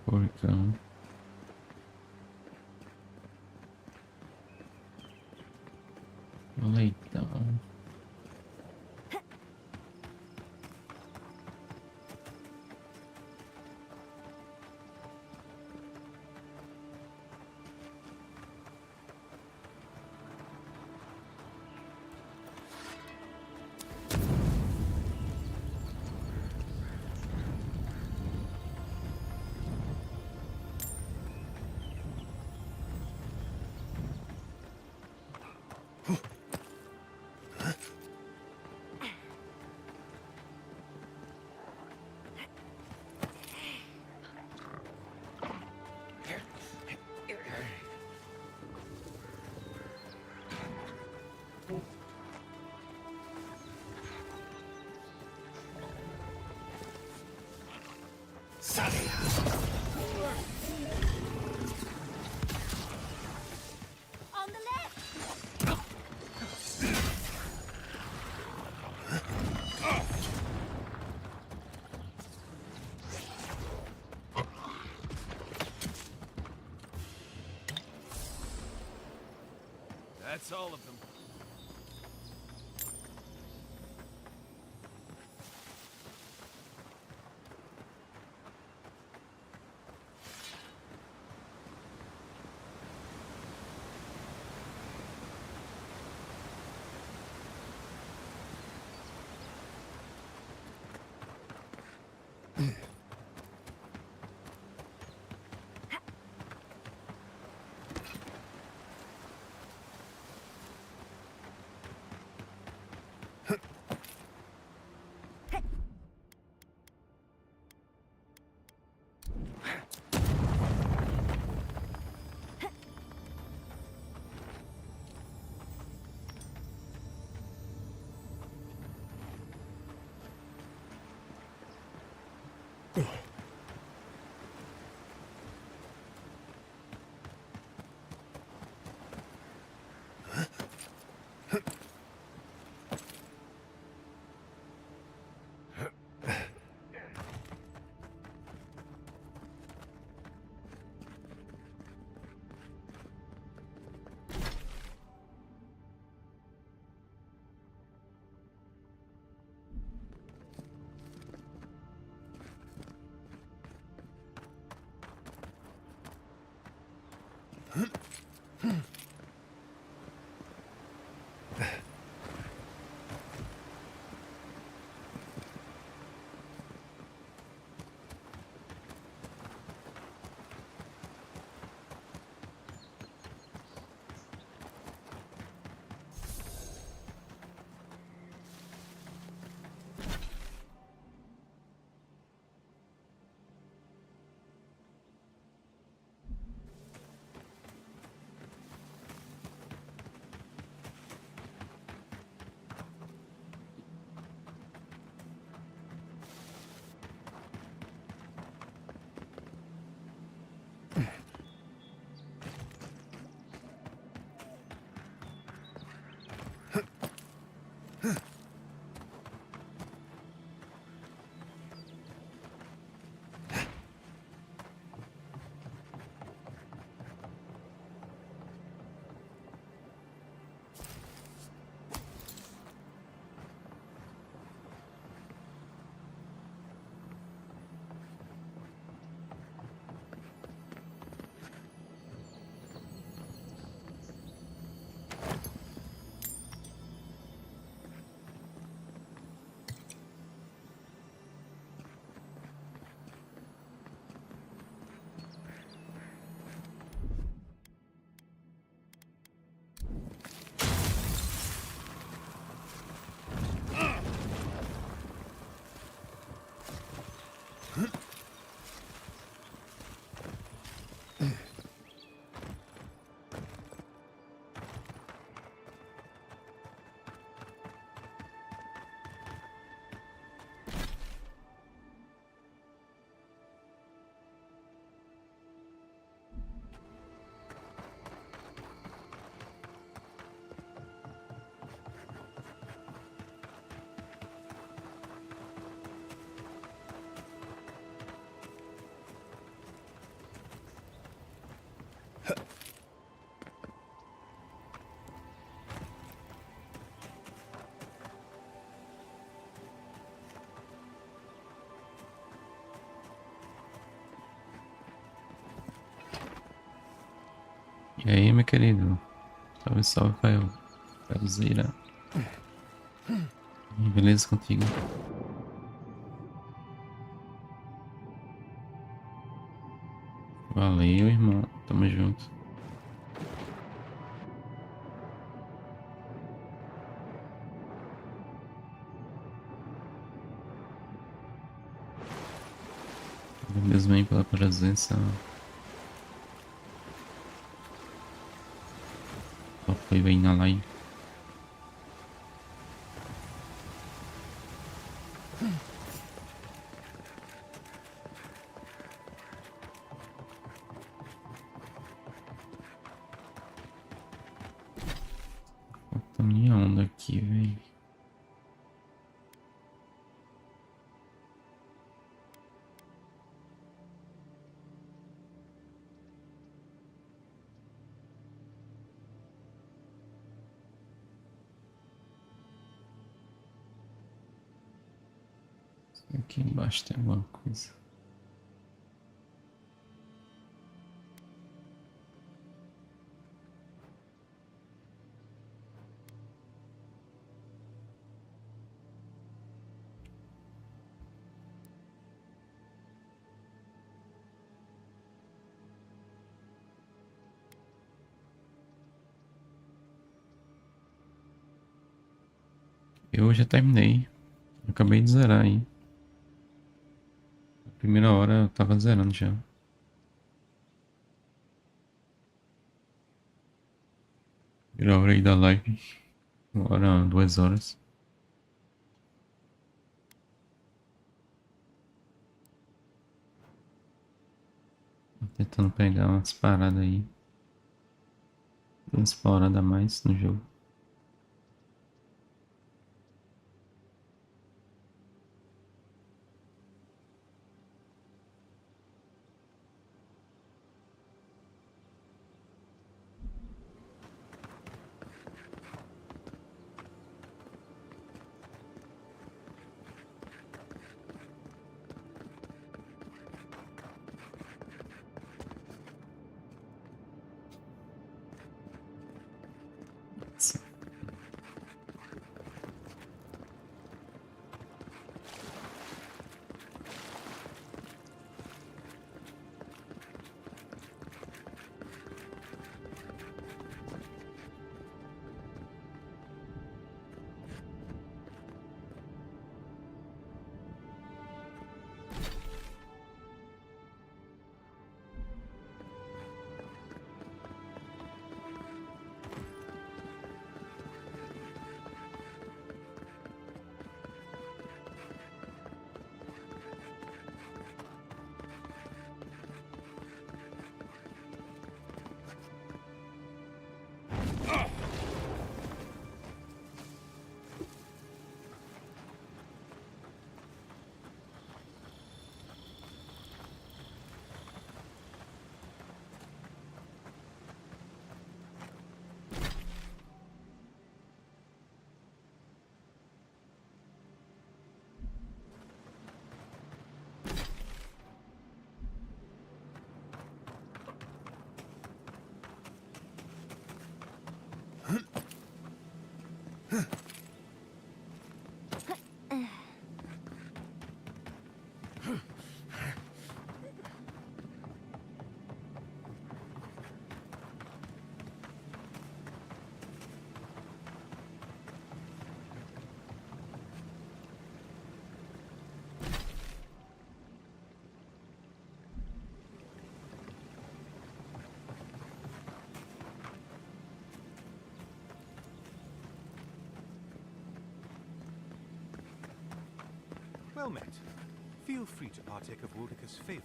Porcão. Leitão. On the left! That's all of them. E aí, meu querido? Salve, salve, Faelzeira. Beleza contigo? Valeu, irmão. Tamo junto. Valeu mesmo aí pela presença. Apoio aí na live. Falta minha onda aqui, velho. Aqui embaixo tem alguma coisa. Eu já terminei. Eu acabei de zerar aí. Na primeira hora eu tava zerando já. Primeira hora aí da live. 1 hora, 2 horas. Tô tentando pegar umas paradas aí. Umas paradas a mais no jogo. Well met. Feel free to partake of Wodika's favor.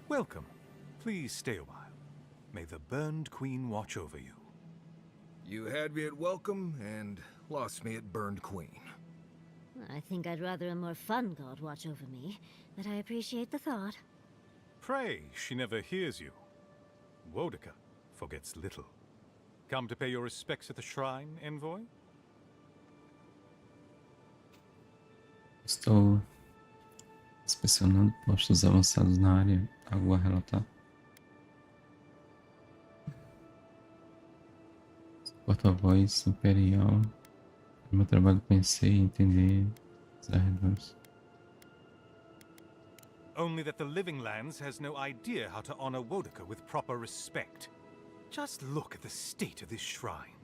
Welcome. Please stay a while. May the Burned Queen watch over you. You had me at welcome and lost me at Burned Queen. I think I'd rather a more fun god watch over me, but I appreciate the thought. Pray she never hears you. Wodeka forgets little. Come to pay your respects at the shrine, envoy? Estou inspecionando postos avançados na área. Algo a relatar? Porta-voz imperial. No meu trabalho conhecer e entender os arredores. Only that the Living Lands has no idea how to honor Wodeka with proper respect. Just look at the state of this shrine.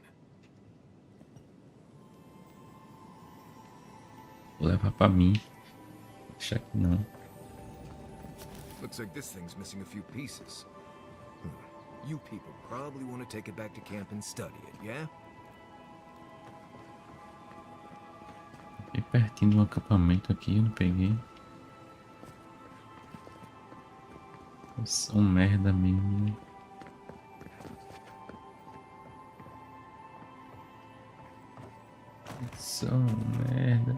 Vou levar pra mim. Deixa que não. Looks like this thing's missing a few pieces. You people probably want to take it back to camp and study it, yeah? Bem pertinho do acampamento aqui, eu não peguei. Eu sou um merda mesmo, né? Eu sou um merda.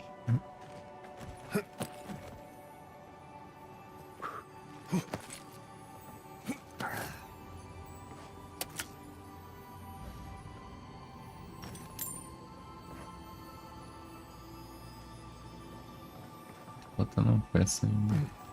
Botando uma peça ainda.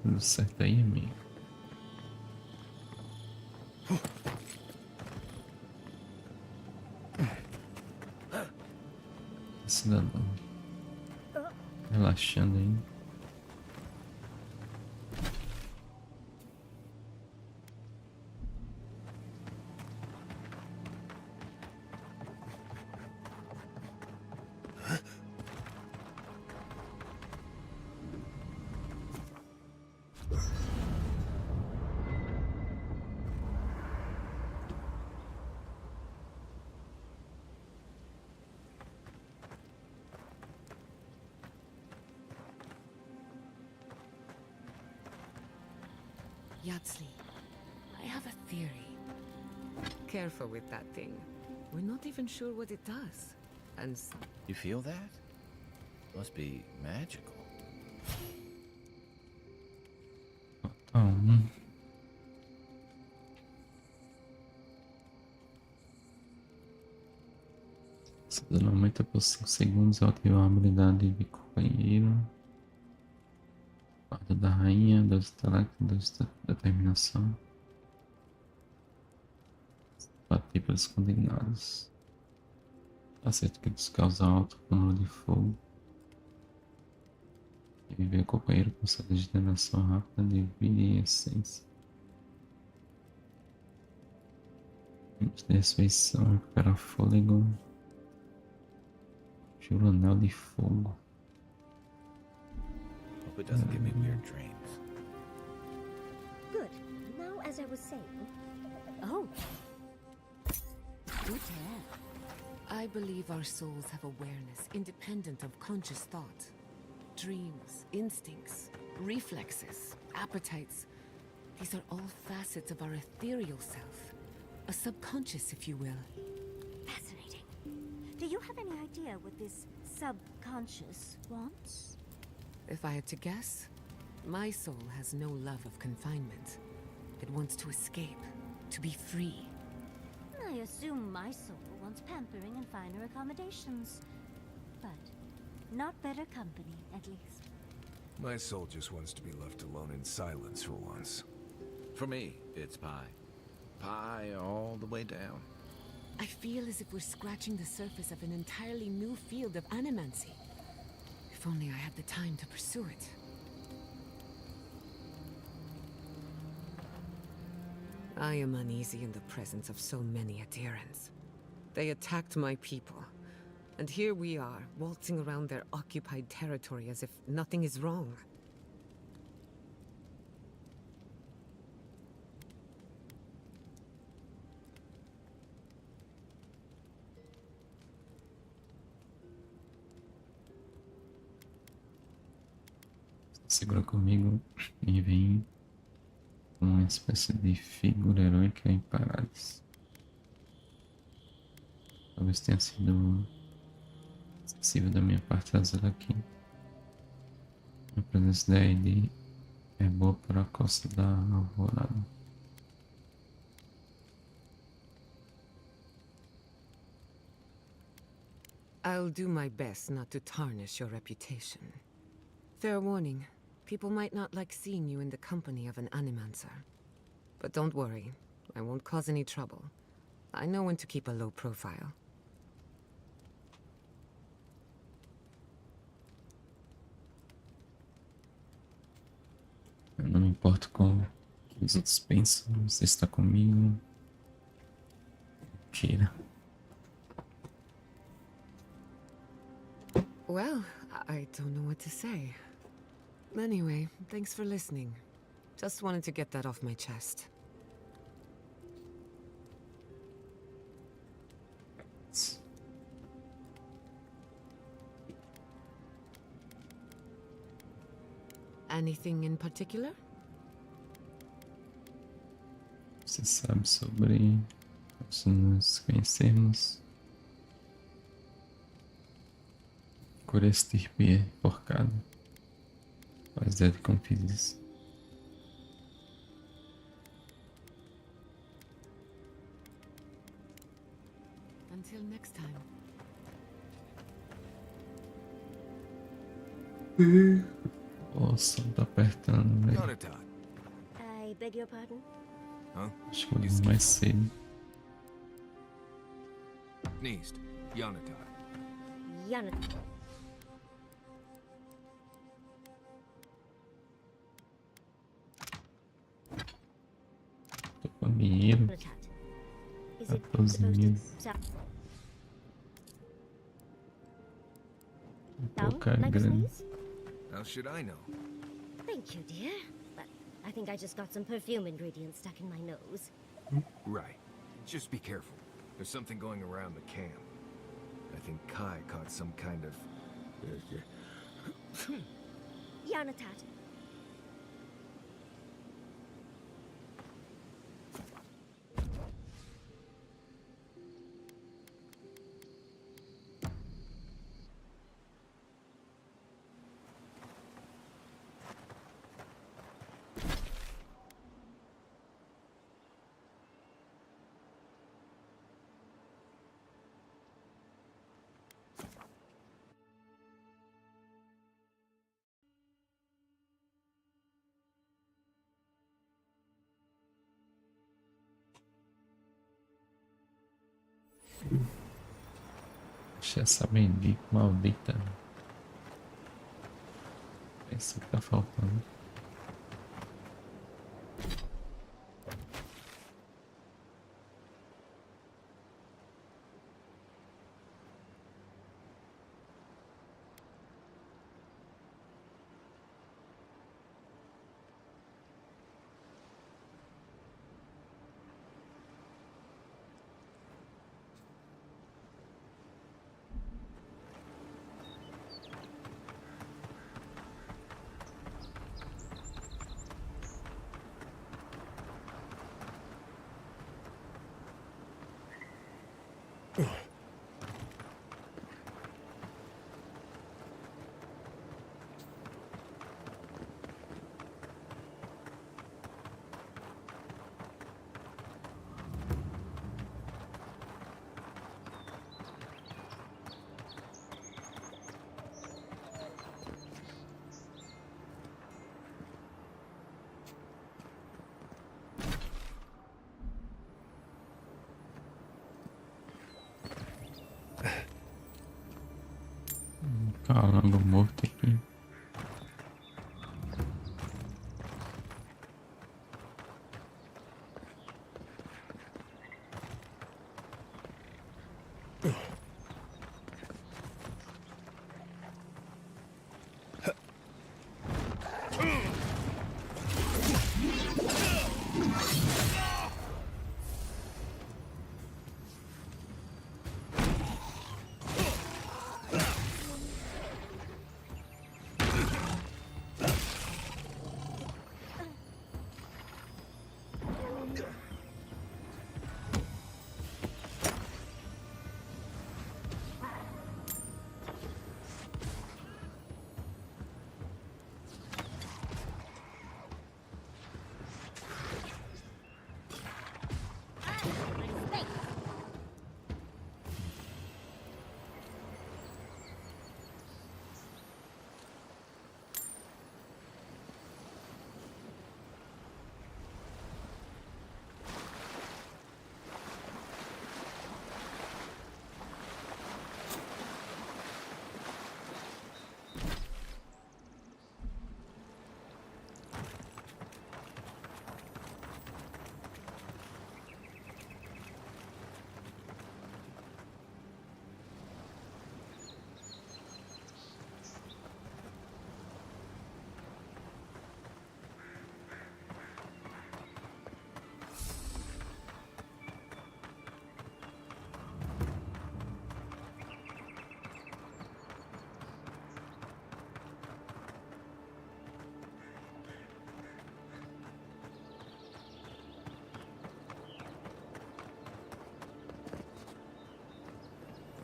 Tudo certo aí, amigo. Cidadão. Relaxando aí. Yatsley, I have a theory. Careful with that thing. We're not even sure what it does. And you feel that? Must be magical. Se dano aumenta por 5 segundos ao ativar a habilidade de companheiro. Guarda da rainha, 2 talentos, 2 determinação. Bater pelos condenados. Acerto que causa alto número de fogo. E viver companheiro com sua degeneração rápida de vida e essência. Temos de ressurreição, recuperar fôlego. Juro anel de fogo. Hope it doesn't give me weird dreams. Good. Now, as I was saying... Oh. Do tell. I believe our souls have awareness independent of conscious thought. Dreams, instincts, reflexes, appetites. These are all facets of our ethereal self. A subconscious, if you will. Fascinating. Do you have any idea what this subconscious wants? If I had to guess, my soul has no love of confinement. It wants to escape, to be free. I assume my soul wants pampering and finer accommodations. But not better company, at least. My soul just wants to be left alone in silence for once. For me, it's pie. Pie all the way down. I feel as if we're scratching the surface of an entirely new field of animancy. If only I had the time to pursue it. I am uneasy in the presence of so many adherents. They attacked my people, and here we are, waltzing around their occupied territory as if nothing is wrong. segura comigo e vem uma espécie de figura heróica em Paradis. Talvez tenha sido excessivo da minha parte fazer aqui. A presença da ID é boa para a costa da Alvorada. I'll do my best not to tarnish your reputation. Fair warning, people might not like seeing you in the company of an animancer. But don't worry, I won't cause any trouble. I know when to keep a low profile. Eu não me importo com o que os outros pensam. Você está comigo. Queira. Well, I don't know what to say. Anyway, thanks for listening. Just wanted to get that off my chest. Anything in particular? Você sabe sobre nos conhecermos? Cura estirpe porcada. Faz ideia de como fiz isso. Until next time. O som tá apertando, velho. I beg your pardon? Acho que eu vou mais cedo. Neist, Yanatar. Yanatar. Tô com dinheiro. 14 mil. Pô, cara, grande. How should I know? Thank you, dear. But I think I just got some perfume ingredients stuck in my nose. Right. Just be careful. There's something going around the camp. I think Kai caught some kind of... Yanatat. Deixa essa bendita maldita. É isso que tá faltando. Calango morto aqui.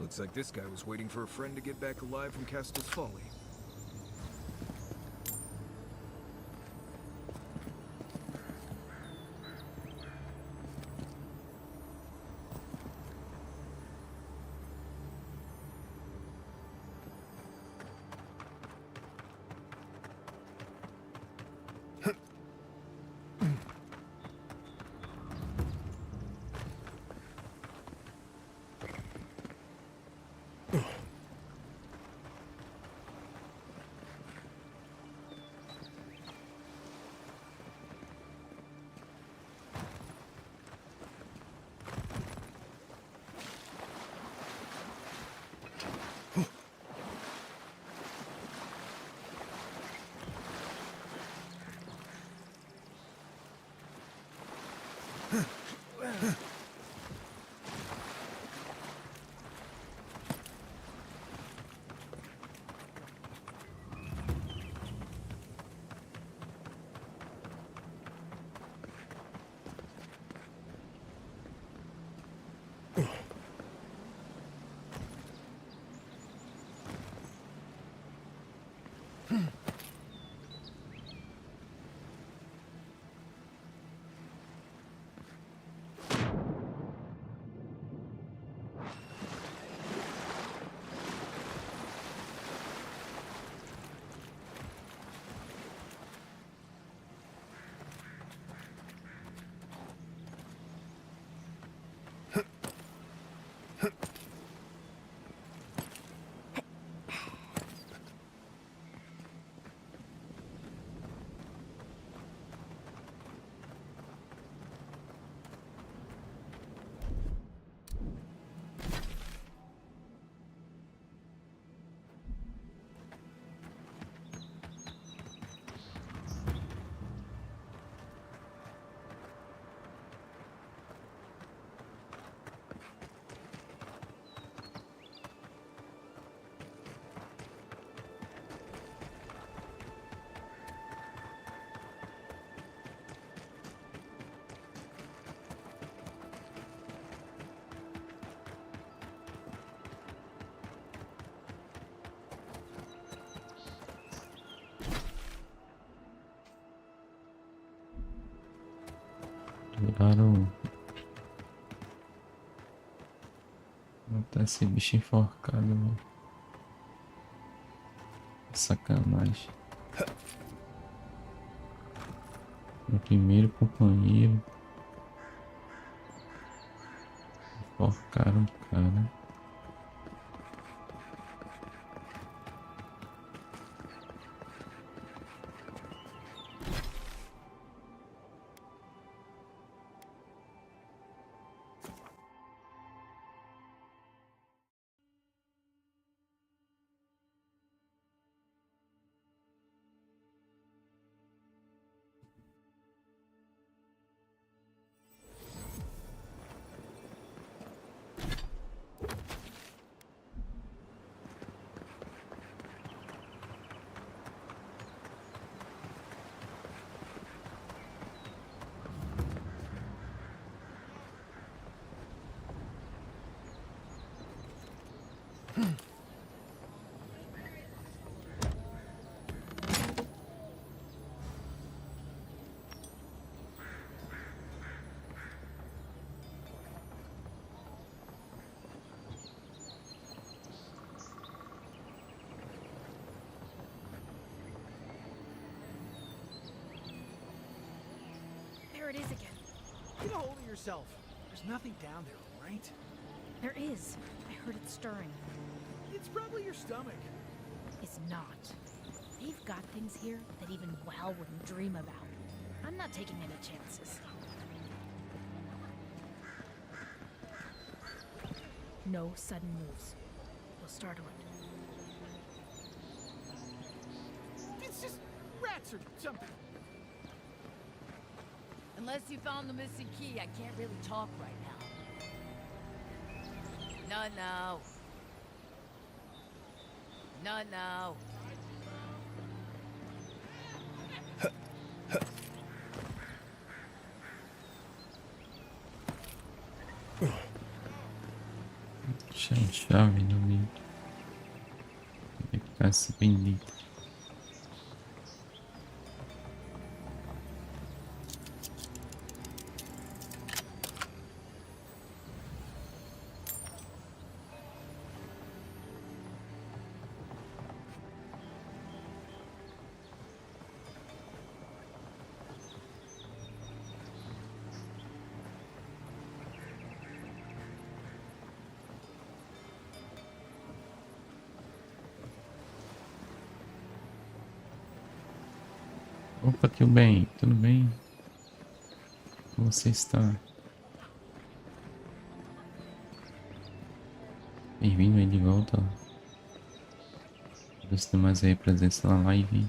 Looks like this guy was waiting for a friend to get back alive from Castle's Folly. Viraram. Até esse bicho enforcado, velho. Sacanagem. Meu primeiro companheiro. Enforcaram o cara. There it is again. Get a hold of yourself. There's nothing down there, right? There is. I heard it stirring. It's probably your stomach. It's not. They've got things here that even WoW wouldn't dream about. I'm not taking any chances. No sudden moves. We'll startle it. It's just rats or something. Unless you found the missing key, I can't really talk right now. Not now. Not now. Chave no meio. Tem que ficar esse bendito. Opa, tio bem, tudo bem? Como você está? Bem-vindo aí de volta. Os demais aí presença na live.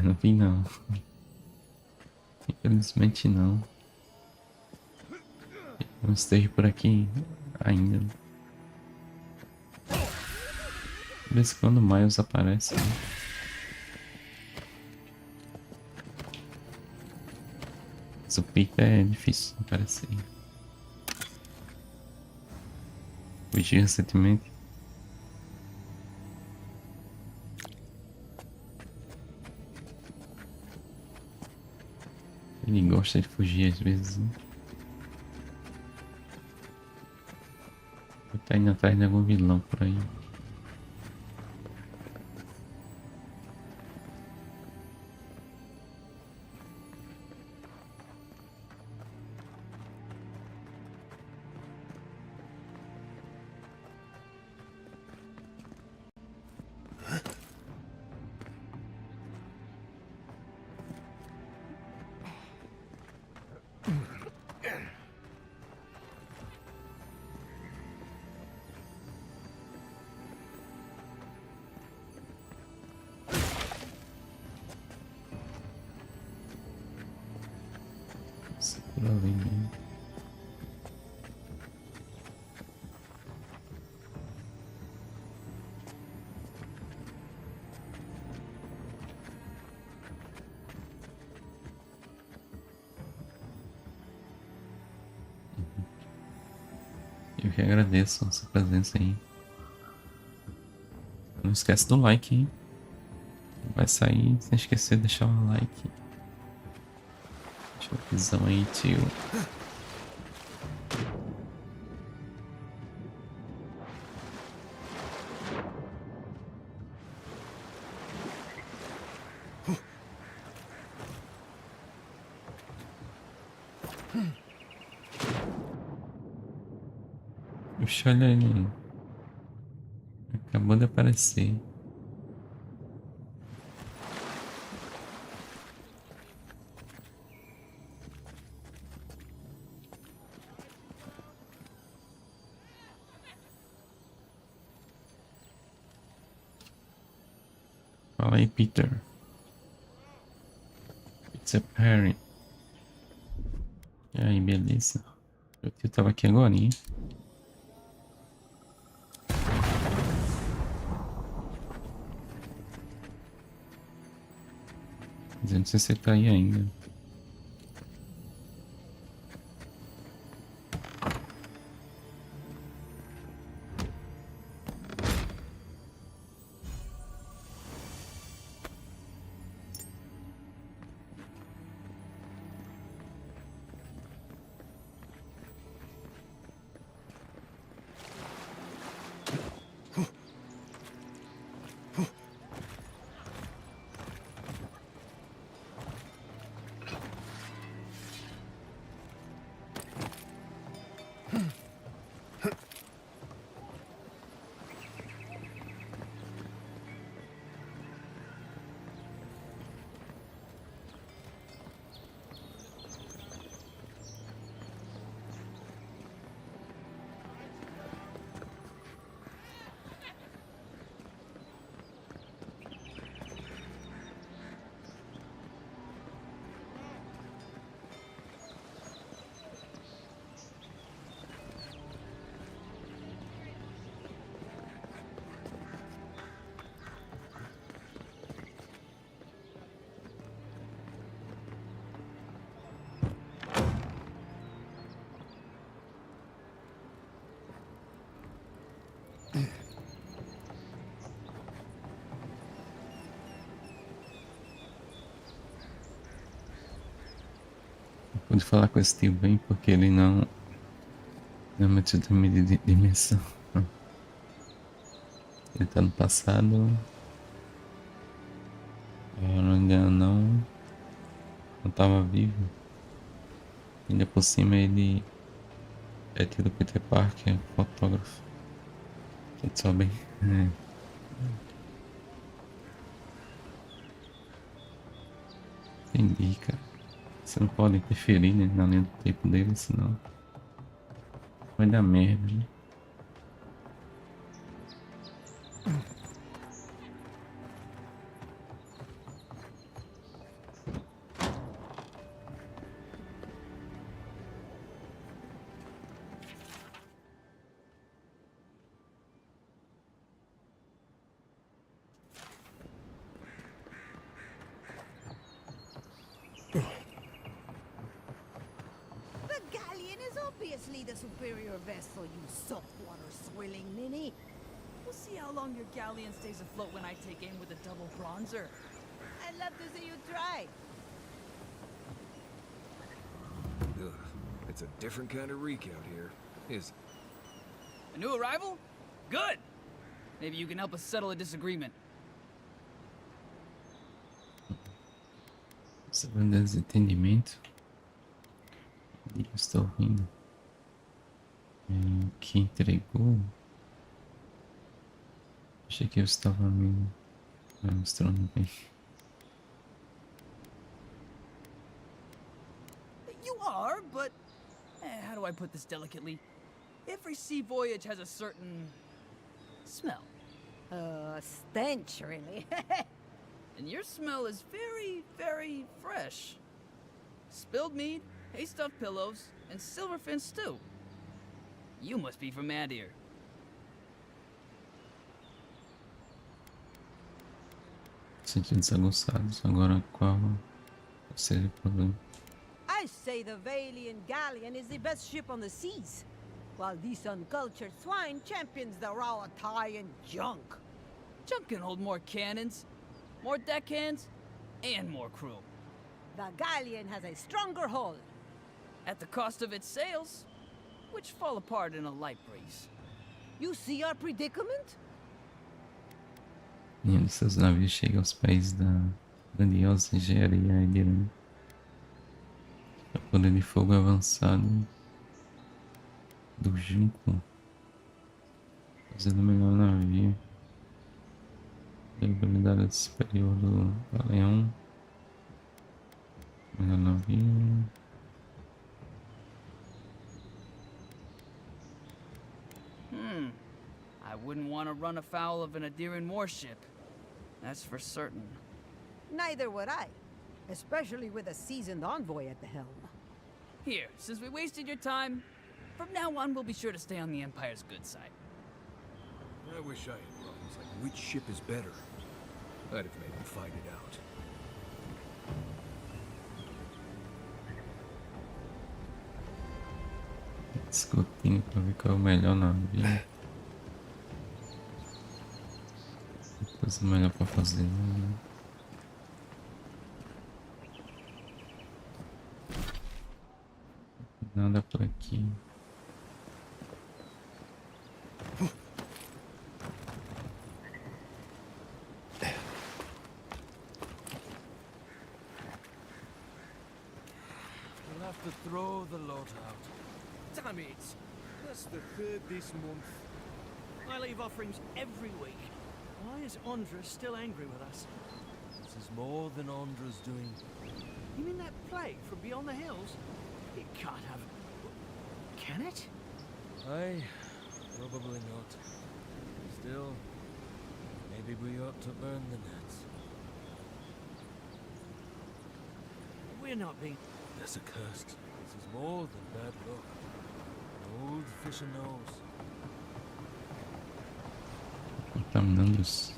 Não vi não. Infelizmente não. Não esteja por aqui ainda. De vez em quando Miles aparece, né? Mas o Peter é difícil de aparecer. Fugi recentemente. Ele gosta de fugir às vezes, né? Ele tá indo atrás de algum vilão por aí. Por ali mesmo. Eu que agradeço a sua presença aí. Não esquece do like, hein? Vai sair sem esquecer de deixar o like. Deixa eu visão aí, tio. Puxa, olha ele. Acabou de aparecer. Fala aí, Peter. It's a parent. E aí, beleza? O tio tava aqui agora, hein? Mas eu não sei se ele tá aí ainda. Não pude falar com esse tio bem porque ele não é muito de dimensão. Ele tá no passado. Eu ainda não tava vivo. Ainda por cima ele é tio do Peter Parker, fotógrafo. Tudo só bem. Entendi, cara. Você não pode interferir, né, na linha do tempo dele, senão vai dar merda, né? The galleon is obviously the superior vessel, you saltwater swilling ninny. We'll see how long your galleon stays afloat when I take aim with a double bronzer. I'd love to see you try. Ugh, it's a different kind of reek out here, is A new arrival? Good! Maybe you can help us settle a disagreement. Sobre desentendimento. Eu estou rindo. Que entregou. Achei que eu estava me mostrando bem. You are, but how do I put this delicately? Every sea voyage has a certain smell. Stench, really. And your smell is very, very fresh. Spilled mead, hay stuffed pillows, and silverfin stew. You must be from Adir. Sentidos aguçados. Agora qual seria o problema? I say the Valian galleon is the best ship on the seas, while these uncultured swine champions the raw Italian junk. Junk can hold more cannons, more deckhands, and more crew. The galleon has a stronger hull. At the cost of its sails, which fall apart in a light breeze. You see our predicament? Nenhum de seus navios chega aos pés da grandiosa engenharia aeriana. O poder de fogo avançado do Junco, fazendo o melhor navio. A habilidade superior do Galeão. Melhor navio. I wouldn't want to run afoul of an Adiran warship. That's for certain. Neither would I, especially with a seasoned envoy at the helm. Here, since we wasted your time, from now on we'll be sure to stay on the Empire's good side. I wish I had problems like which ship is better. I'd have made them fight it out. Discutindo pra ver qual é o melhor navio. Coisa melhor pra fazer, né? Nada por aqui. We'll have to throw the lot out. Damn it! That's the third this month. I leave offerings every week. Why is Andra still angry with us? This is more than Andra's doing. You mean that plague from beyond the hills? It can't have... Can it? Aye, probably not. Still, maybe we ought to burn the nets. We're not being... That's accursed. This is more than bad luck. An old fisher knows. Contaminando os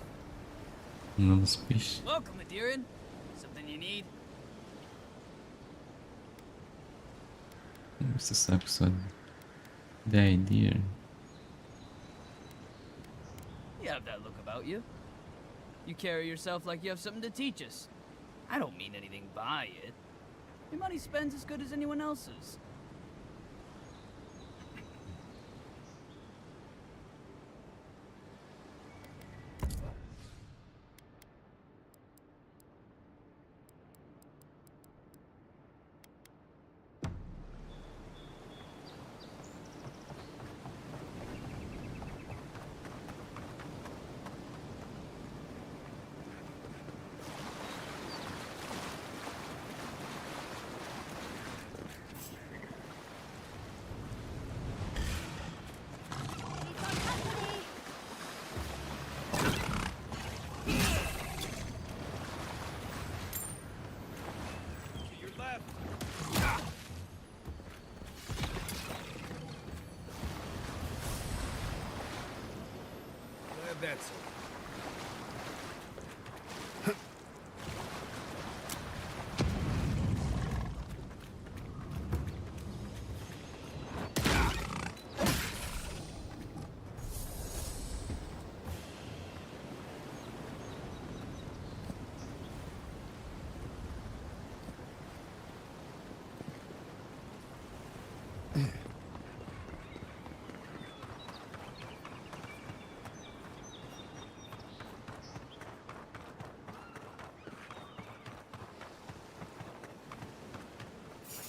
peixes. Welcome, Adiran. Something you need? Você sabe só da ideia. You have that look about you. You carry yourself like you have something to teach us. I don't mean anything by it. Your money spends as good as anyone else's. That's it.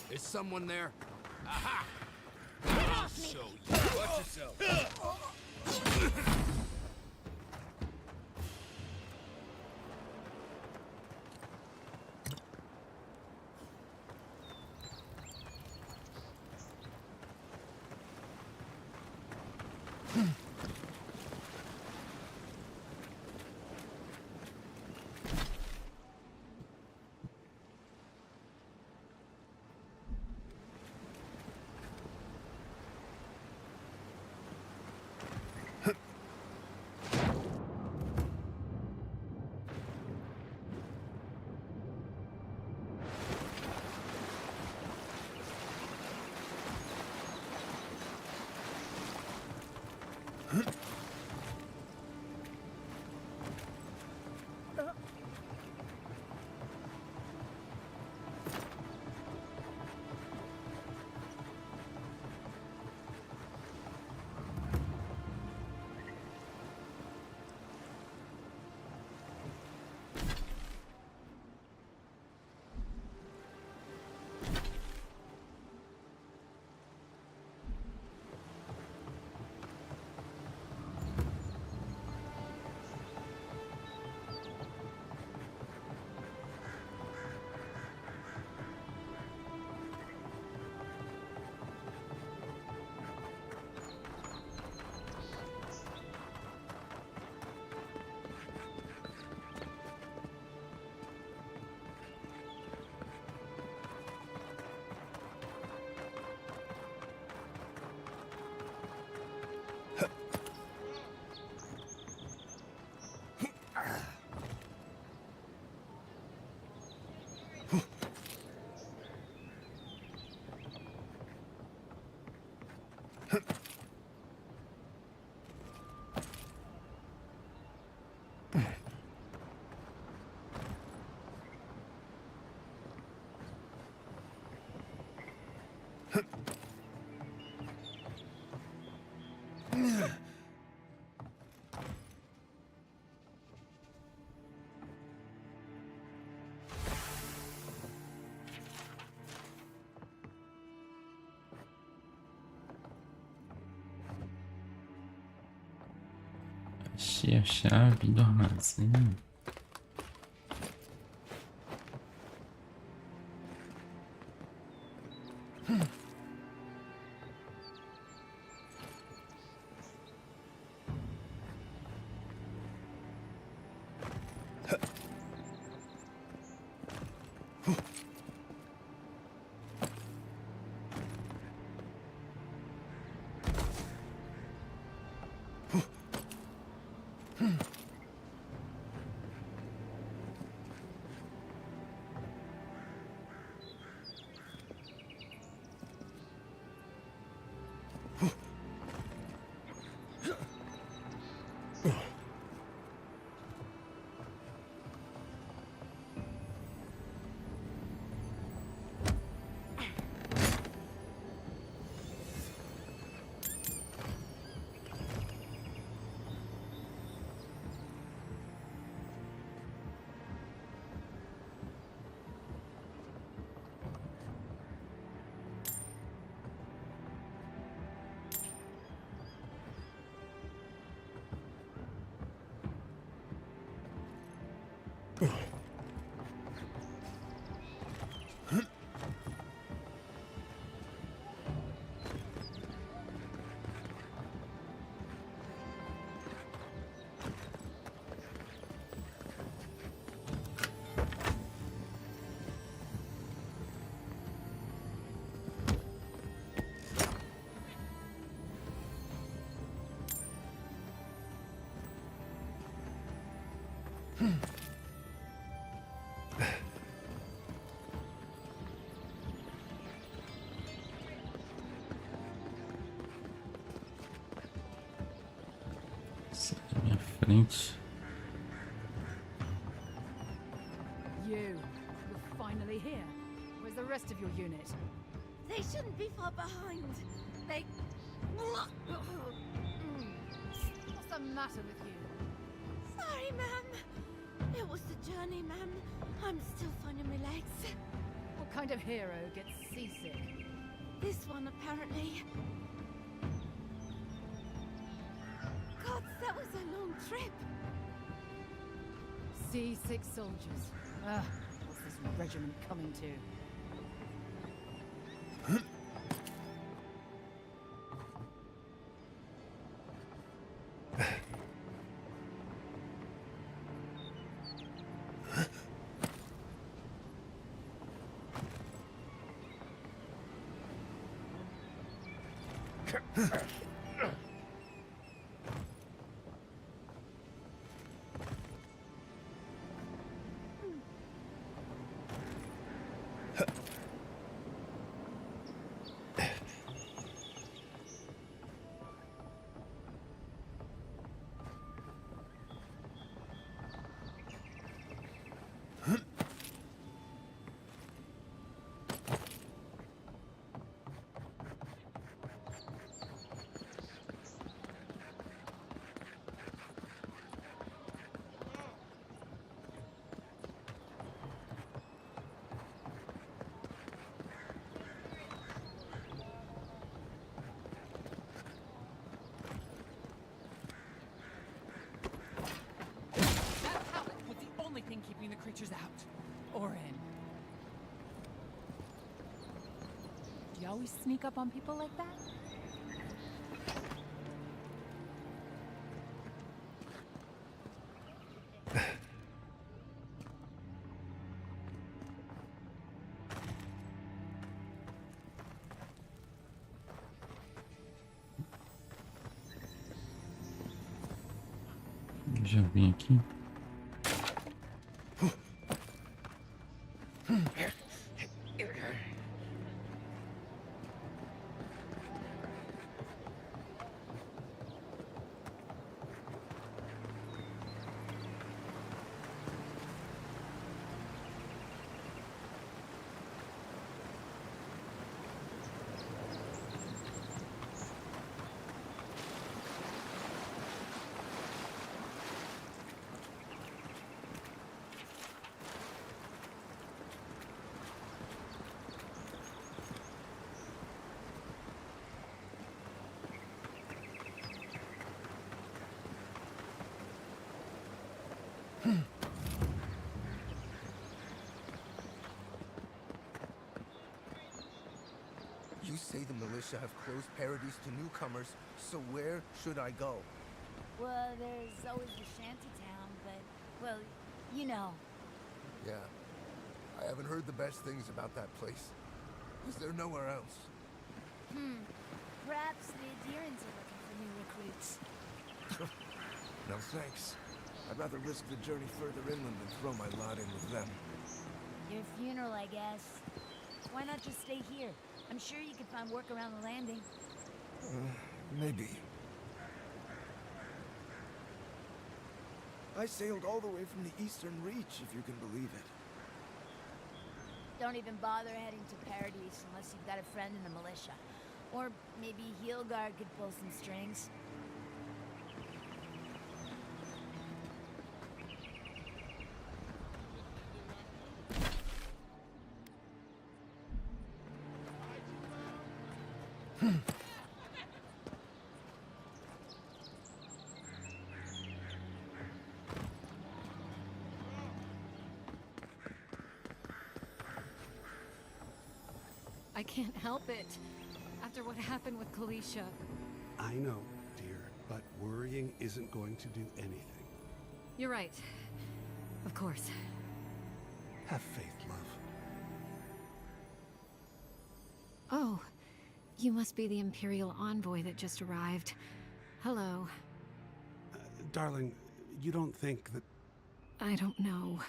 Is someone there? Aha! I'll show you. Watch yourself. Achei a chave do armazém. Sai da minha frente. You're finally here. Where's the rest of your unit? They shouldn't be far behind. They... What's the matter with you? Sorry, ma'am. It was the journey, ma'am. I'm still finding my legs. What kind of hero gets seasick? This one, apparently. God, that was a long trip. Seasick soldiers. What's this regiment coming to? Thing keeping the creatures out or in. Do you always sneak up on people like that? Já vim aqui. You say the militia have closed parodies to newcomers, so where should I go? Well, there's always the shanty town, but, well, you know. Yeah. I haven't heard the best things about that place. Is there nowhere else? Perhaps the Adherents are looking for new recruits. No thanks. I'd rather risk the journey further inland than throw my lot in with them. Your funeral, I guess. Why not just stay here? I'm sure you could find work around the landing. Maybe. I sailed all the way from the Eastern Reach, if you can believe it. Don't even bother heading to Paradise unless you've got a friend in the militia. Or maybe Heelguard could pull some strings. I can't help it. After what happened with Kalisha. I know, dear, but worrying isn't going to do anything. You're right. Of course. Have faith, love. Oh, you must be the Imperial envoy that just arrived. Hello. Darling, you don't think that... I don't know.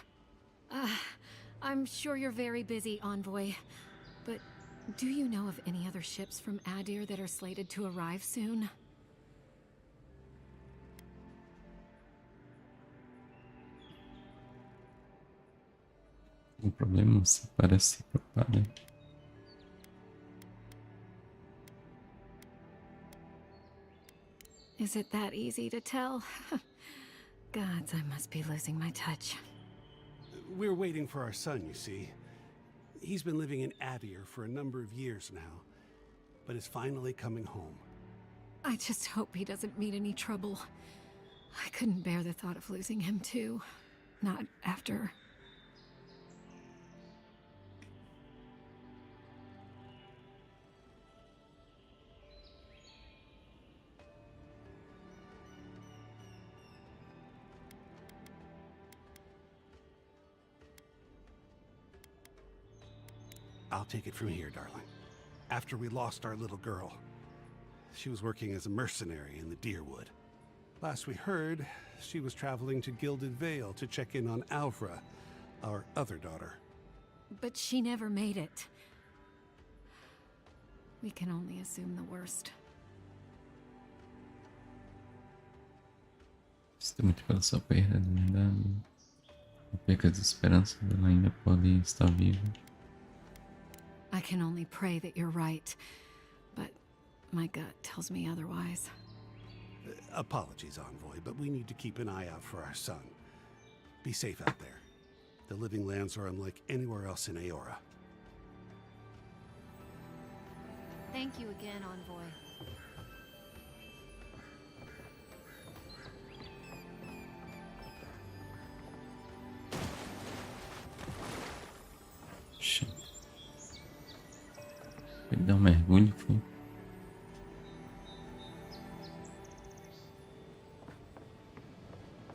I'm sure you're very busy, Envoy. But do you know of any other ships from Adir that are slated to arrive soon? O problema se parece preocupado. Is it that easy to tell? Gods, I must be losing my touch. We're waiting for our son, you see. He's been living in Adir for a number of years now, but is finally coming home. I just hope he doesn't meet any trouble. I couldn't bear the thought of losing him too. Not after... I'll take it from here, darling. After we lost our little girl, she was working as a mercenary in the Deerwood. Last we heard, she was traveling to Gilded Vale to check in on Alvra, our other daughter. But she never made it. We can only assume the worst. Sinto muito pela sua perda, de verdade. Não perca as esperanças dela ainda poder estar viva. I can only pray that you're right, but my gut tells me otherwise. Apologies, Envoy, but we need to keep an eye out for our son. Be safe out there. The Living Lands are unlike anywhere else in Aora. Thank you again, Envoy. Ele dá um mergulho, foi.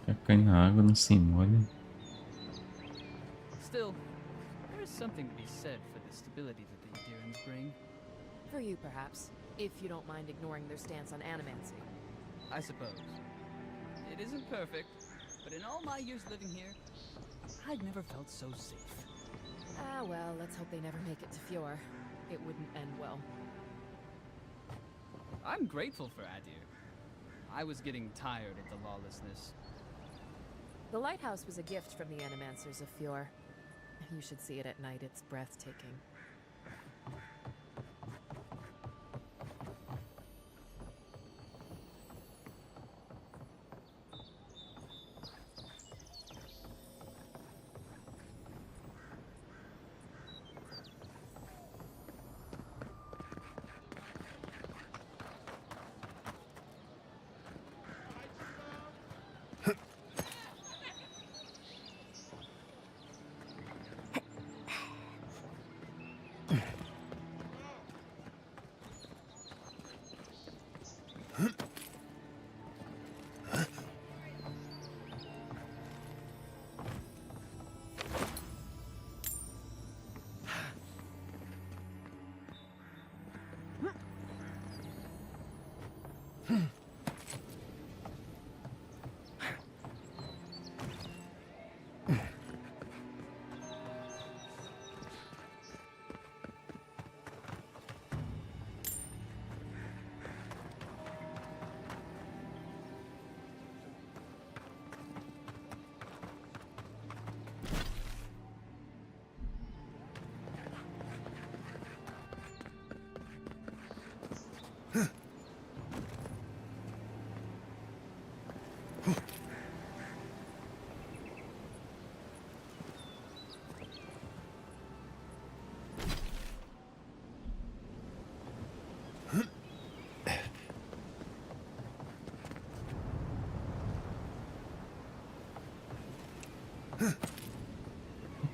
Já cai na água, não se molha. Still, there is something to be said for the stability that the Adirans bring. For you, perhaps, if you don't mind ignoring their stance on animancy. I suppose. It isn't perfect, but in all my years living here, I've never felt so safe. Ah, well, let's hope they never make it to Fjord. It wouldn't end well. I'm grateful for Adir. I was getting tired of the lawlessness. The lighthouse was a gift from the animancers of Fjord. You should see it at night. It's breathtaking.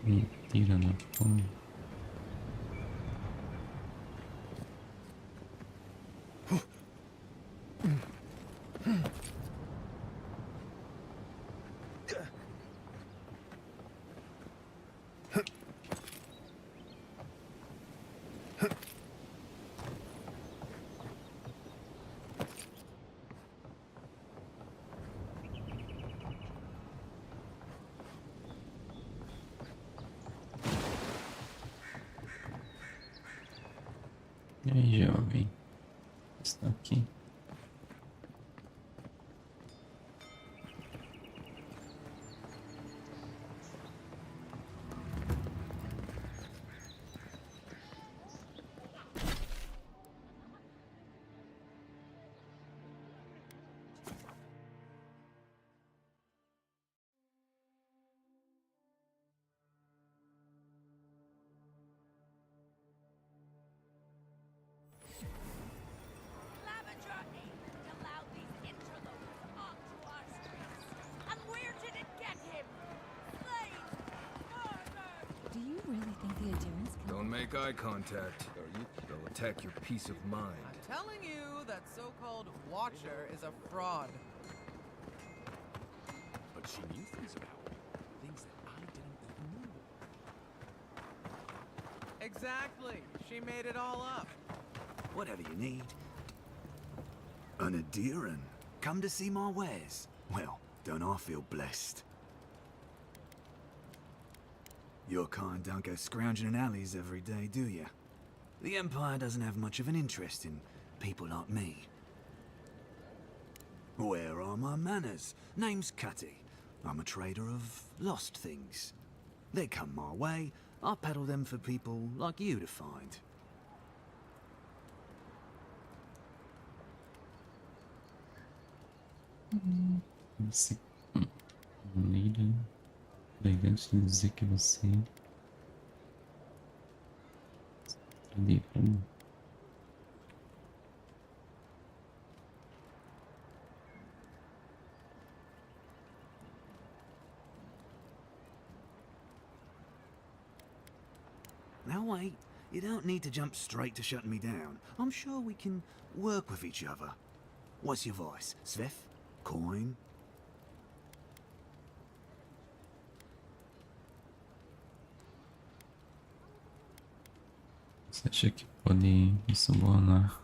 Mentira na fome. E aí, jovem? Está aqui. Do you really think the adherents can... Don't make eye contact, or they'll attack your peace of mind. I'm telling you that so-called Watcher is a fraud. But she knew things about me. Things that I didn't even know. Exactly. She made it all up. Whatever you need. An adherent? Come to see my wares? Well, don't I feel blessed? Your kind don't go scrounging in alleys every day, do you? The Empire doesn't have much of an interest in people like me. Where are my manners? Name's Cutty. I'm a trader of lost things. They come my way, I peddle them for people like you to find. Você maneira elegante de dizer que você ali pra mim. Now wait, you don't need to jump straight to shutting me down. I'm sure we can work with each other. What's your voice? Sveth? Coin? Você acha que pode me subornar?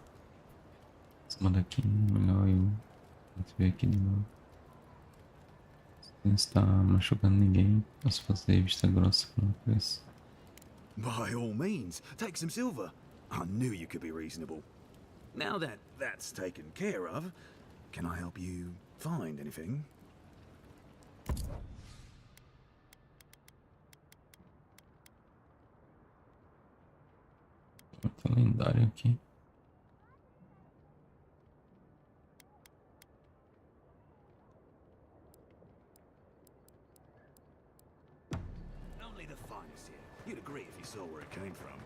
Cima daqui, melhor eu ver aqui de novo. Sem estar machucando ninguém, posso fazer vista grossa com o preço. By all means, take some silver. I knew you could be reasonable. Now that that's taken care of, can I help you find anything? Tá lendário aqui. Only the finest here. You'd agree if you saw where it came from.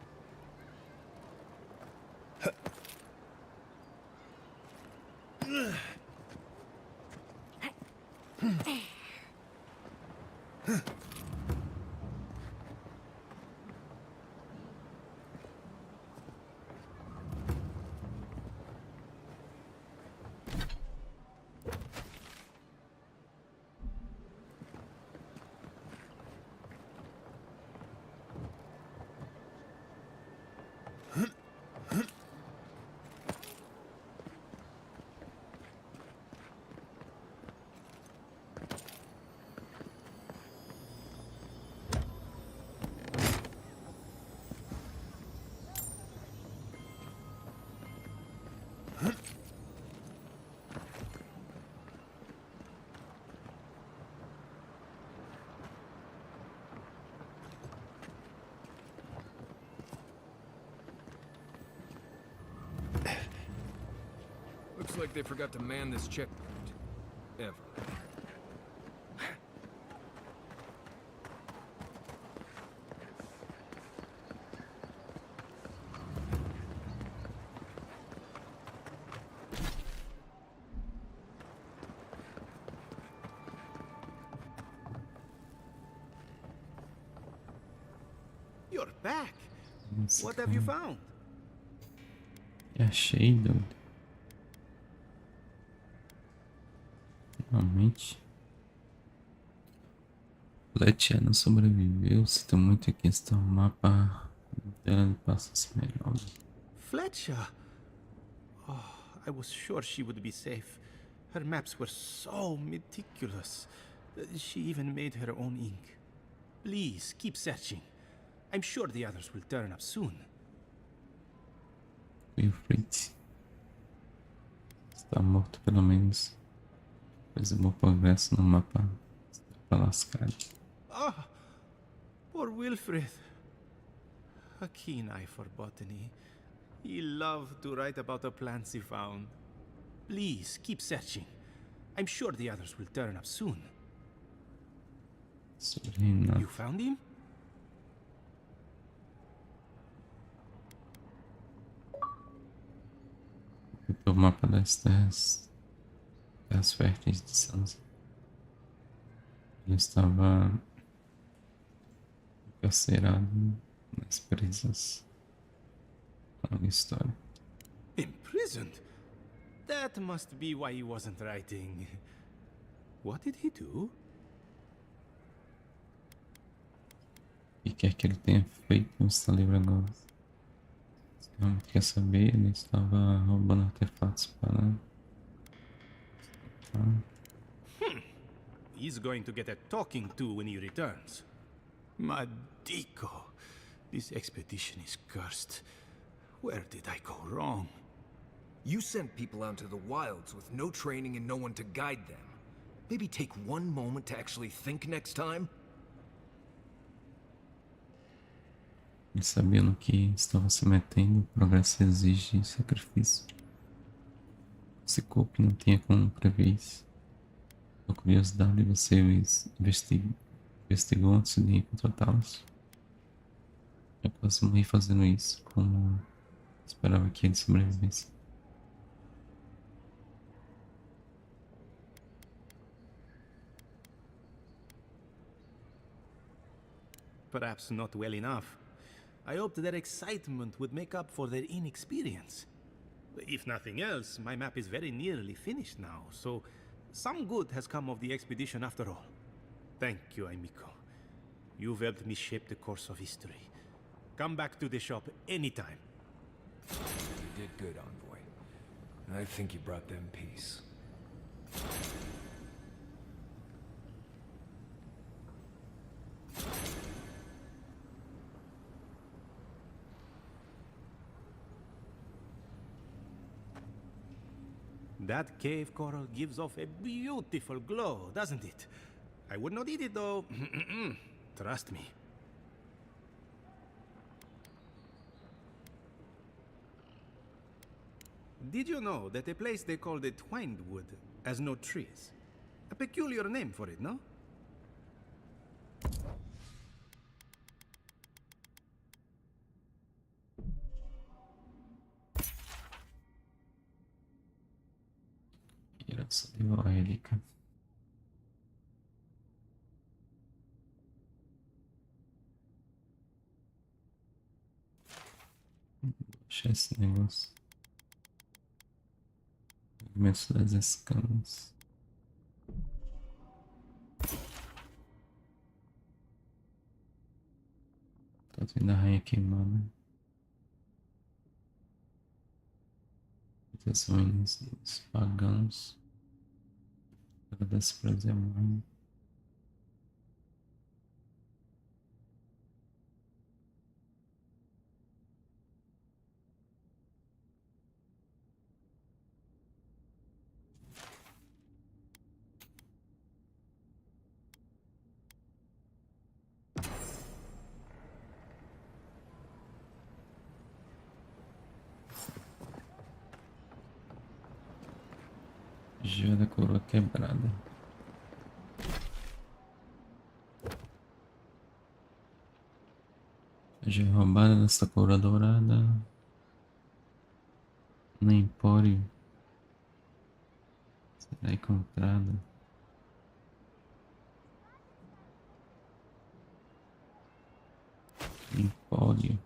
Looks like they forgot to man this checkpoint. Ever. You're back. Nossa, What have you cara. found? E achei, doido. Finalmente. Fletcher não sobreviveu. Sinto muito aqui. Está um mapa dela passa-se melhor. Fletcher. Oh, I was sure she would be safe. Her maps were so meticulous. She even made her own ink. Please, keep searching. I'm sure the others will turn up soon. Wilfred está morto, pelo menos. Fez um bom progresso no mapa. Está lascado. Ah, poor Wilfred. A keen eye for botany. He loved to write about the plants he found. Please, keep searching. I'm sure the others will turn up soon. Serena. You found him? O mapa das terras férteis de Sansa. Ele estava encarcerado nas presas. Longa história. Imprisoned? That must be why he wasn't writing. What did he do? O que quer que ele tenha feito, não está livre agora. Se realmente quer saber, ele estava roubando artefatos para... He's going to get a talking to when he returns. Madico, this expedition is cursed. Where did I go wrong? You sent people out into the wilds with no training and no one to guide them. Maybe take one moment to actually think next time? Ele sabia no que estava se metendo, o progresso exige sacrifício. Se culpe, não tinha como prever isso. A curiosidade você investigou antes de contratá-los. Eu quase morri fazendo isso, como esperava que ele sobrevivesse. Perhaps not well enough. I hoped their excitement would make up for their inexperience. If nothing else, my map is very nearly finished now, so some good has come of the expedition after all. Thank you, amico. You've helped me shape the course of history. Come back to the shop anytime. You did good, envoy. And I think you brought them peace. That cave coral gives off a beautiful glow, doesn't it? I would not eat it though. Trust me. Did you know that a place they called it Twinewood has no trees? A peculiar name for it, no? Herança diabólica. Vou deixar esse negócio. Fragmentos das escamas. Tá vendo a rainha queimada. Proteções dos pagãos. Ela desce pra Zemane. Já da coroa quebrada. Já roubada dessa coroa dourada. No empório. Será encontrada. Empório.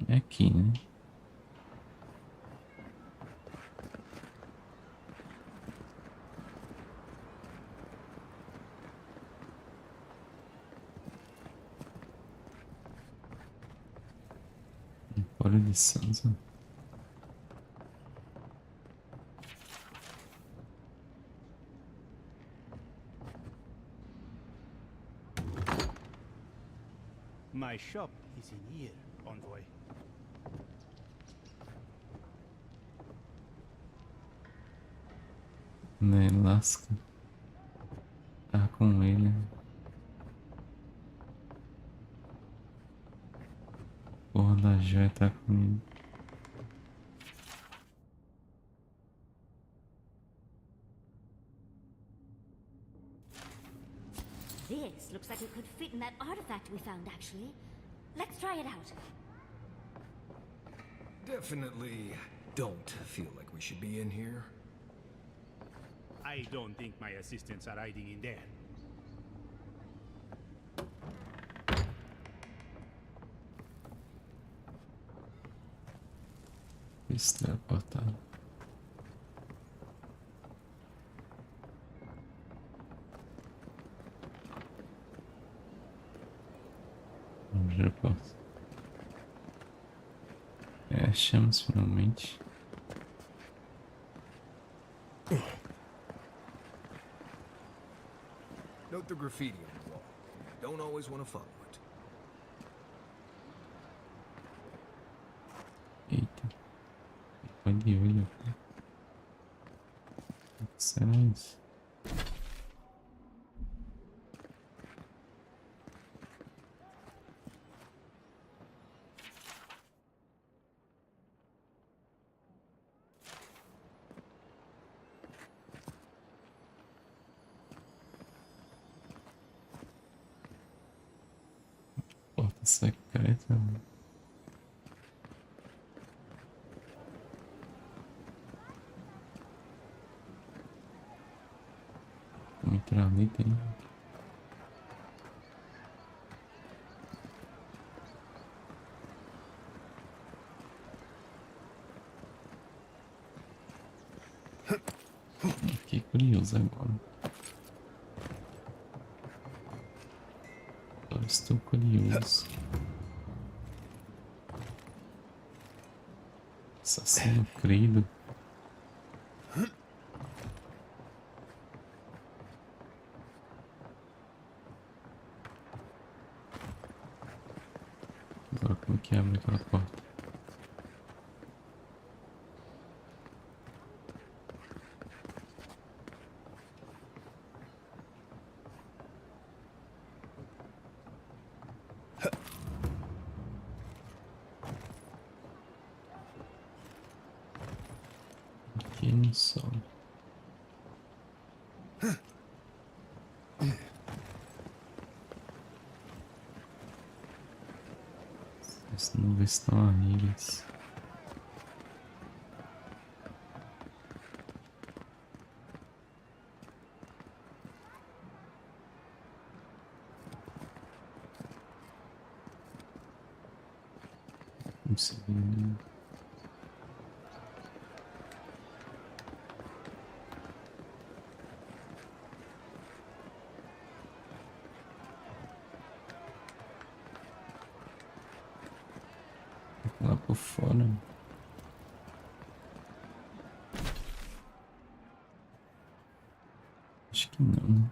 É aqui, né? Empório de Sansa. My shop is in here, envoy. Né, lasca. Tá com ele. Porra da joia tá comigo. This looks like it could fit in that artifact we found, actually. Let's try it out. Definitely don't feel like we should be in here. I don't think my assistants are hiding in there. Isso é portado. Abrir a porta. Achamos finalmente. Note the graffiti on the wall. Don't always want to follow it. Eita. Olha de olho. O que será isso? Porta secreta. Vamos entrar ali, tem. Fiquei curioso agora. Agora estou curioso. Assassino credo. Agora como que abre aquela porta? Aqui no sol. As nuvens estão amigas. Um segundo. Lá por fora. Acho que não.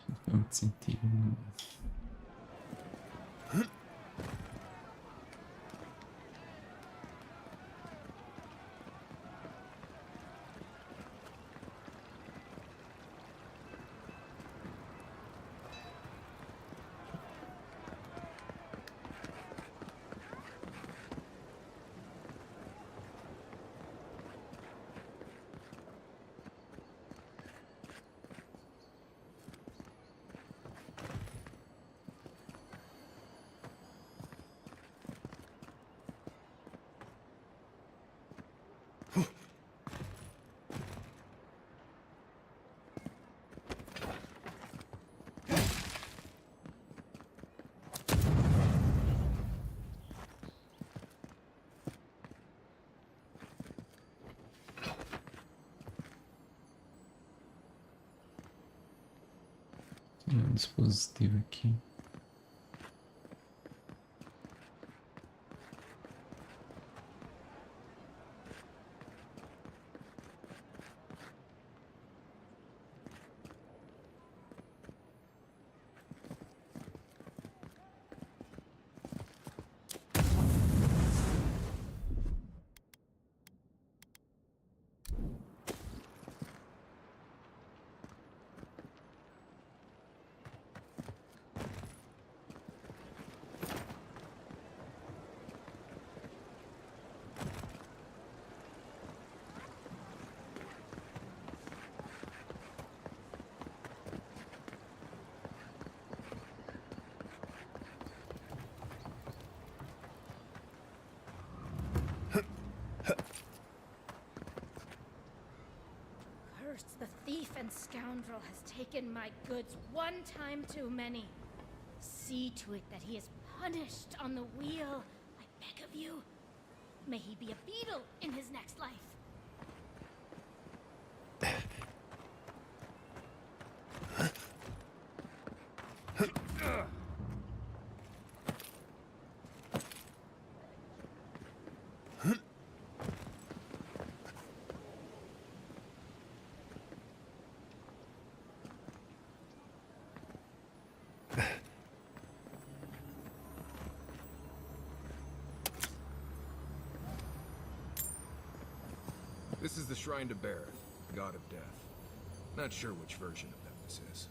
Não faz muito sentido. Tem um dispositivo aqui. The thief and scoundrel has taken my goods one time too many. See to it that he is punished on the wheel, I beg of you. May he be a beetle in his next life. This is the Shrine to Bareth, god of death. Not sure which version of them this is.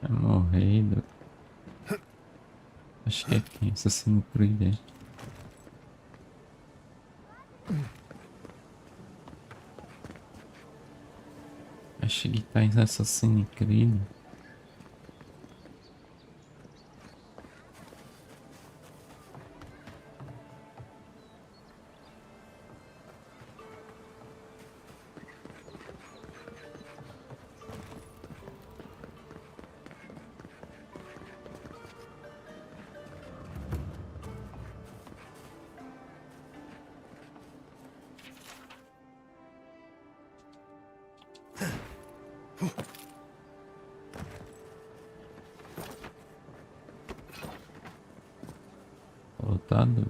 Vai morrer. Acho que é aqui, assassino por ideia. Acho que tá em assassino querido. Voltado.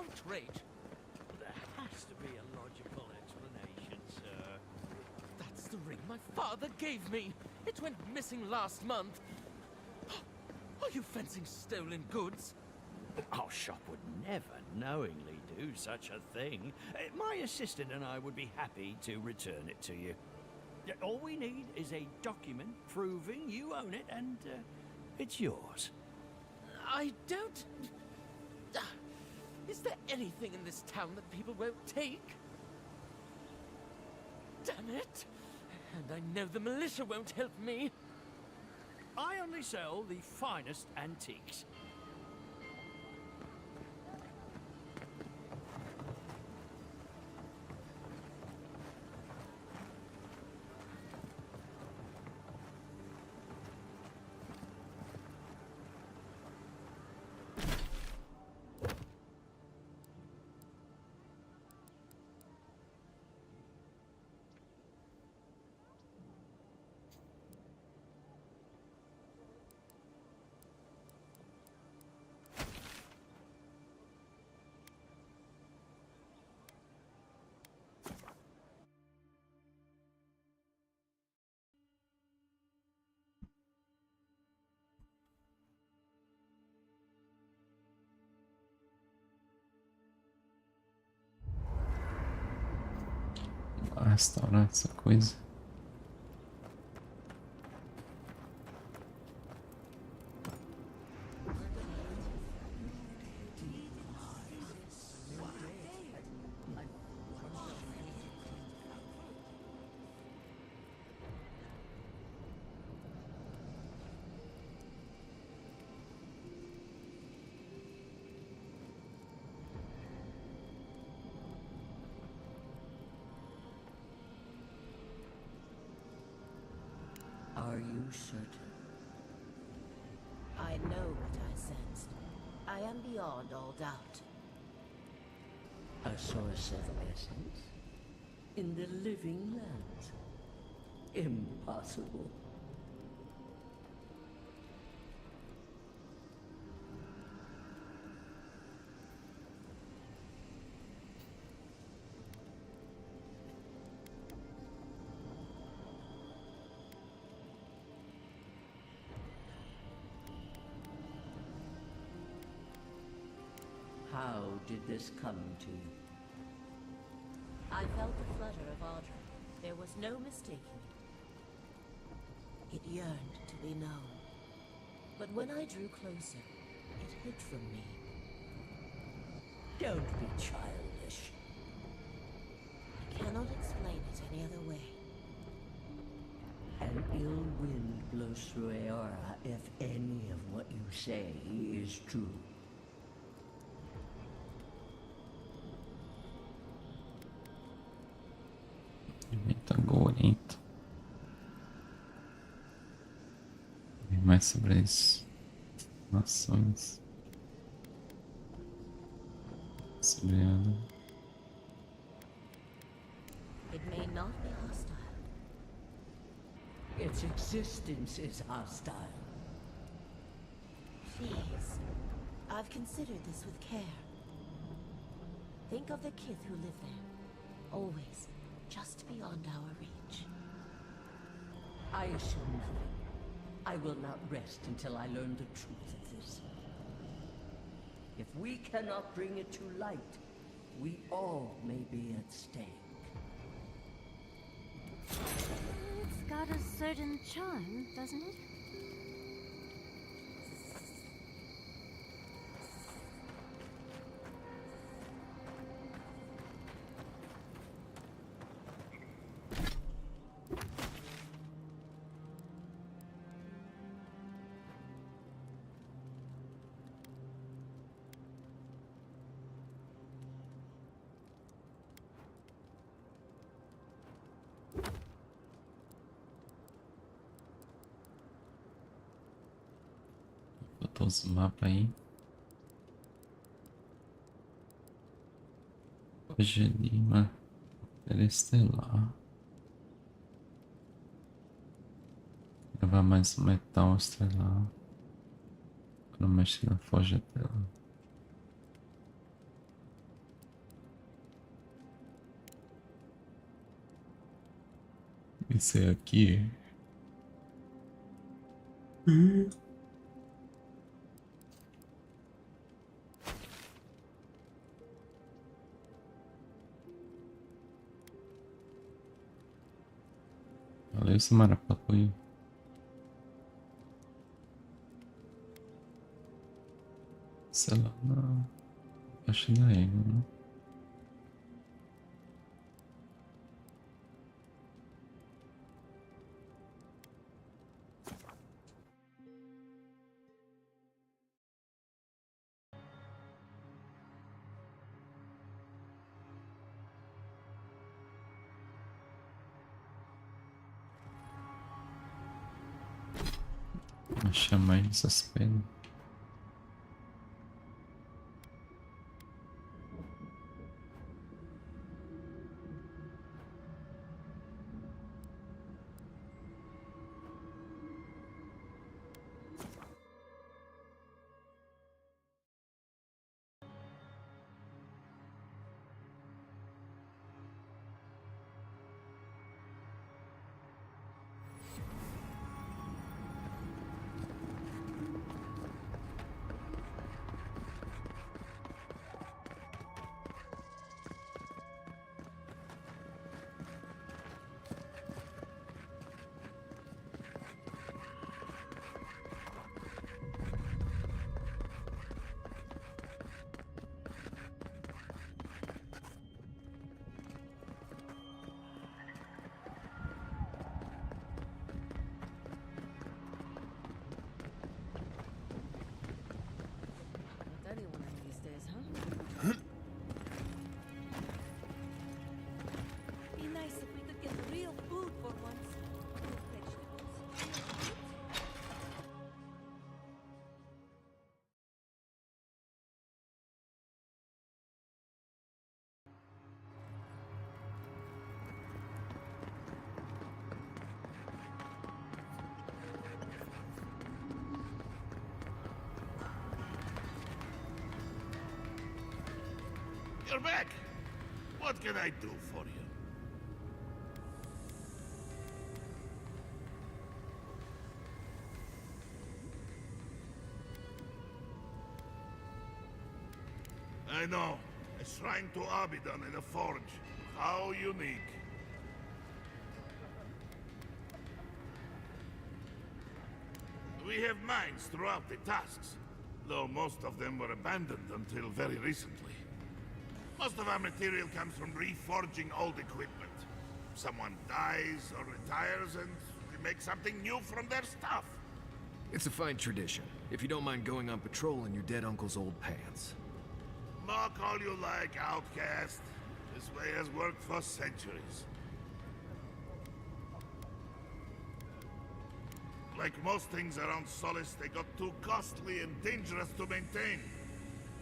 outrage! There has to be a logical explanation, sir. That's the ring my father gave me. It went missing last month. Are you fencing stolen goods? Our shop would never knowingly do such a thing. My assistant and I would be happy to return it to you. All we need is a document proving you own it and it's yours. I don't... Is there anything in this town that people won't take? Damn it! And I know the militia won't help me. I only sell the finest antiques. Restaurar essa coisa. Are you certain? I know what I sensed. I am beyond all doubt. A source of essence? In the living lands? Impossible. How did this come to you? I felt the flutter of Audrey. There was no mistaking it. It yearned to be known. But when I drew closer, it hid from me. Don't be childish. I cannot explain it any other way. An ill wind blows through Aora if any of what you say is true. Tá gorento. E mais sobre as nações. Sobre ela. It may not be hostile. Its existence is hostile. Please, I've considered this with care. Think of the kith who live there. Always. Just beyond our reach. I assume nothing. I will not rest until I learn the truth of this. If we cannot bring it to light, we all may be at stake. It's got a certain charm, doesn't it? Botou os mapas aí. Hoje Lima. Estelar. Gravar mais um metal estelar. Quando uma estrela foge dela. Esse é aqui. Valeu, Samara, pelo apoio. Sei lá, não. Acho que não é, não. Achar mais essas pedras. Be nice if we could get real food for once. You're back. What can I do for you? I know. A shrine to Abaddon in a forge. How unique. We have mines throughout the tasks, though most of them were abandoned until very recently. Most of our material comes from reforging old equipment. Someone dies or retires and we make something new from their stuff. It's a fine tradition, if you don't mind going on patrol in your dead uncle's old pants. Mock all you like, outcast. This way has worked for centuries. Like most things around Solace, they got too costly and dangerous to maintain.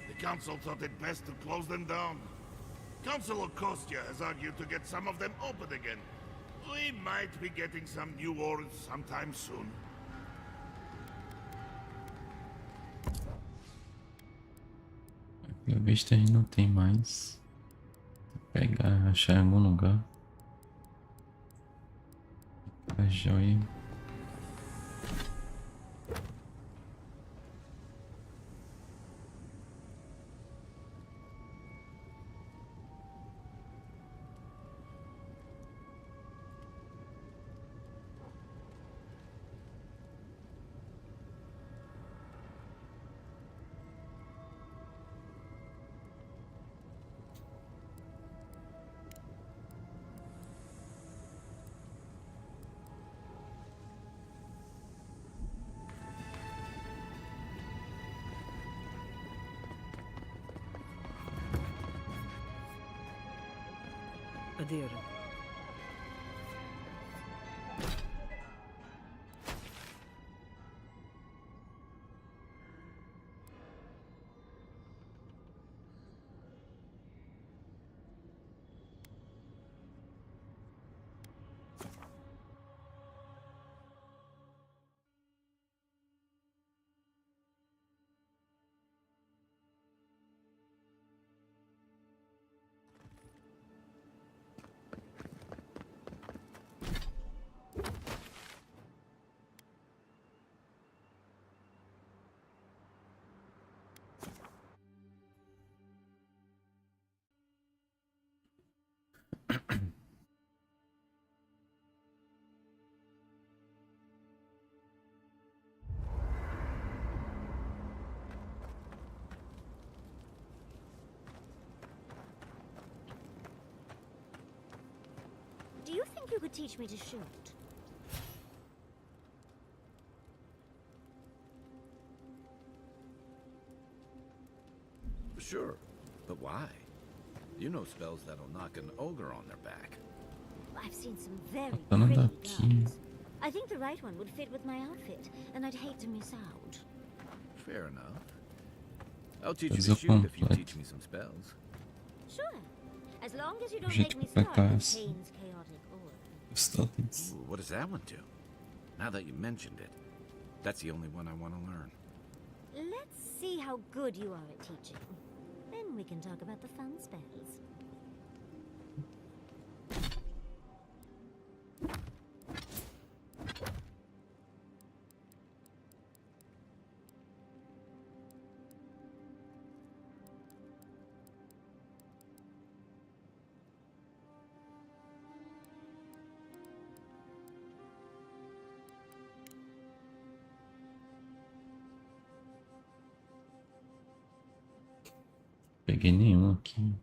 The Council thought it best to close them down. Council of Kostya has argued to get some of them open again. We might be getting some new ores sometime soon. Pelo visto aí não tem mais. Pegar, achar em algum lugar. A joia. Adir. you could teach me to shoot. Sure, but why? You know spells that'll knock an ogre on their back. I've seen some very Falando pretty aqui. guns. I think the right one would fit with my outfit, and I'd hate to miss out. Fair enough. I'll teach you Mas to eu shoot if you completo. teach me some spells. Sure. As long as you don't Jeito make me de start completar with esse- Kane's chaotic order. os tokens. Ooh, what does that one do? Now that you mentioned it, that's the only one I want to learn. Let's see how good you are at teaching. Then we can talk about the fun spells. Peguei nenhum aqui.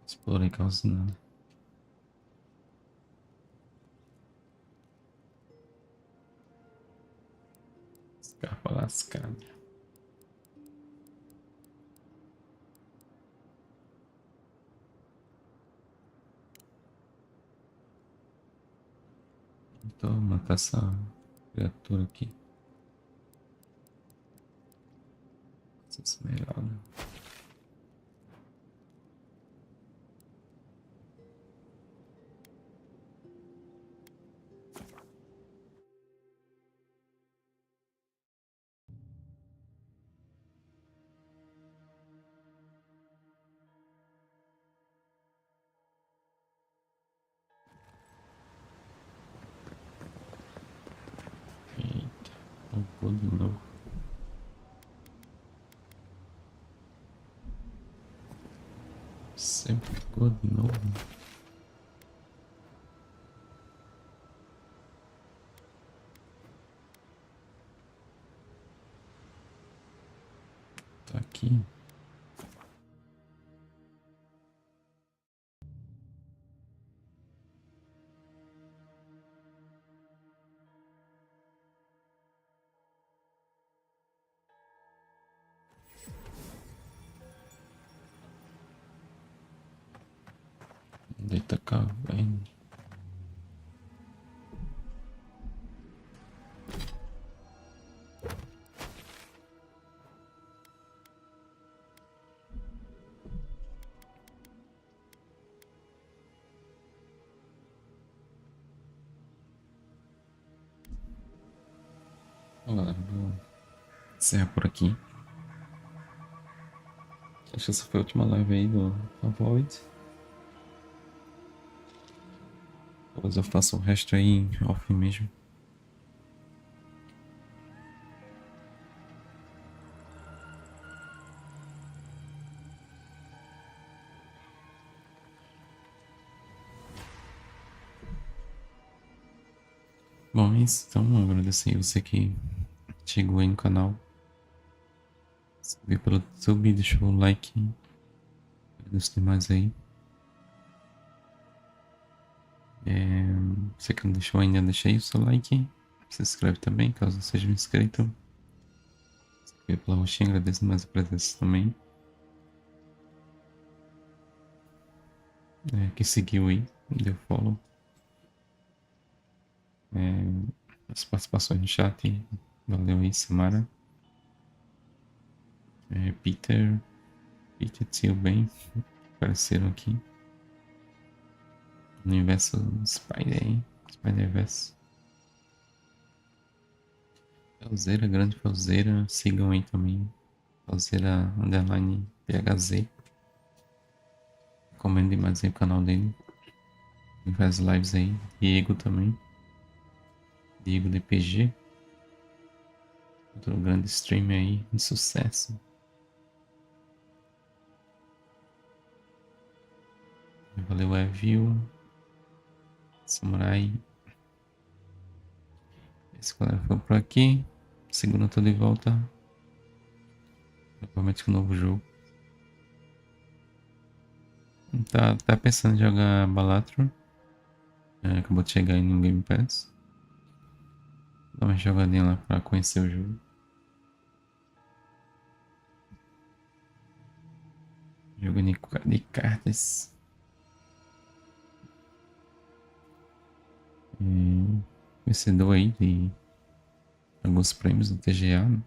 Explorei quase nada. Escapa lascada. Então, matar essa criatura aqui. Essa esmeralda. Eita, roubou de novo. Sempre ficou de novo. Tá aqui. Deita cá, vem. Olha, vou encerrar por aqui. Acho que essa foi a última live aí do Avowed. Depois eu faço o resto aí em off mesmo. Bom, é isso. Então, agradecer você que chegou aí no canal. Se veio pelo YouTube, deixou o like. Agradeço demais aí. Você que não deixou ainda, deixa aí o seu like. Se inscreve também, caso não seja inscrito. Se veio pela roxinha, agradeço demais a presença também. Que seguiu aí, deu follow. As participações no chat. Valeu aí, Samara. Peter tio bem apareceram aqui no universo Spider-Verse. Felzeira, grande Felzeira, sigam aí também, Felzeira _PHZ. Recomendo demais aí o canal dele, ele faz lives aí. Diego também, Diego DPG, outro grande streamer aí de sucesso. Valeu, Evil, Samurai. Esse galera foi por aqui. Segunda tô de volta. Provavelmente com um novo jogo. Tá pensando em jogar Balatro. Acabou de chegar aí no Game Pass. Dá uma jogadinha lá pra conhecer o jogo. Jogo de cartas. Vencedor aí de alguns prêmios do TGA, né?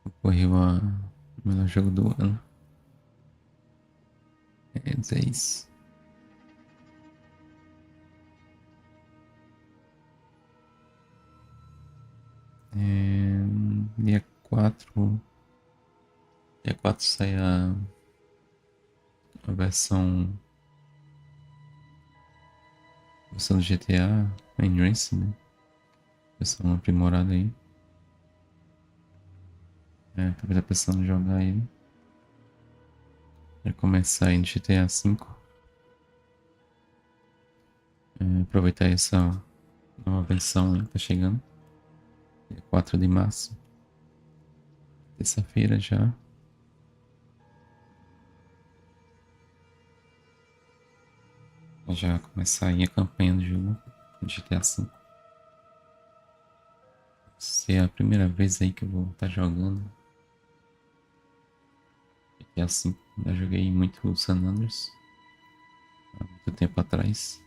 Ocorreu a melhor jogo do ano. É isso. Dia 4. Dia 4 sai a versão do GTA Enhanced, né? Versão aprimorada aí. Talvez a pensando em jogar ele. Já começar aí no GTA V. Aproveitar essa nova versão aí que tá chegando. Dia 4 de março. Terça-feira já. Já começar aí a campanha do jogo do GTA V. Se é a primeira vez aí que eu vou estar jogando GTA V. Já joguei muito o San Andreas há muito tempo atrás.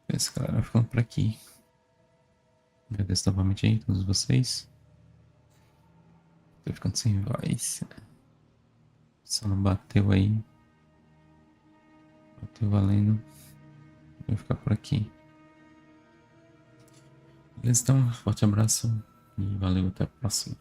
Esse galera ficando por aqui. Agradeço novamente aí a todos vocês. Tô ficando sem voz. Só não bateu aí. Bateu valendo. Vou ficar por aqui. Beleza, então, forte abraço e valeu, até a próxima.